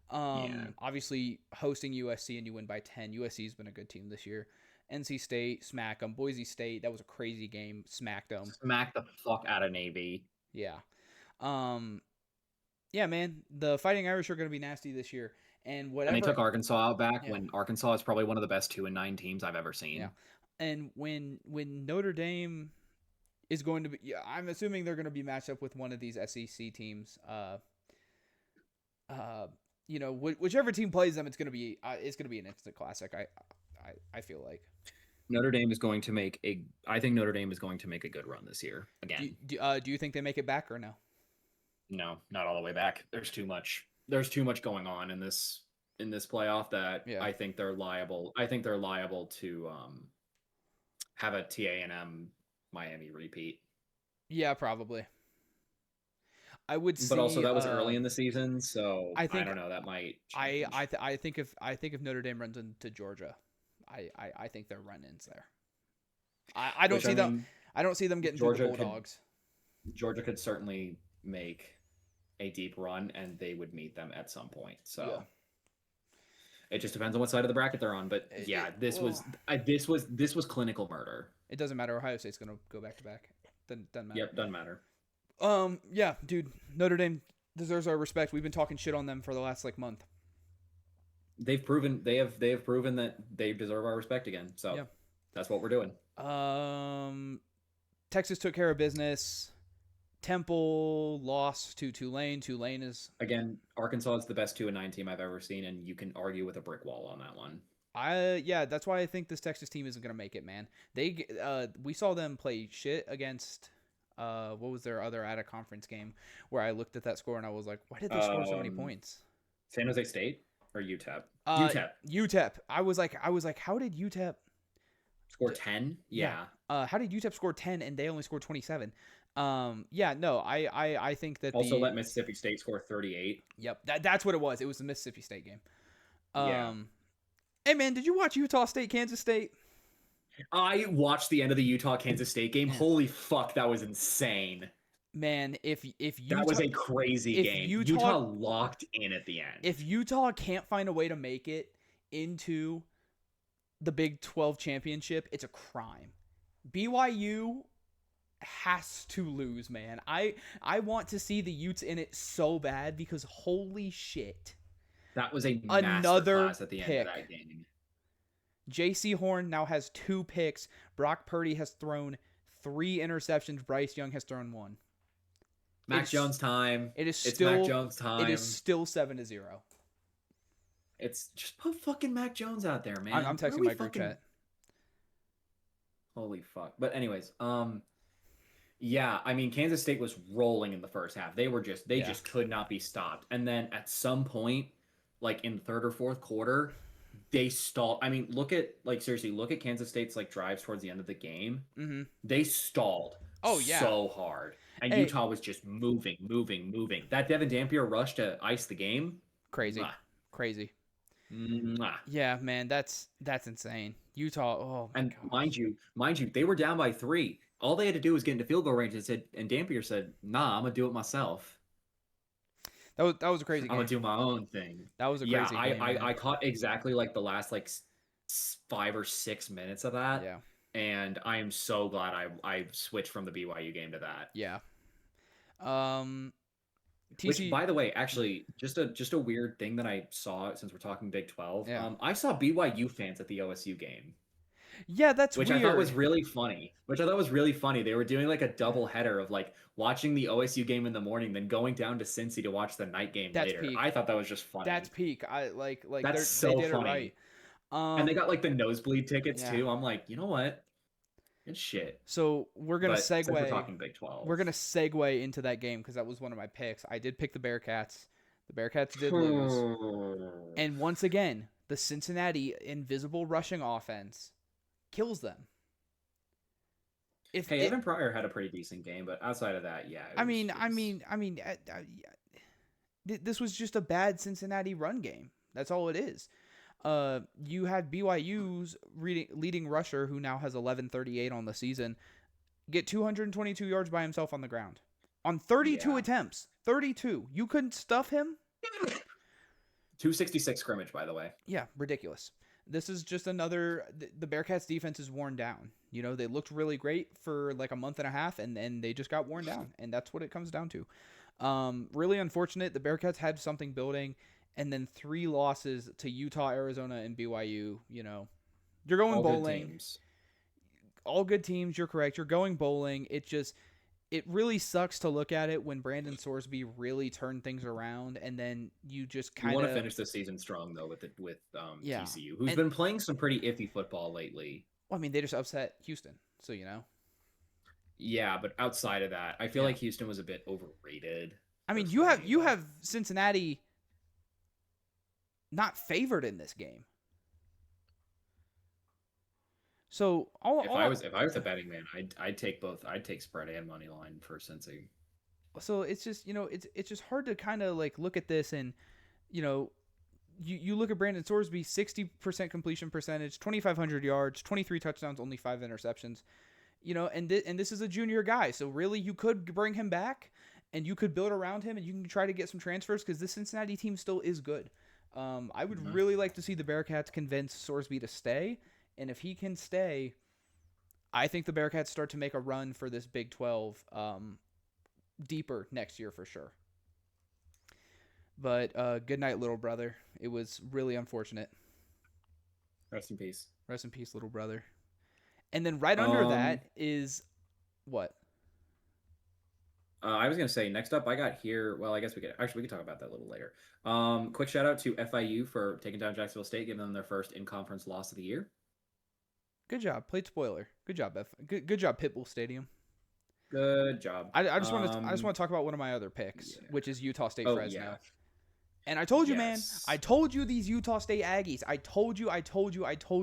Obviously, hosting USC and you win by 10. USC's been a good team this year. NC State, smack them. Boise State, that was a crazy game. Smacked them. Smack the fuck out of Navy. Yeah. Yeah, man. The Fighting Irish are going to be nasty this year. And whatever. And they took Arkansas out back when Arkansas is probably one of the best 2-9 teams I've ever seen. Yeah. And when Notre Dame is going to be, I'm assuming they're going to be matched up with one of these SEC teams. You know, whichever team plays them, it's going to be an instant classic. I feel like Notre Dame is going to make I think Notre Dame is going to make a good run this year again. Do you think they make it back or no? No, not all the way back. There's too much going on in this playoff that I think they're liable. I think they're liable to have a TA&M Miami repeat. Yeah, probably. I would see, but also that was early in the season, so I don't know. That might change. I think if Notre Dame runs into Georgia, I think their run-ins there. I don't see them. I don't see them getting through the Bulldogs. Georgia could certainly make a deep run, and they would meet them at some point. So it just depends on what side of the bracket they're on. But this was clinical murder. It doesn't matter. Ohio State's going to go back to back. Doesn't matter. Yep, doesn't matter. Yeah, dude, Notre Dame deserves our respect. We've been talking shit on them for the last month. They have proven that they deserve our respect again. So that's what we're doing. Texas took care of business. Temple lost to Tulane. Tulane is again, Arkansas is the best 2-9 team I've ever seen, and you can argue with a brick wall on that one. That's why I think this Texas team isn't gonna make it, man. We saw them play shit against what was their other out of conference game where I looked at that score and I was like, why did they score so many points? San Jose State or UTEP? UTEP. I was like, how did UTEP score 10? Yeah. How did UTEP score 10 and they only scored 27? I think that also let Mississippi State score 38. Yep, that's what it was. It was the Mississippi State game. Hey man, did you watch Utah State, Kansas State? I watched the end of the Utah-Kansas State game. Holy fuck, that was insane. Man, if Utah, that was a crazy game. Utah locked in at the end. If Utah can't find a way to make it into the Big 12 championship, it's a crime. BYU has to lose, man. I want to see the Utes in it so bad because holy shit. That was another masterclass at the end of that game. J.C. Horn now has 2 picks. Brock Purdy has thrown 3 interceptions. Bryce Young has thrown 1. Mac Jones time. It's Mac Jones time. It is still 7-0. It's just put fucking Mac Jones out there, man. I'm texting my group chat. Holy fuck. But anyways, yeah, I mean, Kansas State was rolling in the first half. They just could not be stopped. And then at some point, in the third or fourth quarter, they stalled. I mean, look at Kansas State's drives towards the end of the game. Mm-hmm. They stalled so hard. And Utah was just moving. That Devin Dampier rush to ice the game. Crazy. Crazy. Mwah. Yeah, man, that's insane. Utah. Oh my And gosh. mind you, they were down by 3. All they had to do was get into field goal range and Dampier said, "Nah, I'm gonna do it myself. That was a crazy I'm gonna game. do my own thing." That was a Yeah, crazy game, man. I caught exactly like the last like 5 or 6 minutes of that, Yeah, and I am so glad I switched from the BYU game to that. yeah. Um, Which, TC. by the way, actually, just a weird thing that I saw since we're talking Big 12. Yeah, I saw BYU fans at the OSU game, yeah. That's which weird. I thought was really funny. They were doing like a double header of like watching the OSU game in the morning, then going down to Cincy to watch the night game That's later. peak. I thought that was just funny. That's peak. I like That's they so did funny. it right. And they got like the nosebleed tickets Yeah. too. I'm like, you know what? Good shit. So we're gonna But since we're segue. talking Big 12. We're gonna segue into that game because that was one of my picks. I did pick the Bearcats. The Bearcats did lose, and once again, the Cincinnati invisible rushing offense kills them. If Hey, it- Evan Pryor had a pretty decent game, but outside of that, yeah. This was just a bad Cincinnati run game. That's all it is. You had BYU's leading rusher, who now has 1138 on the season, get 222 yards by himself on the ground on 32 Yeah. attempts. 32. You couldn't stuff him? 266 scrimmage, by the way. Yeah, ridiculous. This is just another. The Bearcats defense is worn down. You know, they looked really great for like a month and a half, and then they just got worn down, and that's what it comes down to. Really unfortunate. The Bearcats had something building, and then 3 losses to Utah, Arizona, and BYU. You know, you're going All good bowling. teams. All good teams. You're correct. You're going bowling. It really sucks to look at it when Brandon Sorsby really turned things around, and then you just You kind want of to finish the season strong though with Yeah. TCU, who's And- been playing some pretty iffy football lately. Well, I mean, they just upset Houston, so you know. Yeah, but outside of that, I feel Yeah. like Houston was a bit overrated. I mean, personally, you but- have Cincinnati not favored in this game. So If I was a betting man, I'd take both. I'd take spread and money line for Cincy. so it's just, you know, it's just hard to kind of like look at this, and you know, you look at Brandon Sorsby, 60% completion percentage, 2,500 yards, 23 touchdowns, only 5 interceptions. You know, and this is a junior guy, so really you could bring him back, and you could build around him, and you can try to get some transfers because this Cincinnati team still is good. I would Mhm. really like to see the Bearcats convince Sorsby to stay, and if he can stay, I think the Bearcats start to make a run for this Big 12 deeper next year for sure. But good night, little brother. It was really unfortunate. Rest in peace. Rest in peace, little brother. And then right under that is what? I was gonna say next up, I got here. Well, I guess we could talk about that a little later. Quick shout out to FIU for taking down Jacksonville State, giving them their first in-conference loss of the year. Good job, plate spoiler. Good job, good job, Pitbull Stadium. Good job. I just want to talk about one of my other picks, yeah. which is Utah State Oh, Fresno. yeah. And I told you, Yes. man. I told you these Utah State Aggies. I told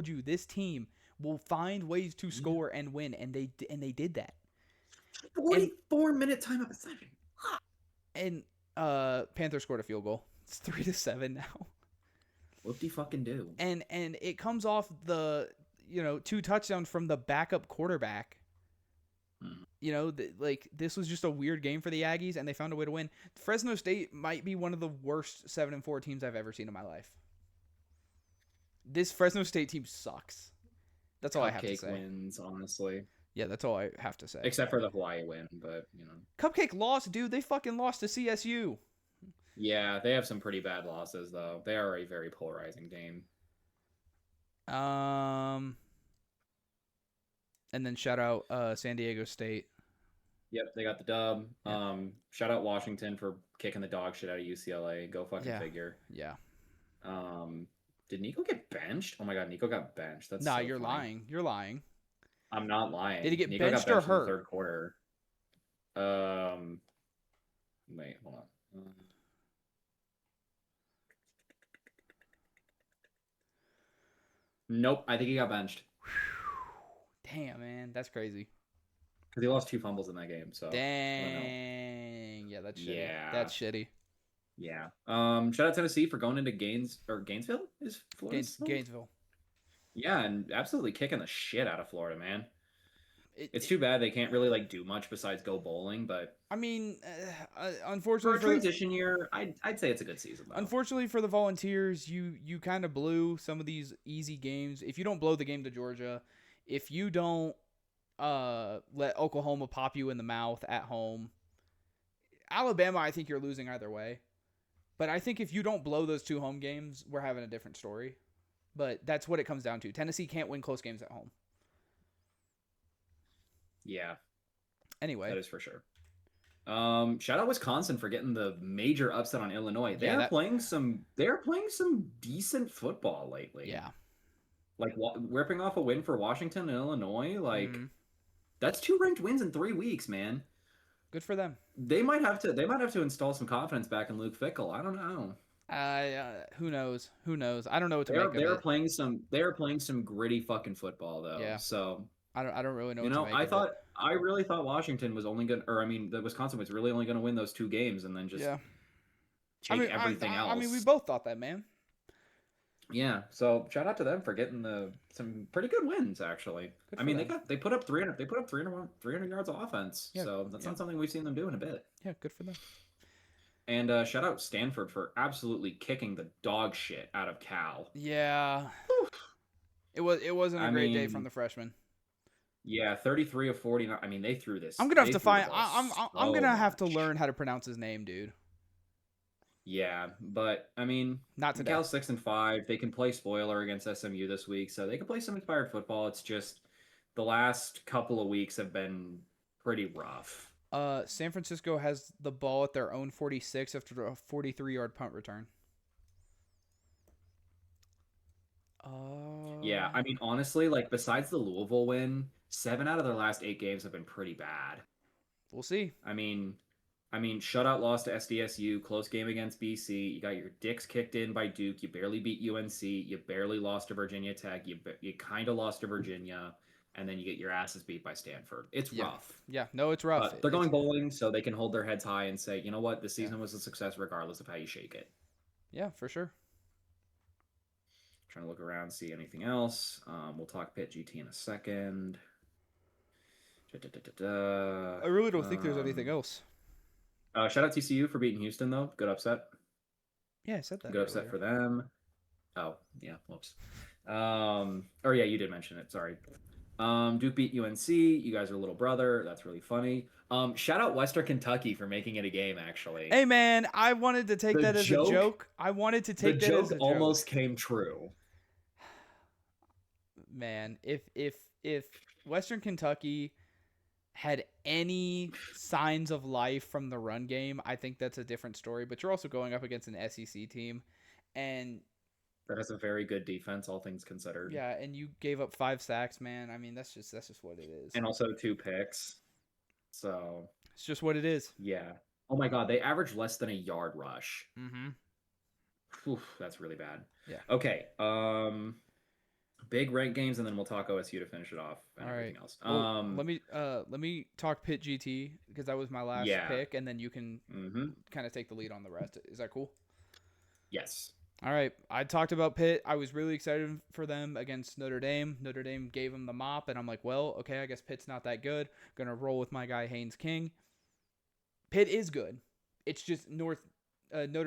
you this team will find ways to score and win, and they did that. 44-minute time of possession. And Panthers scored a field goal. It's 3-7 now. Whoop-de fucking do. And it comes off the 2 touchdowns from the backup quarterback. You know, this was just a weird game for the Aggies, and they found a way to win. Fresno State might be one of the worst 7-4 teams I've ever seen in my life. This Fresno State team sucks. That's all I have to Cupcake say. wins, honestly. Yeah, that's all I have to say. Except for the Hawaii win, but Cupcake lost, dude. They fucking lost to CSU. Yeah, they have some pretty bad losses though. They are a very polarizing game. And then shout out San Diego State. Yep, they got the dub. Yeah. Shout out Washington for kicking the dog shit out of UCLA. Go fucking figure. Yeah. Did Nico get benched? Oh my god, Nico got benched. That's Nah, so you're funny. lying. You're lying. I'm not lying. Did he get Nico benched got or benched in the hurt? third quarter. Wait, hold on. Nope, I think he got benched Damn, man, that's crazy. because he lost 2 fumbles in that game. So I don't know. Dang. Yeah, that's shitty. Yeah. That's shitty. Yeah. Shout out Tennessee for going into Gainesville is Florida's home? Gainesville. Yeah, and absolutely kicking the shit out of Florida, man. It, It's it, too bad they can't really like do much besides go bowling, but I mean, for unfortunately a transition year, I'd say it's a good season though. unfortunately for the Volunteers, you kind of blew some of these easy games. If you don't blow the game to Georgia, if you don't let Oklahoma pop you in the mouth at home, Alabama, I think you're losing either way. But I think if you don't blow those 2 home games, we're having a different story. But that's what it comes down to. Tennessee can't win close games at home. Yeah, Anyway, that is for sure. Shout out Wisconsin for getting the major upset on Illinois. They're playing some decent football lately. Yeah. Like ripping off a win for Washington and Illinois, like Mhm. that's 2 ranked wins in 3 weeks, man. Good for them. They might have to install some confidence back in Luke Fickell. I don't know. Who knows? Who knows? I don't know what to They're make of it. they're playing some gritty fucking football though. Yeah. So I don't really know you what know, to make of it. I really thought Washington was only gonna, or I mean, the Wisconsin was really only gonna win those 2 games and then just Yeah. take everything else. I mean, we both thought that, man. Yeah, so shout out to them for getting some pretty good wins actually. Good I for mean, them. they put up 300 yards of offense. Yeah, So that's yeah. not something we've seen them do in a bit. Yeah, good for them. And shout out Stanford for absolutely kicking the dog shit out of Cal. Yeah. It wasn't a great day from the freshmen. Yeah, 33 of 49. I mean, they threw this. I'm gonna have they to threw the find. ball I'm so gonna have to much. learn how to pronounce his name, dude. Yeah, but I mean, Not today. Cal's 6-5. They can play spoiler against SMU this week, so they can play some inspired football. It's just the last couple of weeks have been pretty rough. San Francisco has the ball at their own 46 after a 43-yard punt return. Yeah, I mean, honestly, like besides the Louisville win, 7 out of their last 8 games have been pretty bad. We'll see. I mean, shutout loss to SDSU, close game against BC. You got your dicks kicked in by Duke. You barely beat UNC. You barely lost to Virginia Tech. You kind of lost to Virginia, and then you get your asses beat by Stanford. It's rough. Yeah, no, it's rough. But they're going bowling, so they can hold their heads high and say, you know what, this season was a success regardless of how you shake it. Yeah, for sure. Trying to look around, see anything else. We'll talk Pitt GT in a second. I really don't think there's anything else. Shout out TCU for beating Houston, though. Good upset. Yeah, I said that. Good upset for them. Oh, yeah. Whoops. Or yeah, you did mention it. Sorry. Duke beat UNC. You guys are little brother. That's really funny. Shout out Western Kentucky for making it a game, actually. Hey, man, I wanted to take that as a joke. I wanted to take that as a joke. The joke almost came true. Man, if Western Kentucky had any signs of life from the run game, I think that's a different story. But you're also going up against an SEC team, and that has a very good defense, all things considered. Yeah, and you gave up 5 sacks, man. I mean, that's just what it is. And also 2 picks. So it's just what it is. Yeah. Oh my God, they averaged less than a yard rush. Mm-hmm. Whew, that's really bad. Yeah. Okay. Big rank games, and then we'll talk OSU to finish it off. And everything else. Well, let me talk Pitt GT because that was my last pick, and then you can kind of take the lead on the rest. Is that cool? Yes. All right. I talked about Pitt. I was really excited for them against Notre Dame. Notre Dame gave them the mop, and I'm like, well, okay, I guess Pitt's not that good. Gonna roll with my guy Haynes King. Pitt is good. It's just Notre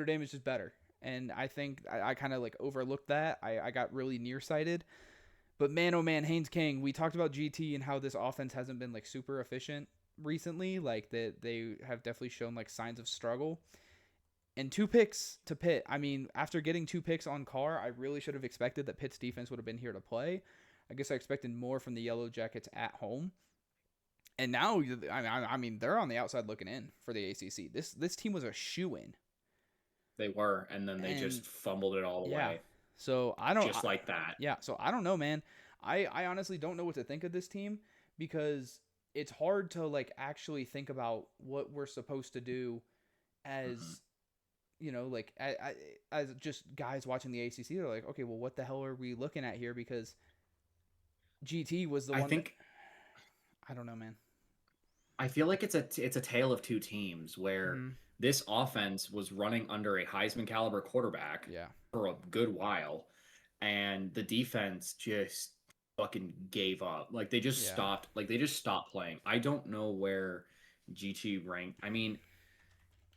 Dame is just better. And I think I kind of like overlooked that. I got really nearsighted. But man, oh man, Haynes King, we talked about GT and how this offense hasn't been like super efficient recently. Like they have definitely shown like signs of struggle. And 2 picks to Pitt. I mean, after getting 2 picks on Carr, I really should have expected that Pitt's defense would have been here to play. I guess I expected more from the Yellow Jackets at home. And now, I mean, they're on the outside looking in for the ACC. This team was a shoo-in. They were, and then they just fumbled it all away. So I don't just like that. Yeah, so I don't know, man. I honestly don't know what to think of this team because it's hard to like actually think about what we're supposed to do as you know, like as just guys watching the ACC. They're like, okay, well, what the hell are we looking at here? Because GT was the one. I don't know, man. I feel like it's a tale of 2 teams where this offense was running under a Heisman caliber quarterback Yeah. for a good while, and the defense just fucking gave up. Like they just Yeah. stopped. Like they just stopped playing. I don't know where GT ranked. I mean,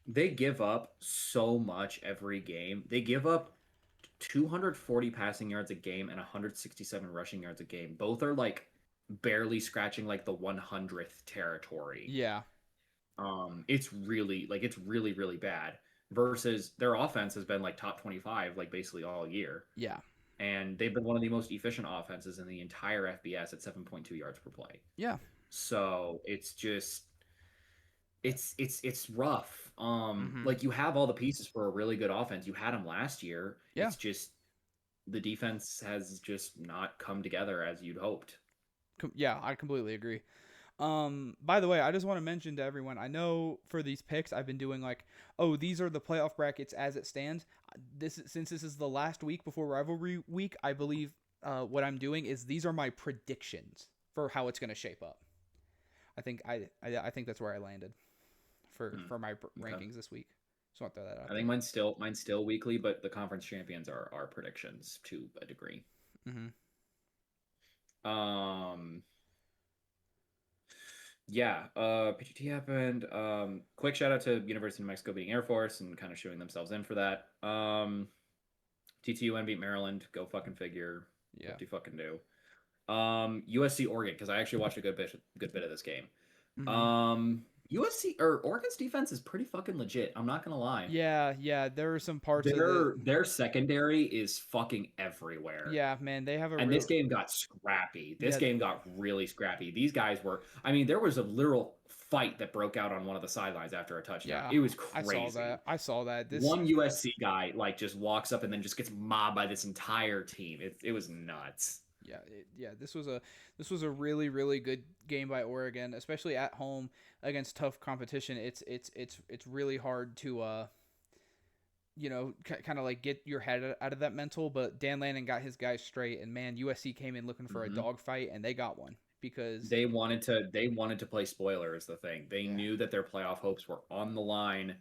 they give up so much every game. They give up 240 passing yards a game and 167 rushing yards a game. Both are like barely scratching like the 100th territory. Yeah. It's really really bad versus their offense has been like top 25 like basically all year. Yeah. And they've been one of the most efficient offenses in the entire FBS at 7.2 yards per play. Yeah. So it's just it's rough. Mhm. Like you have all the pieces for a really good offense. You had them last year. Yeah. It's just the defense has just not come together as you'd hoped. Yeah, I completely agree. By the way, I just want to mention to everyone, I know for these picks I've been doing like, oh, these are the playoff brackets as it stands. Since this is the last week before rivalry week, I believe what I'm doing is these are my predictions for how it's going to shape up. I think I think that's where I landed for my rankings this week. Just want to throw that out. I think mine's still weekly, but the conference champions are our predictions to a degree. Mm-hmm. Yeah, PGT happened. Quick shout out to University of New Mexico beating Air Force and kind of showing themselves in for that. TTUN beat Maryland. Go fucking figure. Yeah. What do you fucking do? USC Oregon, because I actually watched a good bit of this game. Mm-hmm. USC or Oregon's defense is pretty fucking legit. I'm not gonna lie. Yeah. There are some parts of their secondary is fucking everywhere. Yeah, man, they have a. And this game got scrappy. This game got really scrappy. These guys were. I mean, there was a literal fight that broke out on one of the sidelines after a touchdown. Yeah, It was crazy. I saw that. One USC guy like just walks up and then just gets mobbed by this entire team. It was nuts. Yeah. This was a really really good game by Oregon, especially at home against tough competition. It's really hard to kind of like get your head out of that mental. But Dan Lannon got his guys straight, and man, USC came in looking for a dogfight, and they got one because they wanted to play spoiler is the thing. They knew that their playoff hopes were on the line.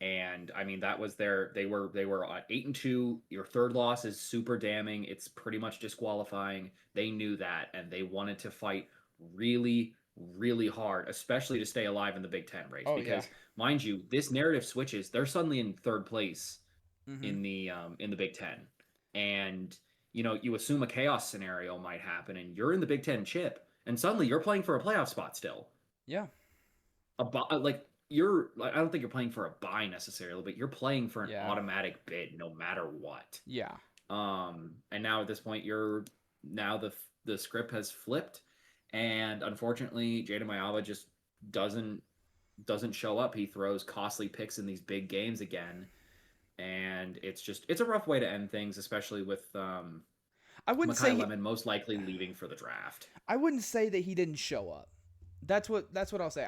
And I mean, that was they were at 8-2. Your third loss is super damning. It's pretty much disqualifying. They knew that, and they wanted to fight really, really hard, especially to stay alive in the Big Ten race. Because mind you, this narrative switches. They're suddenly in third place in the Big Ten, and you assume a chaos scenario might happen, and you're in the Big Ten chip, and suddenly you're playing for a playoff spot still. Yeah, I don't think you're playing for a bye necessarily, but you're playing for an automatic bid no matter what. Yeah. And now at this point, the script has flipped, and unfortunately, Jayden Maiava just doesn't show up. He throws costly picks in these big games again, and it's a rough way to end things, especially with I wouldn't Makai Lemon most likely leaving for the draft. I wouldn't say that he didn't show up. That's what I'll say.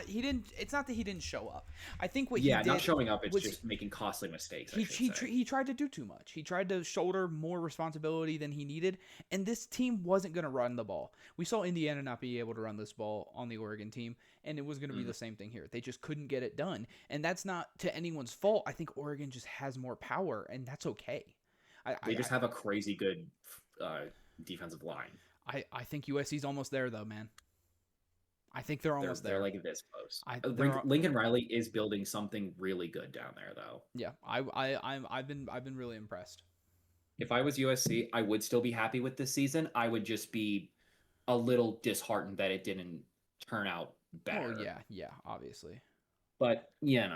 He didn't. It's not that he didn't show up. I think what he did not showing up. It's just making costly mistakes. He tried to do too much. He tried to shoulder more responsibility than he needed, and this team wasn't going to run the ball. We saw Indiana not be able to run this ball on the Oregon team, and it was going to be the same thing here. They just couldn't get it done, and that's not to anyone's fault. I think Oregon just has more power, and that's okay. They just have a crazy good defensive line. I think USC's almost there, though, man. I think they're almost there. They're like this close. Lincoln Riley is building something really good down there, though. Yeah, I've been really impressed. If I was USC, I would still be happy with this season. I would just be a little disheartened that it didn't turn out better. Oh yeah, obviously. But and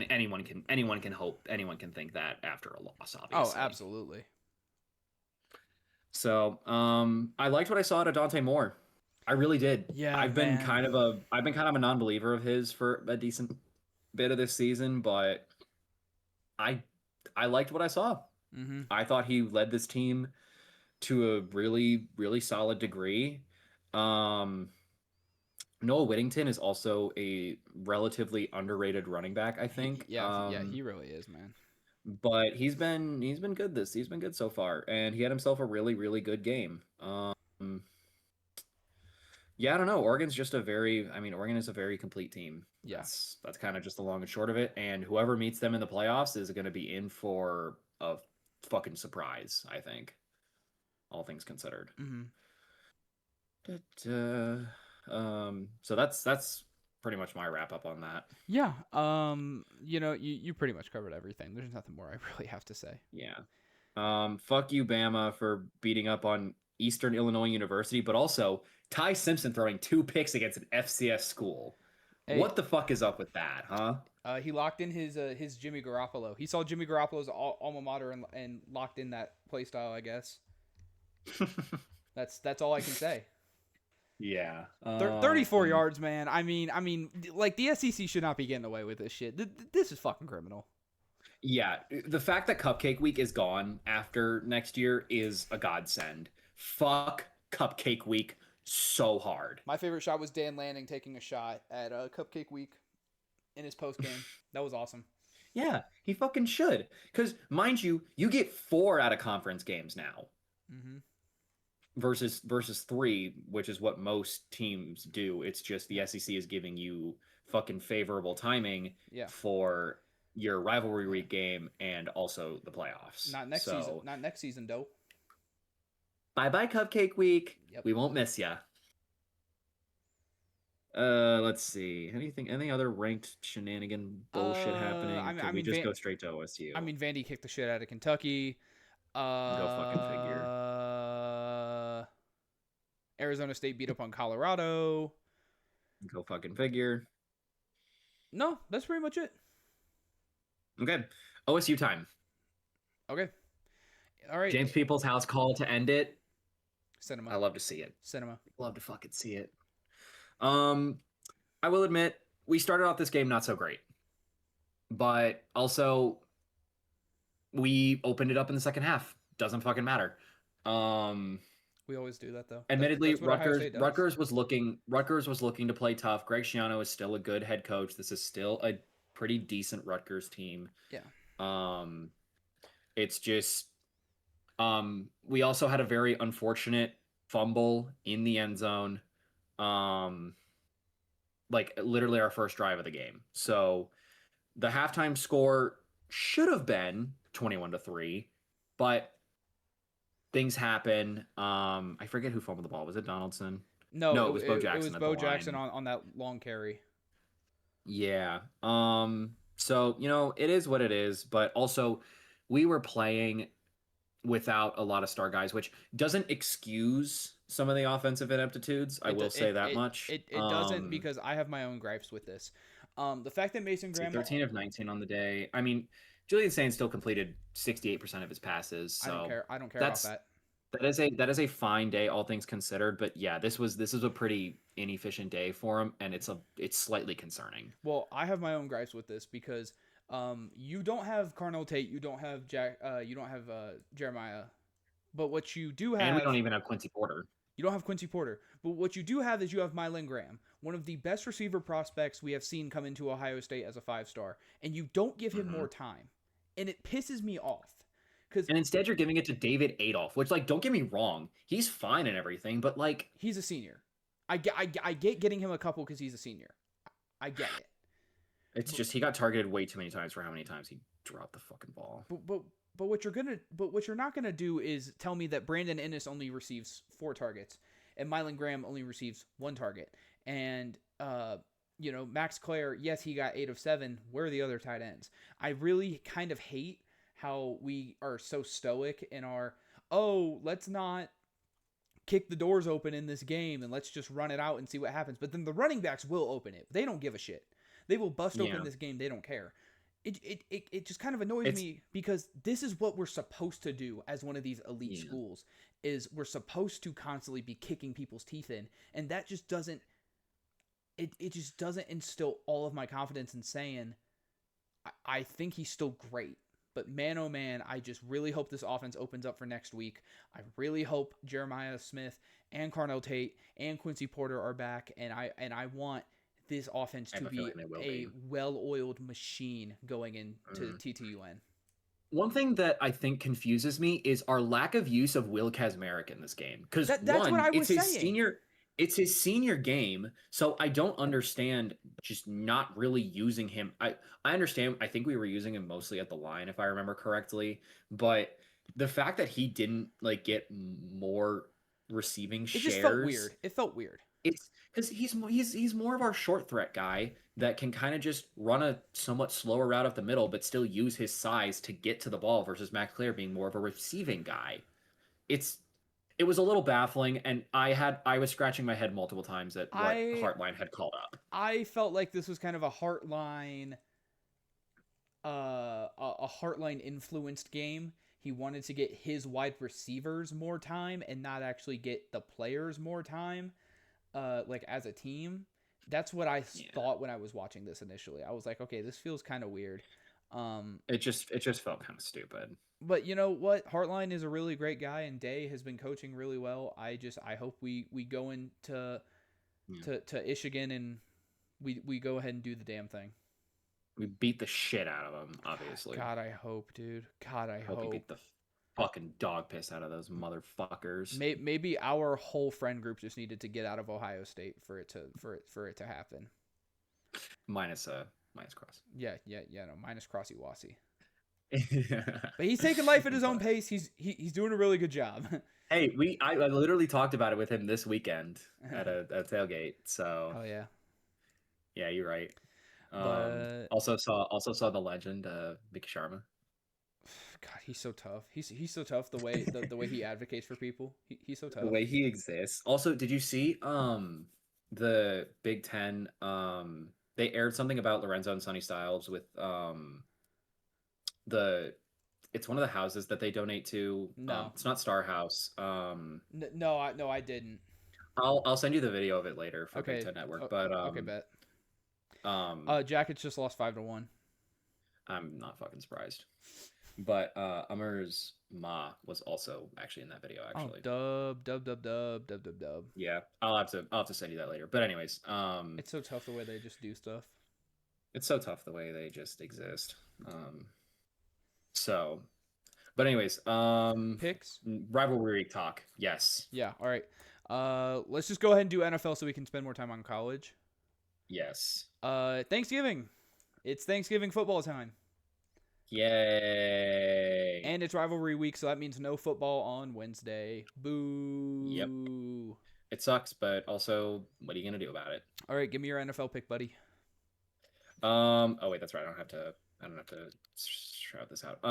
anyone can hope, anyone can think that after a loss, obviously. Oh, absolutely. So, I liked what I saw out of Dante Moore. I really did. Yeah, I've been kind of a non-believer of his for a decent bit of this season, but I liked what I saw. Mm-hmm. I thought he led this team to a really, really solid degree. Noah Whittington is also a relatively underrated running back, I think. Yeah, he really is, man. But he's been good he's been good so far, and he had himself a really, really good game. Yeah, I don't know. Oregon's just Oregon is a very complete team. Yeah. That's kind of just the long and short of it. And whoever meets them in the playoffs is going to be in for a fucking surprise, I think. All things considered. Mm-hmm. So that's pretty much my wrap up on that. Yeah. You pretty much covered everything. There's nothing more I really have to say. Yeah. Fuck you, Bama, for beating up on Eastern Illinois University, but also Ty Simpson throwing 2 picks against an FCS school. Hey. What the fuck is up with that, huh? He locked in his Jimmy Garoppolo. He saw Jimmy Garoppolo's alma mater and locked in that play style, I guess. That's all I can say. Yeah. 34 yards, man. I mean, like the SEC should not be getting away with this shit. This is fucking criminal. Yeah, the fact that Cupcake Week is gone after next year is a godsend. Fuck Cupcake Week so hard. My favorite shot was Dan Lanning taking a shot at Cupcake Week in his post game. That was awesome. Yeah, he fucking should. Because, mind you, you get 4 out of conference games now. Mm-hmm. Versus 3, which is what most teams do. It's just the SEC is giving you fucking favorable timing for your rivalry week game and also the playoffs. Not next season. Not next season, though. Bye-bye, Cupcake Week. Yep. We won't miss ya. Let's see. Any other ranked shenanigan bullshit happening? Can we just go straight to OSU? I mean, Vandy kicked the shit out of Kentucky. Go fucking figure. Arizona State beat up on Colorado. Go fucking figure. No, that's pretty much it. Okay. OSU time. Okay. All right. James Peoples House call to end it. Cinema. I love to see it. Cinema. Love to fucking see it. I will admit, we started off this game not so great. But also, we opened it up in the second half. Doesn't fucking matter. We always do that, though. Admittedly, Rutgers was looking to play tough. Greg Schiano is still a good head coach. This is still a pretty decent Rutgers team. Yeah. It's just we also had a very unfortunate fumble in the end zone. Like literally our first drive of the game. So the halftime score should have been 21-3, but things happen. I forget who fumbled the ball. Was it Donaldson? No, it was Bo Jackson. It was Bo Jackson on that long carry. Yeah. So, it is what it is, but also we were playing without a lot of star guys, which doesn't excuse some of the offensive ineptitudes. I will say that much. It doesn't, because I have my own gripes with this. The fact that Mason Graham 13 of 19 on the day. I mean, Julian Sainz still completed 68% of his passes. So I don't care about that. That is a fine day, all things considered. But yeah, this was a pretty inefficient day for him, and it's slightly concerning. Well, I have my own gripes with this because you don't have Carnell Tate, you don't have Jeremiah, but what you do have, and we don't even have Quincy Porter. You don't have Quincy Porter, but what you do have is you have Mylan Graham, one of the best receiver prospects we have seen come into Ohio State as a 5-star, and you don't give him more time, and it pisses me off. And instead you're giving it to David Adolph, which, like, don't get me wrong, he's fine and everything, but like he's a senior. I get getting him a couple because he's a senior. I get it. It's just he got targeted way too many times for how many times he dropped the fucking ball. But what you're not gonna do is tell me that Brandon Ennis only receives 4 targets and Mylan Graham only receives 1 target. And Max Clare, yes, he got 8 of 7. Where are the other tight ends? I really kind of hate how we are so stoic in our, let's not kick the doors open in this game and let's just run it out and see what happens. But then the running backs will open it. They don't give a shit. They will bust open this game. They don't care. It just kind of annoys me because this is what we're supposed to do as one of these elite schools, is we're supposed to constantly be kicking people's teeth in. And that just doesn't, it just doesn't instill all of my confidence in saying, I think he's still great. But man, oh man, I just really hope this offense opens up for next week. I really hope Jeremiah Smith and Carnell Tate and Quincy Porter are back. And I want this offense to be a well-oiled machine going into TTUN. One thing that I think confuses me is our lack of use of Will Kazmarek in this game. Because that's what I was saying. it's his senior game, so I don't understand just not really using him. I understand. I think we were using him mostly at the line, if I remember correctly. But the fact that he didn't like get more receiving It just felt shares, weird. It felt weird. it's because he's more of our short threat guy that can kind of just run a somewhat slower route up the middle, but still use his size to get to the ball versus Max Clare being more of a receiving guy. It's it was a little baffling, and I was scratching my head multiple times at what I Heartline had called up. I felt like this was kind of a Heartline a Heartline influenced game. He wanted to get his wide receivers more time and not actually get the players more time, like as a team. That's what I thought when I was watching this initially. I was like, okay, this feels kind of weird. It just felt kind of stupid. But you know what? Heartline is a really great guy, and Day has been coaching really well. I hope we go into to Michigan and we go ahead and do the damn thing. We beat the shit out of them, obviously. God, I hope, dude. God, I hope. We beat the fucking dog piss out of those motherfuckers. Maybe our whole friend group just needed to get out of Ohio State for it to happen. Minus Cross. Yeah, no, minus Crossy Wassy. But he's taking life at his own pace. He's doing a really good job. Hey, I literally talked about it with him this weekend at a tailgate. So. Oh yeah. Yeah, you're right. But... also saw the legend, Mika Sharma. God, he's so tough. He's so tough. The way he advocates for people. He's so tough. The way he exists. Also, did you see the Big Ten? They aired something about Lorenzo and Sonny Styles with it's one of the houses that they donate to. No, it's not Star House. No, I didn't. I'll send you the video of it later for Big Ten Network. But okay, bet. Jackets just lost 5-1. I'm not fucking surprised. But Amar's ma was also actually in that video. Actually, dub. Yeah, I'll have to send you that later. But anyways, it's so tough the way they just do stuff. It's so tough the way they just exist. So, but anyways, picks, rivalry week talk. Yes. Yeah. All right. Let's just go ahead and do NFL so we can spend more time on college. Yes. Thanksgiving. It's Thanksgiving football time. Yay. And it's rivalry week, so that means no football on Wednesday. Boo. Yep. It sucks, but also, what are you gonna do about it? All right, give me your NFL pick, buddy. Oh wait, that's right. I don't have to shout this out.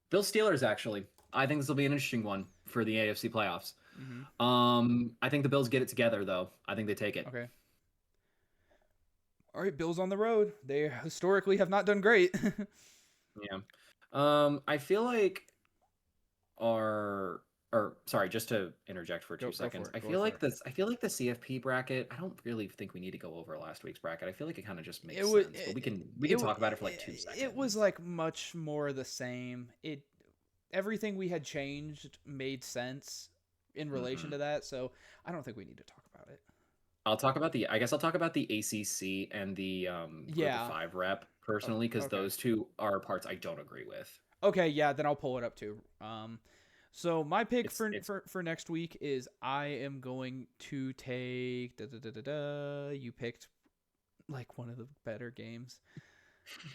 Bills Steelers, actually. I think this will be an interesting one for the AFC playoffs. Mm-hmm. I think the Bills get it together, though. I think they take it. Okay. All right, Bills on the road. They historically have not done great. Yeah. I feel like sorry, just to interject for 2 seconds. I feel like the CFP bracket, I don't really think we need to go over last week's bracket. I feel like it kind of just makes sense. But we can talk about it for like 2 seconds. It was like much more the same. Everything we had changed made sense in relation to that, so I don't think we need to talk about it. I'll talk about the ACC and the Group of 5 rep personally, because those two are parts I don't agree with. Okay, yeah, then I'll pull it up too. So my pick for next week is I am going to take you picked like one of the better games.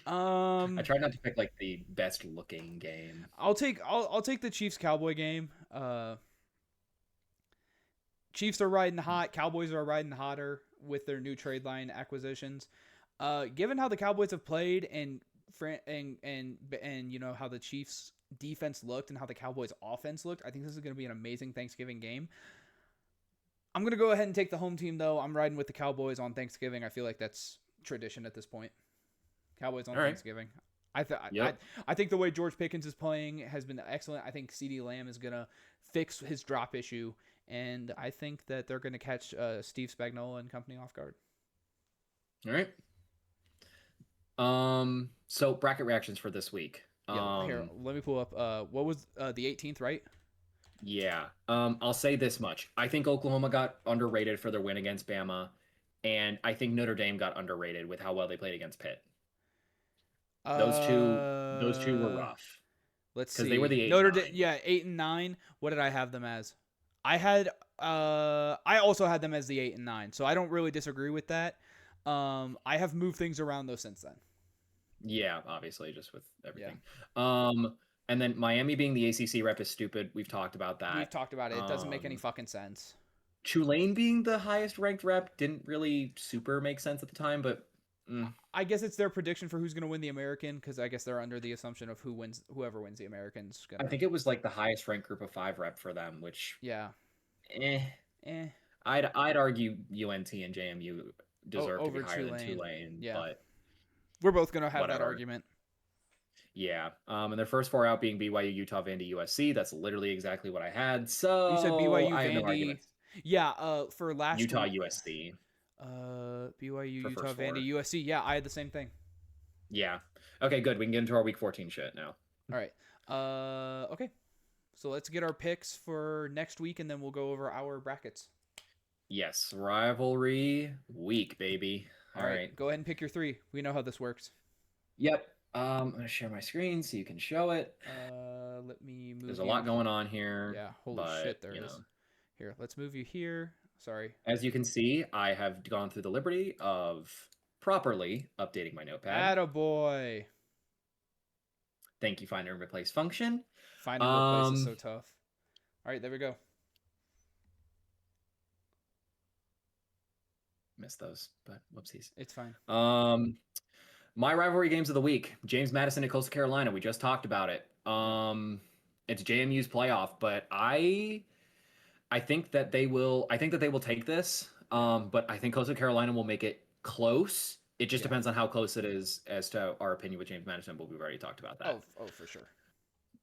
I tried not to pick like the best looking game. I'll take the Chiefs Cowboy game. Chiefs are riding hot. Cowboys are riding hotter with their new trade line acquisitions. Given how the Cowboys have played and you know how the Chiefs defense looked and how the Cowboys offense looked, I think this is going to be an amazing Thanksgiving game. I'm going to go ahead and take the home team though. I'm riding with the Cowboys on Thanksgiving. I feel like that's tradition at this point. Cowboys on Thanksgiving. I think the way George Pickens is playing has been excellent. I think CeeDee Lamb is going to fix his drop issue, and I think that they're going to catch Steve Spagnuolo and company off guard. All right. So bracket reactions for this week. Here, let me pull up. What was the 18th, right? Yeah. I'll say this much. I think Oklahoma got underrated for their win against Bama, and I think Notre Dame got underrated with how well they played against Pitt. Those two were rough. Let's see. Because they were the 8 Notre Dame, 8 and 9. What did I have them as? I had I also had them as the 8 and 9, so I don't really disagree with that. I have moved things around though since then. Yeah, obviously, just with everything. And then Miami being the ACC rep is stupid. We've talked about that. We've talked about it. It doesn't make any fucking sense. Tulane being the highest ranked rep didn't really super make sense at the time, but I guess it's their prediction for who's going to win the American, because I guess they're under the assumption of whoever wins the American's gonna. I think it was like the highest ranked group of 5 rep for them, which Yeah. eh. I'd argue UNT and JMU deserve to be higher than Tulane, Yeah. but we're both going to have that whatever. argument. Yeah. And their first 4 out being BYU, Utah, Vandy, USC. That's literally exactly what I had. So You said BYU, I have no Vandy. arguments. Yeah. For last Utah, week, USC. BYU, for Utah, first 4. Vandy, USC. Yeah, I had the same thing. Yeah. Okay, good. We can get into our week 14 shit now. All right. Okay. So let's get our picks for next week, and then we'll go over our brackets. Yes, rivalry week, baby. All right. Go ahead and pick your 3. We know how this works. Yep. I'm gonna share my screen so you can show it. Let me move. There's a lot going on here. Yeah. Holy shit, there is. Here, let's move you here. Sorry. As you can see, I have gone through the liberty of properly updating my notepad. Attaboy. Thank you, find and replace function. Find and replace is so tough. All right, there we go. Missed those, but whoopsies. It's fine. My rivalry games of the week: James Madison at Coastal Carolina. We just talked about it. It's JMU's playoff, but I think that they will. I think that they will take this. But I think Coastal Carolina will make it close. It just depends on how close it is as to our opinion with James Madison, but we've already talked about that. Oh, for sure.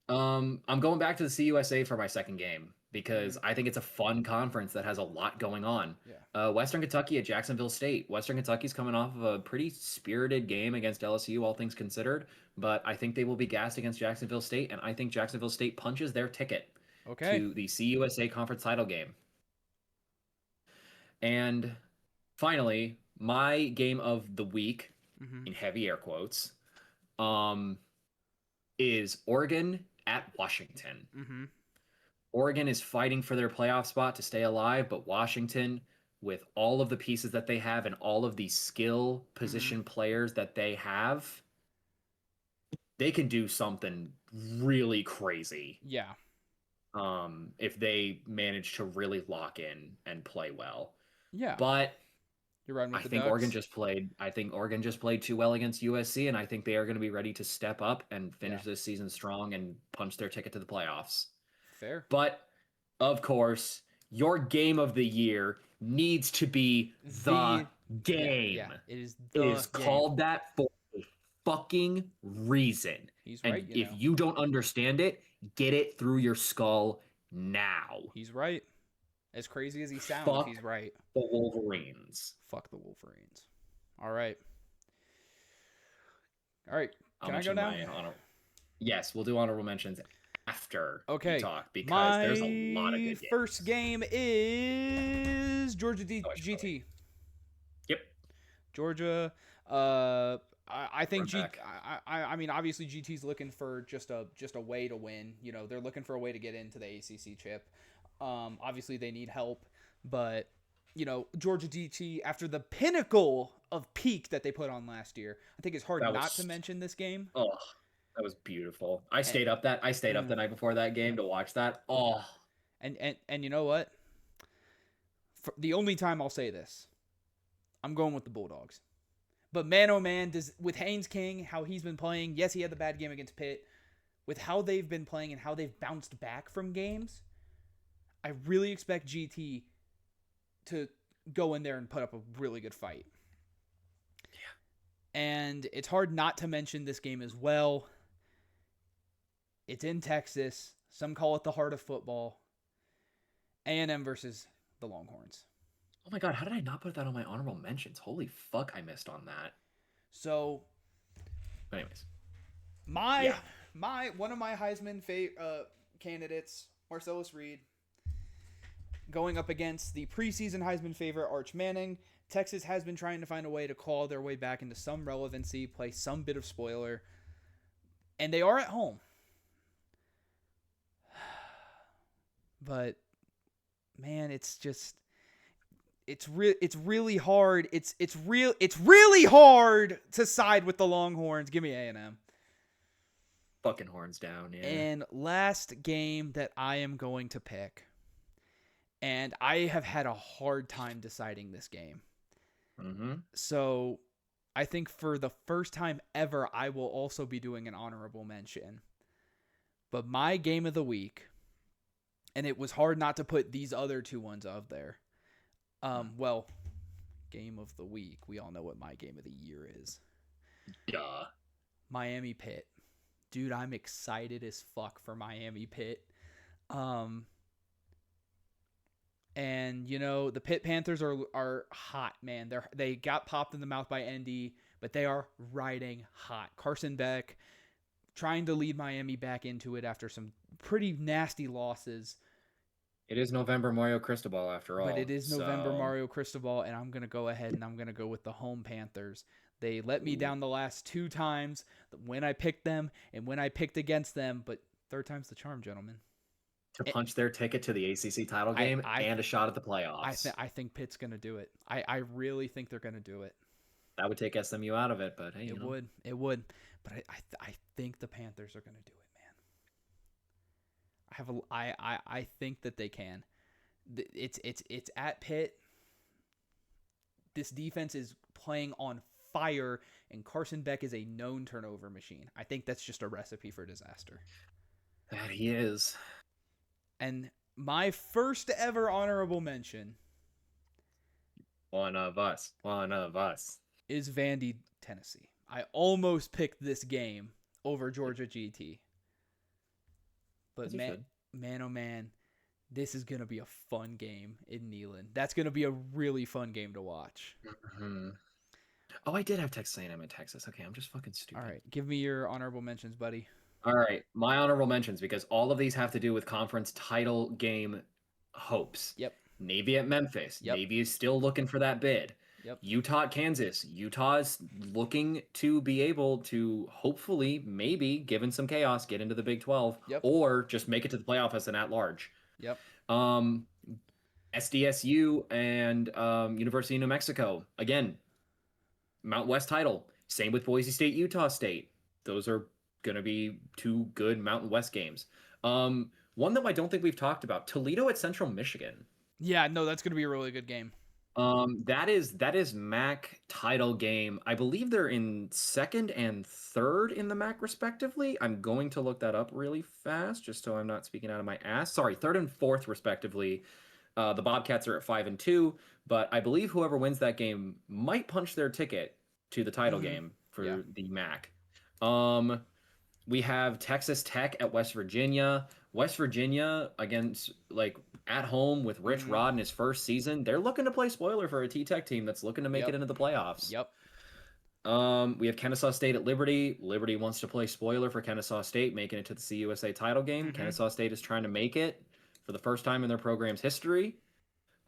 I'm going back to the CUSA for my second game because I think it's a fun conference that has a lot going on. Yeah. Western Kentucky at Jacksonville State. Western Kentucky's coming off of a pretty spirited game against LSU, all things considered, but I think they will be gassed against Jacksonville State, and I think Jacksonville State punches their ticket to the CUSA conference title game. And finally, my game of the week, in heavy air quotes, is Oregon at Washington. Oregon is fighting for their playoff spot to stay alive, but Washington, with all of the pieces that they have and all of the skill position players that they have, they can do something really crazy. Yeah. If they manage to really lock in and play well. Yeah. But you're right with I the think Ducks. Oregon just played too well against USC, and I think they are going to be ready to step up and finish this season strong and punch their ticket to the playoffs. Fair. But of course, your game of the year needs to be the game. Yeah, it is called that for a fucking reason. He's right. And if you don't understand it, get it through your skull now. He's right. As crazy as he sounds, he's right. The Wolverines. Fuck the Wolverines. All right. Can I go now? Yes, we'll do honorable mentions after we talk because there's a lot of good games. First game is Georgia GT. Yep. Georgia. I think I mean, obviously GT's looking for just a way to win. You know, they're looking for a way to get into the ACC chip. Obviously they need help, but you know, Georgia GT, after the pinnacle of peak that they put on last year, I think it's hard not to mention this game. Oh, that was beautiful. I stayed up the night before that game to watch that. Oh, and you know what? For the only time I'll say this, I'm going with the Bulldogs. But man, oh man, with Haynes King, how he's been playing, yes, he had the bad game against Pitt. With how they've been playing and how they've bounced back from games, I really expect GT to go in there and put up a really good fight. Yeah. And it's hard not to mention this game as well. It's in Texas. Some call it the heart of football. A&M versus the Longhorns. Oh my God, how did I not put that on my honorable mentions? Holy fuck, I missed on that. So, but anyways, one of my Heisman candidates, Marcellus Reed, going up against the preseason Heisman favorite Arch Manning. Texas has been trying to find a way to claw their way back into some relevancy, play some bit of spoiler, and they are at home. But man, it's just it's really hard. It's really hard to side with the Longhorns. Give me A&M. Fucking horns down, yeah. And last game that I am going to pick, and I have had a hard time deciding this game. Mm-hmm. So I think for the first time ever, I will also be doing an honorable mention. But my game of the week, and it was hard not to put these other two ones up there. Well, game of the week. We all know what my game of the year is. Duh. Miami Pitt. Dude, I'm excited as fuck for Miami Pitt. And you know, the Pitt Panthers are hot, man. They got popped in the mouth by ND, but they are riding hot. Carson Beck trying to lead Miami back into it after some pretty nasty losses. It is November Mario Cristobal after all. But it is November Mario Cristobal, and I'm going to go ahead and I'm going to go with the home Panthers. They let me down the last 2 times when I picked them and when I picked against them, but third time's the charm, gentlemen. To punch their ticket to the ACC title game and a shot at the playoffs. I think Pitt's going to do it. I really think they're going to do it. That would take SMU out of it, but hey, It would. But I think the Panthers are going to do it, man. I think that they can. It's at Pitt. This defense is playing on fire, and Carson Beck is a known turnover machine. I think that's just a recipe for disaster. That he is. And my first ever honorable mention. One of us. Is Vandy, Tennessee. I almost picked this game over Georgia GT. But man, oh man, this is going to be a fun game in Neyland. That's going to be a really fun game to watch. Mm-hmm. Oh, I did have Texas A&M in Texas. Okay, I'm just fucking stupid. All right, give me your honorable mentions, buddy. All right, my honorable mentions, because all of these have to do with conference title game hopes. Yep. Navy at Memphis. Yep. Navy is still looking for that bid. Yep. Utah at Kansas. Utah's looking to be able to hopefully, maybe, given some chaos, get into the Big 12. Yep. Or just make it to the playoff as an at-large. Yep. SDSU and University of New Mexico. Again, Mountain West title. Same with Boise State, Utah State. Those are going to be 2 good Mountain West games. One that I don't think we've talked about, Toledo at Central Michigan. Yeah, no, that's going to be a really good game. That is MAC title game. I believe they're in 2nd and 3rd in the MAC respectively. I'm going to look that up really fast just so I'm not speaking out of my ass. Sorry, 3rd and 4th respectively. The Bobcats are at 5 and 2, but I believe whoever wins that game might punch their ticket to the title game for the MAC. We have Texas Tech at West Virginia. West Virginia against at home with Rich Rod in his first season. They're looking to play spoiler for a T-Tech team that's looking to make it into the playoffs. Yep. We have Kennesaw State at Liberty. Liberty wants to play spoiler for Kennesaw State, making it to the CUSA title game. Kennesaw State is trying to make it for the first time in their program's history.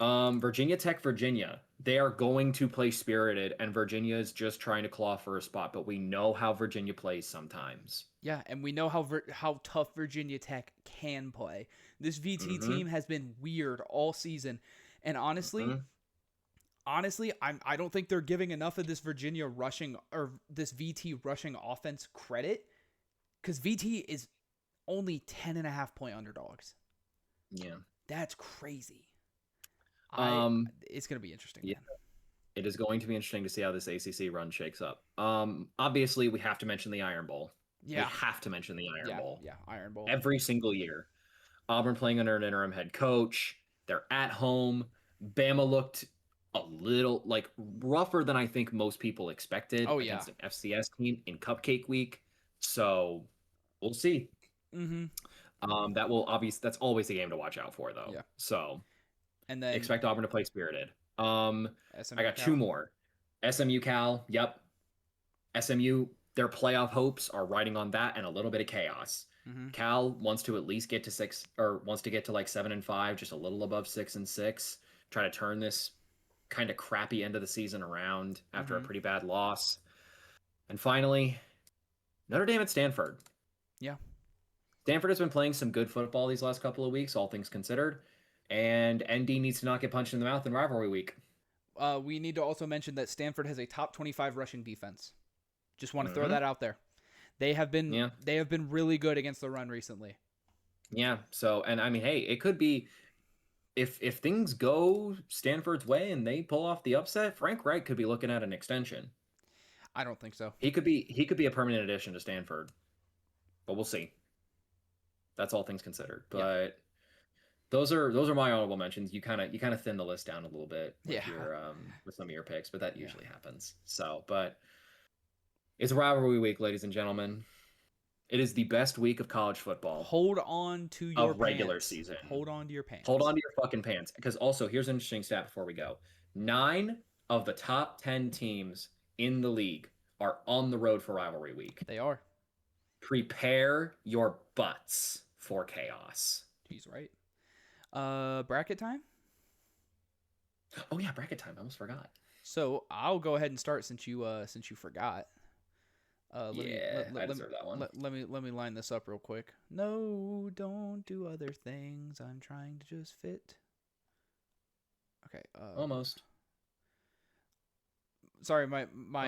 Virginia Tech, Virginia. They are going to play spirited, and Virginia is just trying to claw for a spot, but we know how Virginia plays sometimes. Yeah, and we know how tough Virginia Tech can play. This VT team has been weird all season, and honestly, I don't think they're giving enough of this Virginia rushing or this VT rushing offense credit, because VT is only 10.5 point underdogs. Yeah, that's crazy. It's going to be interesting. Yeah, it is going to be interesting to see how this ACC run shakes up. Obviously, we have to mention the Iron Bowl. Yeah, we have to mention the Iron Bowl. Yeah, Iron Bowl every single year. Auburn playing under an interim head coach. They're at home. Bama looked a little rougher than I think most people expected against an FCS team in Cupcake Week. So we'll see. That's always a game to watch out for, though. Yeah. So. And then expect Auburn to play spirited. I got Cal. 2 more. SMU Cal. Yep. SMU, their playoff hopes are riding on that and a little bit of chaos. Cal wants to at least get to 6 or wants to get to 7 and 5, just a little above 6 and 6. Try to turn this kind of crappy end of the season around after a pretty bad loss. And finally, Notre Dame at Stanford. Yeah. Stanford has been playing some good football these last couple of weeks, all things considered. And ND needs to not get punched in the mouth in rivalry week. We need to also mention that Stanford has a top 25 rushing defense. Just want to throw that out there. They have been really good against the run recently. Yeah. So, and I mean, hey, it could be if things go Stanford's way and they pull off the upset, Frank Reich could be looking at an extension. I don't think so. He could be a permanent addition to Stanford, but we'll see. That's all things considered. But those are my honorable mentions. You kind of thin the list down a little bit with your with some of your picks, but that usually happens. So, but it's rivalry week, ladies and gentlemen. It is the best week of college football. Hold on to your of regular season. Hold on to your pants. Hold on to your fucking pants. Because also, here's an interesting stat before we go. 9 of the top 10 teams in the league are on the road for rivalry week. They are. Prepare your butts for chaos. He's right. Bracket time? Oh yeah, bracket time. I almost forgot. So I'll go ahead and start since you forgot. I deserve that one. Let me line this up real quick. No, don't do other things. I'm trying to just fit. Okay. Almost. Sorry, my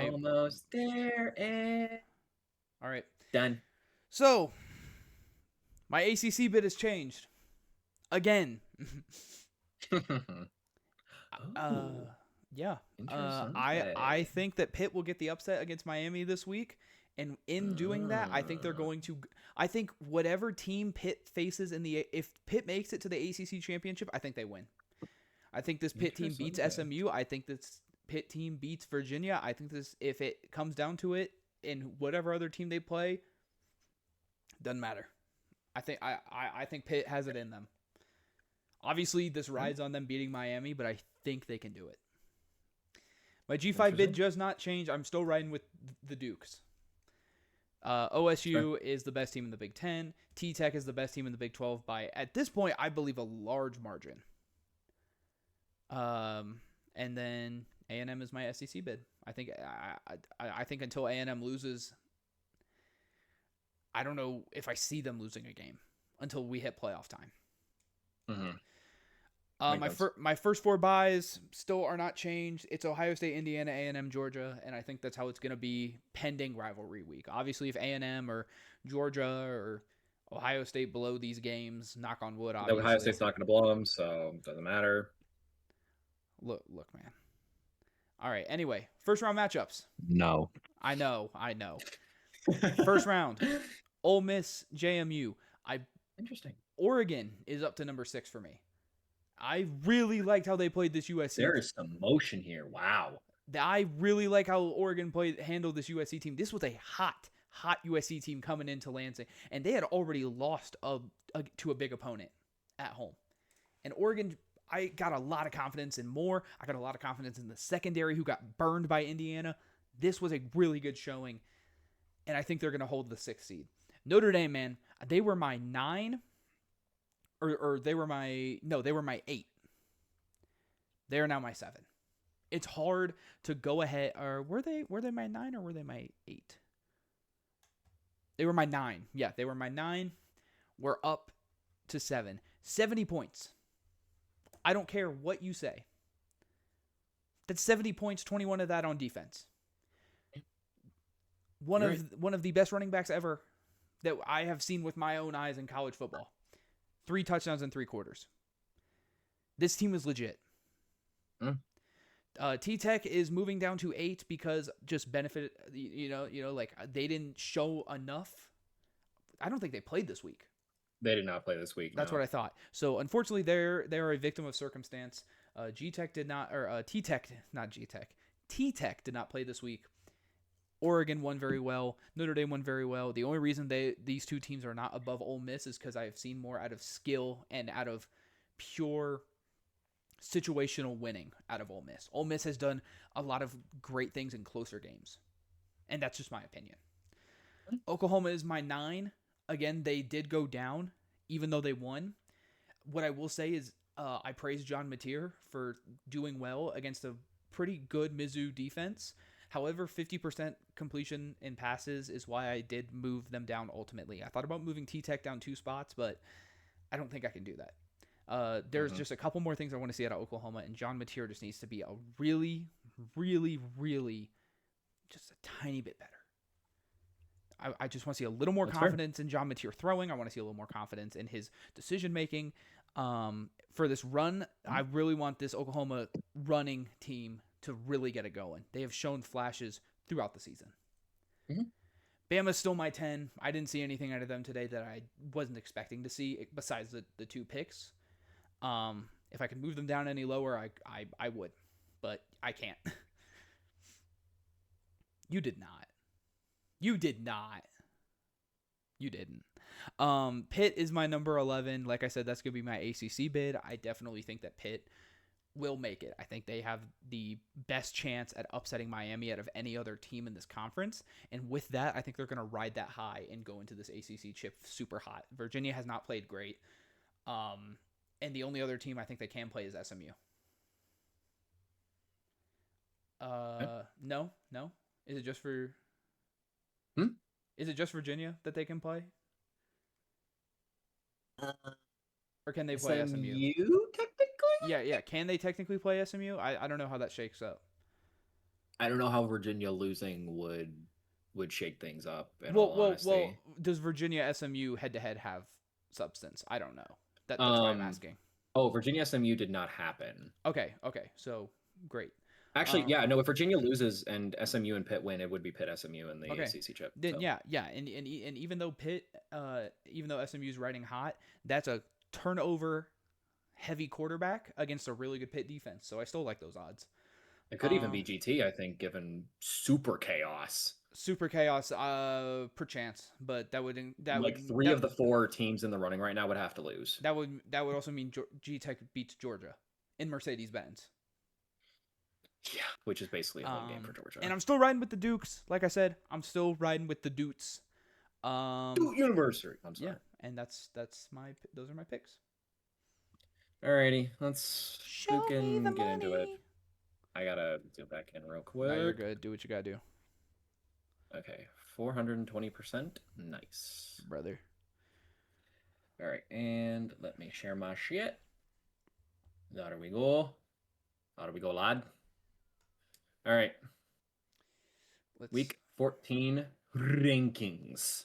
almost there. All right. Done. So my ACC bid has changed again. Yeah. I think that Pitt will get the upset against Miami this week. And in doing that, I think they're going to. I think whatever team Pitt faces if Pitt makes it to the ACC championship, I think they win. I think this Pitt team beats SMU. I think this Pitt team beats Virginia. I think this, if it comes down to it, in whatever other team they play, doesn't matter. I think Pitt has it in them. Obviously, this rides on them beating Miami, but I think they can do it. My G5 bid does not change. I'm still riding with the Dukes. OSU is the best team in the Big Ten. T-Tech is the best team in the Big 12 by, at this point, I believe a large margin. And then A&M is my SEC bid. I think until A&M loses, I don't know if I see them losing a game until we hit playoff time. My first 4 buys still are not changed. It's Ohio State, Indiana, A&M, Georgia, and I think that's how it's going to be pending rivalry week. Obviously, if A&M or Georgia or Ohio State blow these games, knock on wood, obviously. Ohio State's not going to blow them, so it doesn't matter. Look, man. All right, anyway, first round matchups. No. I know. First round, Ole Miss, JMU. Interesting. Oregon is up to number 6 for me. I really liked how they played this USC. There is some motion here. Wow. I really like how Oregon handled this USC team. This was a hot USC team coming into Lansing, and they had already lost to a big opponent at home. And Oregon, I got a lot of confidence in Moore. I got a lot of confidence in the secondary who got burned by Indiana. This was a really good showing, and I think they're going to hold the 6th seed. Notre Dame, man, they were my 9. Or they were my 8. They are now my 7. It's hard to go ahead. Or were they my 9 or were they my 8? They were my 9. Yeah, they were my 9. We're up to 7. 70 points. I don't care what you say. That's 70 points, 21 of that on defense. One of the best running backs ever that I have seen with my own eyes in college football. 3 touchdowns in 3 quarters. This team is legit. T-Tech is moving down to 8 because just benefit, like they didn't show enough. I don't think they played this week. They did not play this week. That's what I thought. So unfortunately, they're a victim of circumstance. T-Tech did not play this week. Oregon won very well. Notre Dame won very well. The only reason these 2 teams are not above Ole Miss is because I have seen more out of skill and out of pure situational winning out of Ole Miss. Ole Miss has done a lot of great things in closer games. And that's just my opinion. Oklahoma is my 9. Again, they did go down, even though they won. What I will say is I praise John Mateer for doing well against a pretty good Mizzou defense. However, 50% completion in passes is why I did move them down ultimately. I thought about moving T-Tech down 2 spots, but I don't think I can do that. There's just a couple more things I want to see out of Oklahoma, and John Mateer just needs to be a really, really, really just a tiny bit better. I just want to see a little more confidence in John Mateer throwing. I want to see a little more confidence in his decision making. For this run, I really want this Oklahoma running team to really get it going. They have shown flashes throughout the season. Bama's still my 10. I didn't see anything out of them today that I wasn't expecting to see besides the 2 picks. If I could move them down any lower, I would, but I can't. You did not. You did not. You didn't. Pitt is my number 11. Like I said, that's going to be my ACC bid. I definitely think that Pitt will make it. I think they have the best chance at upsetting Miami out of any other team in this conference. And with that, I think they're going to ride that high and go into this ACC chip super hot. Virginia has not played great. And the only other team I think they can play is SMU. No. Is it just for... Is it just Virginia that they can play? Or can they play SMU? Technically? Yeah. Can they technically play SMU? I don't know how that shakes up. I don't know how Virginia losing would shake things up. Well, does Virginia SMU head-to-head have substance? I don't know. That's why I'm asking. Oh, Virginia SMU did not happen. Okay. So, great. Actually, no. If Virginia loses and SMU and Pitt win, it would be Pitt SMU in the ACC chip. Then so. yeah, and even though even though SMU's riding hot, that's a turnover heavy quarterback against a really good Pitt defense. So I still like those odds. It could even be GT, I think, given super chaos. Super chaos, perchance, but that would three of the 4 teams in the running right now would have to lose. That would also mean G-Tech beats Georgia in Mercedes-Benz. Yeah, which is basically a home game for Georgia. And I'm still riding with the Dukes. Like I said, I'm still riding with the Dutes. Duke University. I'm sorry. Yeah, and those are my picks. Alrighty, let's get into it. I gotta go back in real quick. No, you're good. Do what you gotta do. Okay, 420%. Nice, brother. All right, and let me share my shit. There we go. There we go, lad. All right. Week 14 rankings.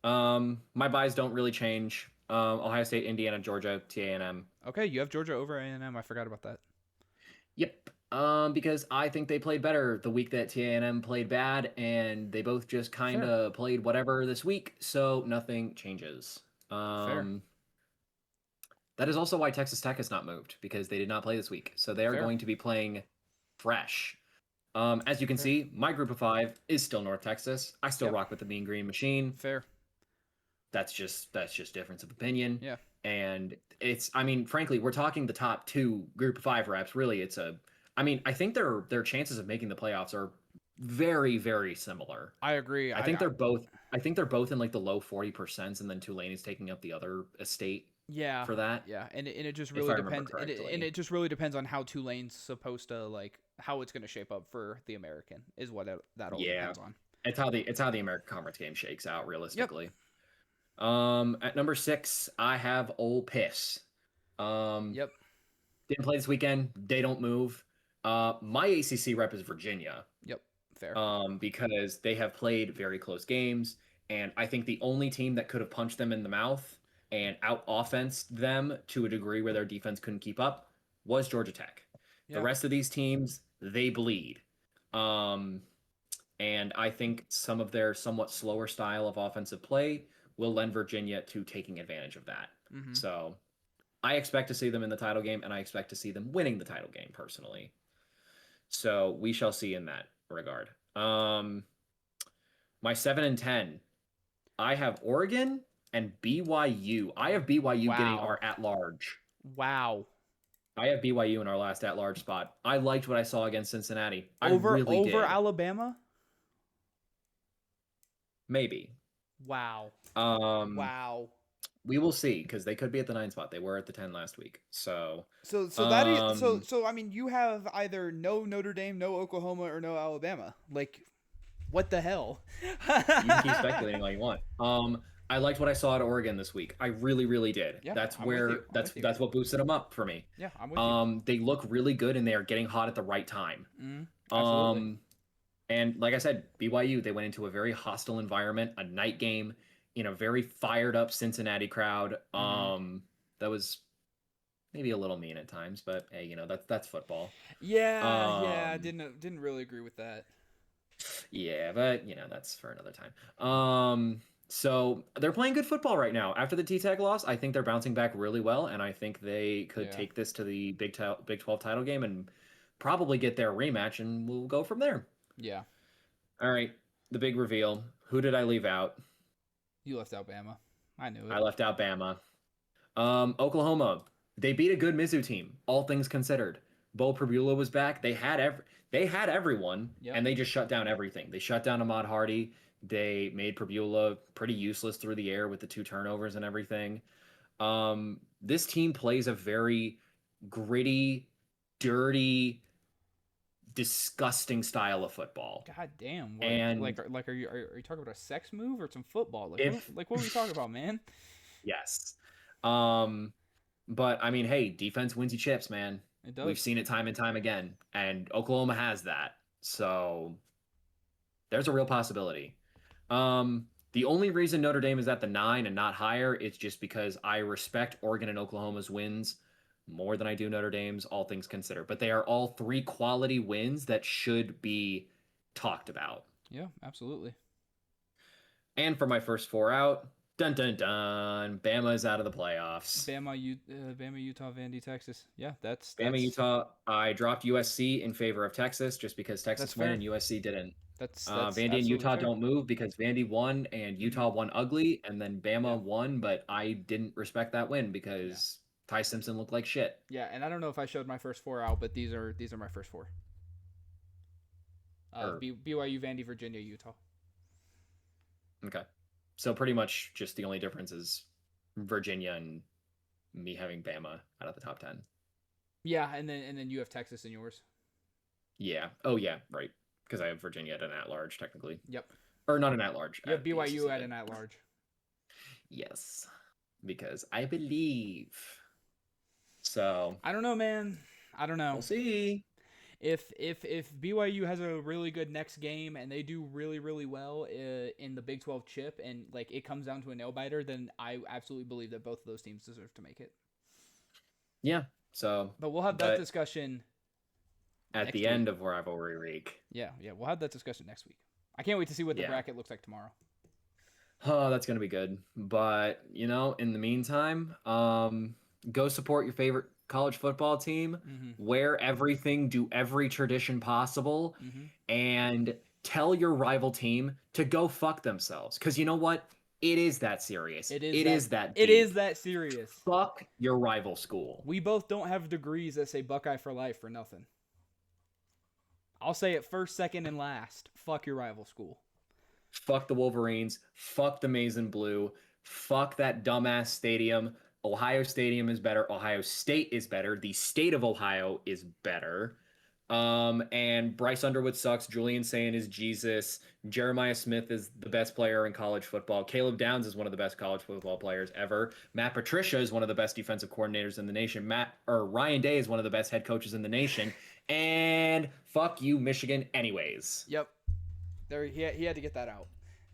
My buys don't really change. Ohio State, Indiana, Georgia, TANM. Okay, you have Georgia over A&M. I forgot about that. Yep. Because I think they played better the week that TANM played bad, and they both just kind of played whatever this week, so nothing changes. Fair. That is also why Texas Tech has not moved, because they did not play this week, so they are going to be playing fresh. As you can see, my group of 5 is still North Texas. I still rock with the Mean Green Machine. Fair. That's just difference of opinion. Yeah. And frankly, we're talking the top 2 group of 5 reps. Really, I think their chances of making the playoffs are very, very similar. I agree. I think they're both in like the low 40%, and then Tulane is taking up the other estate. Yeah. For that. Yeah, and it just really depends. And it just really depends on how Tulane's supposed to how it's going to shape up for the American is what that all depends on. It's how the American Conference game shakes out realistically. Yep. At number 6, I have Ole Piss. Didn't play this weekend. They don't move. My ACC rep is Virginia. Yep. Fair. Because they have played very close games, and I think the only team that could have punched them in the mouth and out-offensed them to a degree where their defense couldn't keep up was Georgia Tech. Yeah. The rest of these teams, they bleed. And I think some of their somewhat slower style of offensive play will lend Virginia to taking advantage of that. Mm-hmm. So I expect to see them in the title game, and I expect to see them winning the title game personally. So we shall see in that regard. My 7 and 10, I have Oregon and BYU. I have BYU getting our at-large. Wow. I have BYU in our last at-large spot. I liked what I saw against Cincinnati. Over Alabama? Maybe. Wow. Wow. We will see, because they could be at the 9 spot. They were at the 10 last week. So I mean, you have either no Notre Dame, no Oklahoma, or no Alabama. What the hell? You can keep speculating all you want. I liked what I saw at Oregon this week. I really, really did. Yeah, That's I'm with you. where I'm with you. that's what boosted them up for me. Yeah, I'm with you. They look really good and they are getting hot at the right time. Absolutely. And like I said, BYU, they went into a very hostile environment, a night game in a very fired up Cincinnati crowd. That was maybe a little mean at times, but hey, that's football. Yeah, didn't really agree with that. Yeah, but that's for another time. So they're playing good football right now. After the T-Tech loss, I think they're bouncing back really well, and I think they could take this to the Big 12 title game and probably get their rematch, and we'll go from there. Yeah. All right, the big reveal. Who did I leave out? You left out Bama. I knew it. I left out Bama. Oklahoma. They beat a good Mizzou team, all things considered. Bo Prabula was back. They had everyone, and they just shut down everything. They shut down Ahmad Hardy. They made Prabula pretty useless through the air with the 2 turnovers and everything. This team plays a very gritty, dirty, disgusting style of football. God damn! And are you talking about a sex move or some football? What are we talking about, man? Yes. But I mean, hey, defense wins you chips, man. It does. We've seen it time and time again, and Oklahoma has that. So there's a real possibility. The only reason Notre Dame is at the 9 and not higher is just because I respect Oregon and Oklahoma's wins more than I do Notre Dame's, all things considered. But they are all 3 quality wins that should be talked about. Yeah, absolutely. And for my first 4 out, dun dun dun, Bama is out of the playoffs. Bama, Utah, Vandy, Texas. Yeah, that's Bama, Utah. I dropped USC in favor of Texas just because Texas won and USC didn't. That's Vandy and Utah don't move because Vandy won and Utah won ugly, and then Bama won, but I didn't respect that win because Ty Simpson looked like shit. Yeah, and I don't know if I showed my first 4 out, but these are my first 4. BYU, Vandy, Virginia, Utah. Okay. So pretty much just the only difference is Virginia and me having Bama out of the top 10. Yeah, and then you have Texas in yours. Yeah. Oh yeah, right. Because I have Virginia at an at-large, technically. Yep. Or not an at-large. You have BYU at an at-large. Yes. Because I believe. So. I don't know, man. I don't know. We'll see. If BYU has a really good next game and they do really, really well in the Big 12 chip and like it comes down to a nail-biter, then I absolutely believe that both of those teams deserve to make it. Yeah. So. But we'll have that discussion at the end of Rivalry Week. Yeah, we'll have that discussion next week. I can't wait to see what the bracket looks like tomorrow. Oh, that's going to be good. But, in the meantime, go support your favorite college football team, wear everything, do every tradition possible, and tell your rival team to go fuck themselves. Because you know what? It is that serious. It is that deep. It is that serious. Fuck your rival school. We both don't have degrees that say Buckeye for life for nothing. I'll say it first, second, and last. Fuck your rival school. Fuck the Wolverines. Fuck the Maize and Blue. Fuck that dumbass stadium. Ohio Stadium is better. Ohio State is better. The state of Ohio is better. And Bryce Underwood sucks. Julian Sayin is Jesus. Jeremiah Smith is the best player in college football. Caleb Downs is one of the best college football players ever. Matt Patricia is one of the best defensive coordinators in the nation. Ryan Day is one of the best head coaches in the nation. And fuck you, Michigan, anyways. Yep. There, he had to get that out.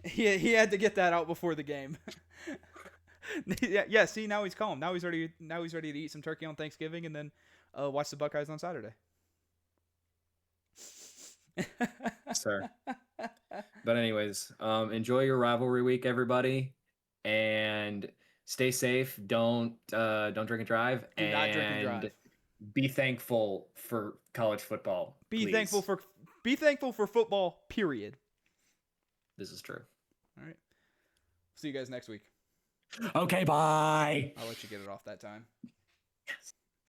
He had to get that out before the game. Yeah. See, now he's calm. Now he's ready to eat some turkey on Thanksgiving and then watch the Buckeyes on Saturday. Sir. But anyways, enjoy your rivalry week, everybody, and stay safe. Don't drink and drive. Do not drink and drive. Be thankful for college football. Be thankful for football, period. This is true. All right. See you guys next week. Okay, bye. I'll let you get it off that time. Yes.